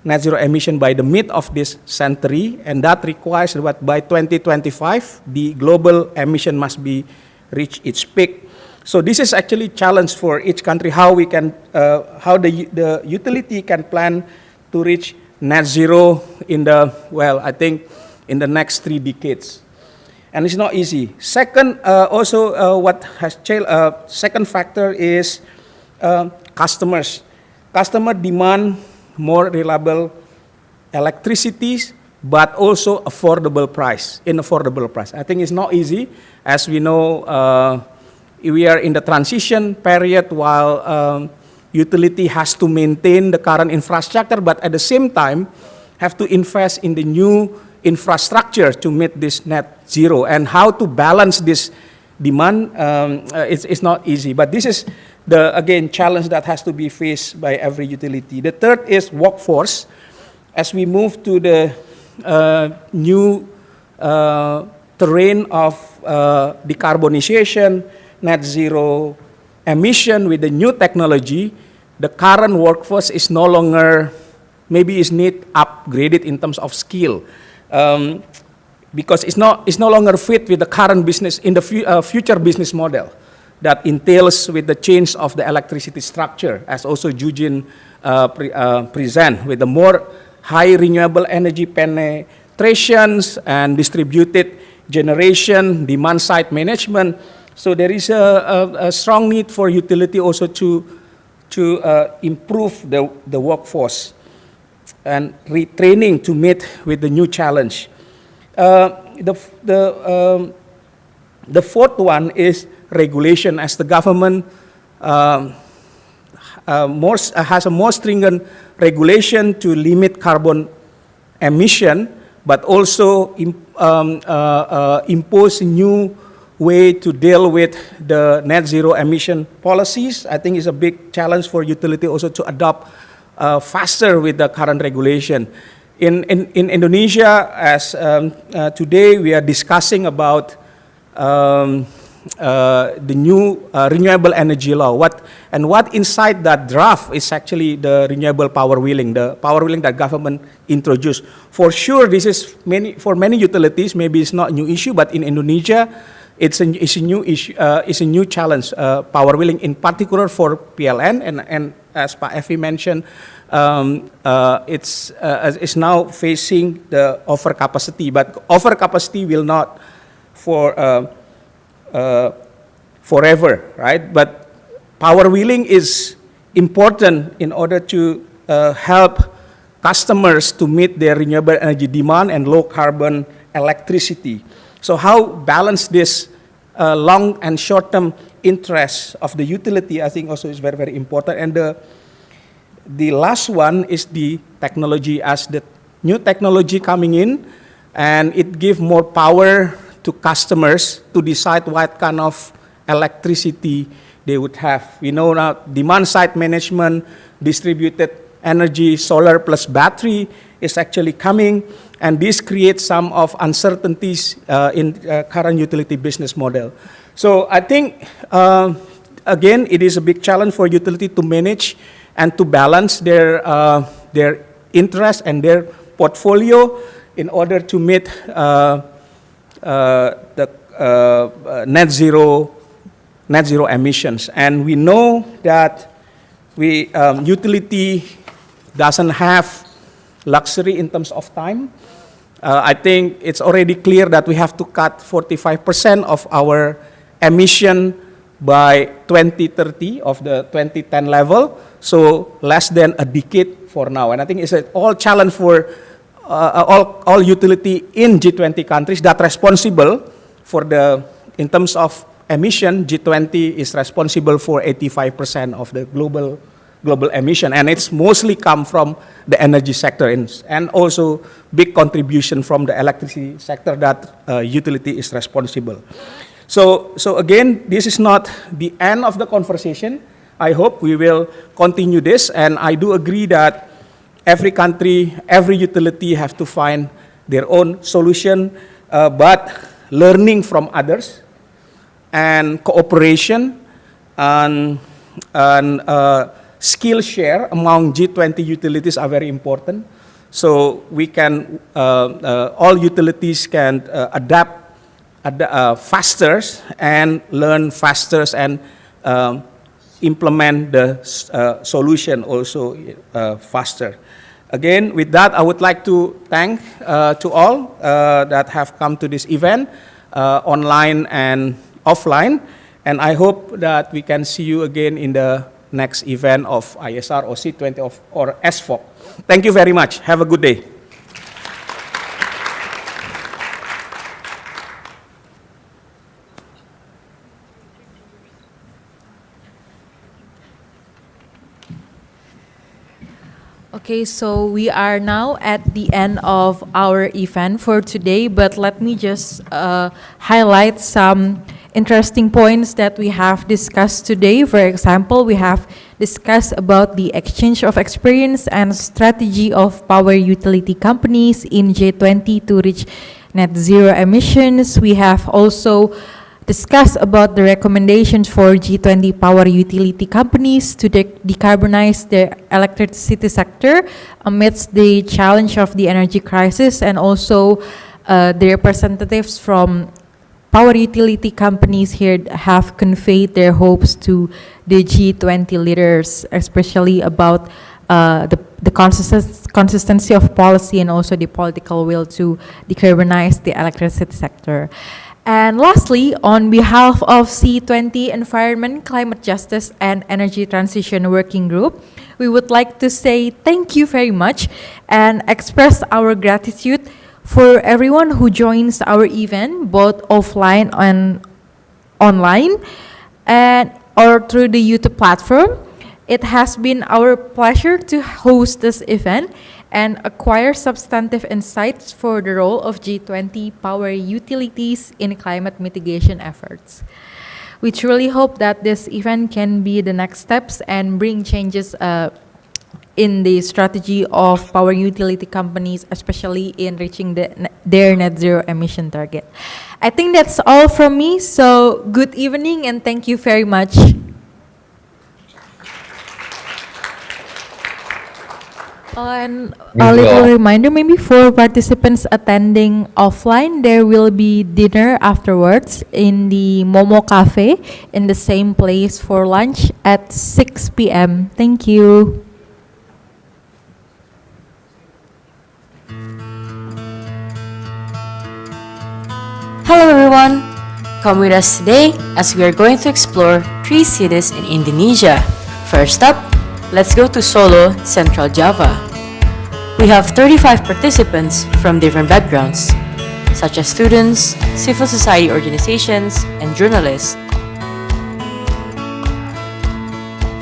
S11: emission by the mid of this century, and that requires that by 2025 the global emission must be reach its peak. So this is actually a challenge for each country, how we can, how the utility can plan to reach net zero in I think in the next 3 decades. And it's not easy. Second, also what has changed, second factor is customers. Customer demand more reliable electricity but also affordable price, in affordable price. I think it's not easy. As we know, we are in the transition period while utility has to maintain the current infrastructure, but at the same time have to invest in the new infrastructure to meet this net zero. And how to balance this demand, it's not easy. But this is the, again, challenge that has to be faced by every utility. The third is workforce. As we move to the new terrain of decarbonization, net zero emission with the new technology, the current workforce is no longer, maybe is need upgraded in terms of skill. Because it's no longer fit with the current business, in the future business model that entails with the change of the electricity structure, as also Eugene present, with the more high renewable energy penetrations and distributed generation, demand side management. So there is a strong need for utility also to improve the workforce and retraining to meet with the new challenge. The fourth one is regulation, as the government has a more stringent regulation to limit carbon emission, but also impose a new way to deal with the net zero emission policies. I think it's a big challenge for utility also to adopt faster with the current regulation. In Indonesia, as today we are discussing about the new renewable energy law. What inside that draft is actually the renewable power wheeling, the power wheeling that government introduced. For sure, this is for many utilities, maybe it's not a new issue, but in Indonesia, it's a new issue, it's a new challenge. Power wheeling, in particular for PLN, and as Pak Effie mentioned, it's now facing the overcapacity, but overcapacity will not forever, right? But power wheeling is important in order to help customers to meet their renewable energy demand and low carbon electricity. So how balance this long and short-term interests of the utility, I think also is very, very important. And the last one is the technology, as the new technology coming in, and it gives more power to customers to decide what kind of electricity they would have. We know now demand side management, distributed energy, solar plus battery is actually coming, and this creates some of uncertainties in current utility business model. So I think, again, it is a big challenge for utility to manage and to balance their interests and their portfolio in order to meet the net zero emissions. And we know that utility doesn't have luxury in terms of time. I think it's already clear that we have to cut 45% of our emission by 2030 of the 2010 level, so less than a decade for now. And I think it's an all challenge for all utility in G20 countries that responsible for in terms of emission, G20 is responsible for 85% of the global emission, and it's mostly come from the energy sector and also big contribution from the electricity sector that utility is responsible. So again, this is not the end of the conversation. I hope we will continue this, and I do agree that every country, every utility have to find their own solution, but learning from others and cooperation and skill share among G20 utilities are very important. So we can, all utilities can adapt faster and learn faster and implement the solution also faster. Again, with that, I would like to thank to all that have come to this event, online and offline, and I hope that we can see you again in the next event of ISR or C20 or SFOC. Thank you very much. Have a good day.
S1: Okay, so we are now at the end of our event for today, but let me just highlight some interesting points that we have discussed today. For example, we have discussed about the exchange of experience and strategy of power utility companies in G20 to reach net zero emissions. We have also discuss about the recommendations for G20 power utility companies to decarbonize their electricity sector amidst the challenge of the energy crisis, and also the representatives from power utility companies here have conveyed their hopes to the G20 leaders, especially about the consistency of policy and also the political will to decarbonize the electricity sector. And lastly, on behalf of C20 Environment, Climate Justice and Energy Transition Working Group, we would like to say thank you very much and express our gratitude for everyone who joins our event, both offline and online, and or through the YouTube platform. It has been our pleasure to host this event and acquire substantive insights for the role of G20 power utilities in climate mitigation efforts. We truly hope that this event can be the next steps and bring changes in the strategy of power utility companies, especially in reaching their net zero emission target. I think that's all from me, so good evening and thank you very much. And a little reminder maybe for participants attending offline, there will be dinner afterwards in the Momo Cafe in the same place for lunch at 6 p.m. Thank you.
S12: Hello everyone! Come with us today as we are going to explore 3 cities in Indonesia. First up, let's go to Solo, Central Java. We have 35 participants from different backgrounds, such as students, civil society organizations, and journalists.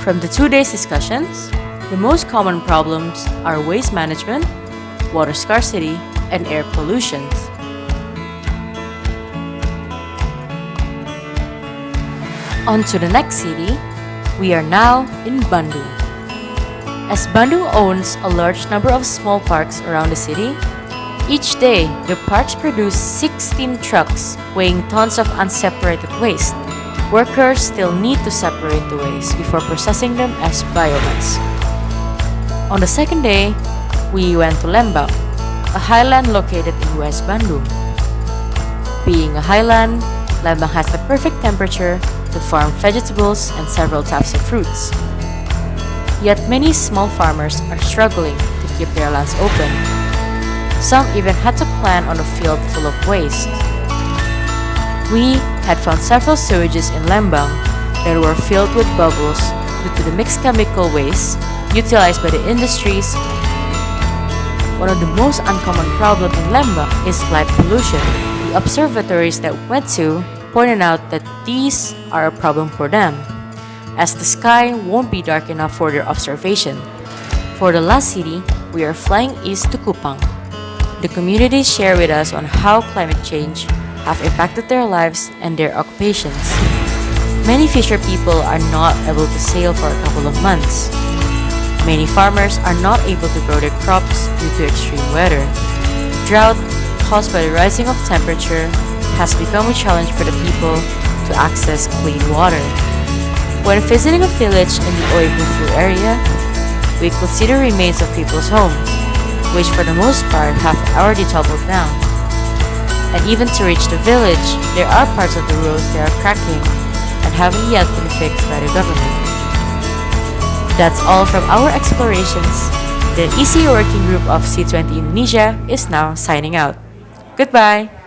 S12: From the 2 days discussions, the most common problems are waste management, water scarcity, and air pollution. On to the next city, we are now in Bandung. As Bandung owns a large number of small parks around the city, each day the parks produce 16 trucks weighing tons of unseparated waste. Workers still need to separate the waste before processing them as biomass. On the second day, we went to Lembang, a highland located in West Bandung. Being a highland, Lembang has the perfect temperature to farm vegetables and several types of fruits. Yet many small farmers are struggling to keep their lands open. Some even had to plant on a field full of waste. We had found several sewages in Lembang that were filled with bubbles due to the mixed chemical waste utilized by the industries. One of the most uncommon problems in Lembang is light pollution. The observatories that we went to pointed out that these are a problem for them, as the sky won't be dark enough for their observation. For the last city, we are flying east to Kupang. The communities share with us on how climate change have impacted their lives and their occupations. Many fisher people are not able to sail for a couple of months. Many farmers are not able to grow their crops due to extreme weather. Drought, caused by the rising of temperature, has become a challenge for the people to access clean water. When visiting a village in the Oebufu area, we could see the remains of people's homes, which for the most part have already toppled down. And even to reach the village, there are parts of the roads that are cracking and haven't yet been fixed by the government. That's all from our explorations. The EC Working Group of C20 Indonesia is now signing out. Goodbye!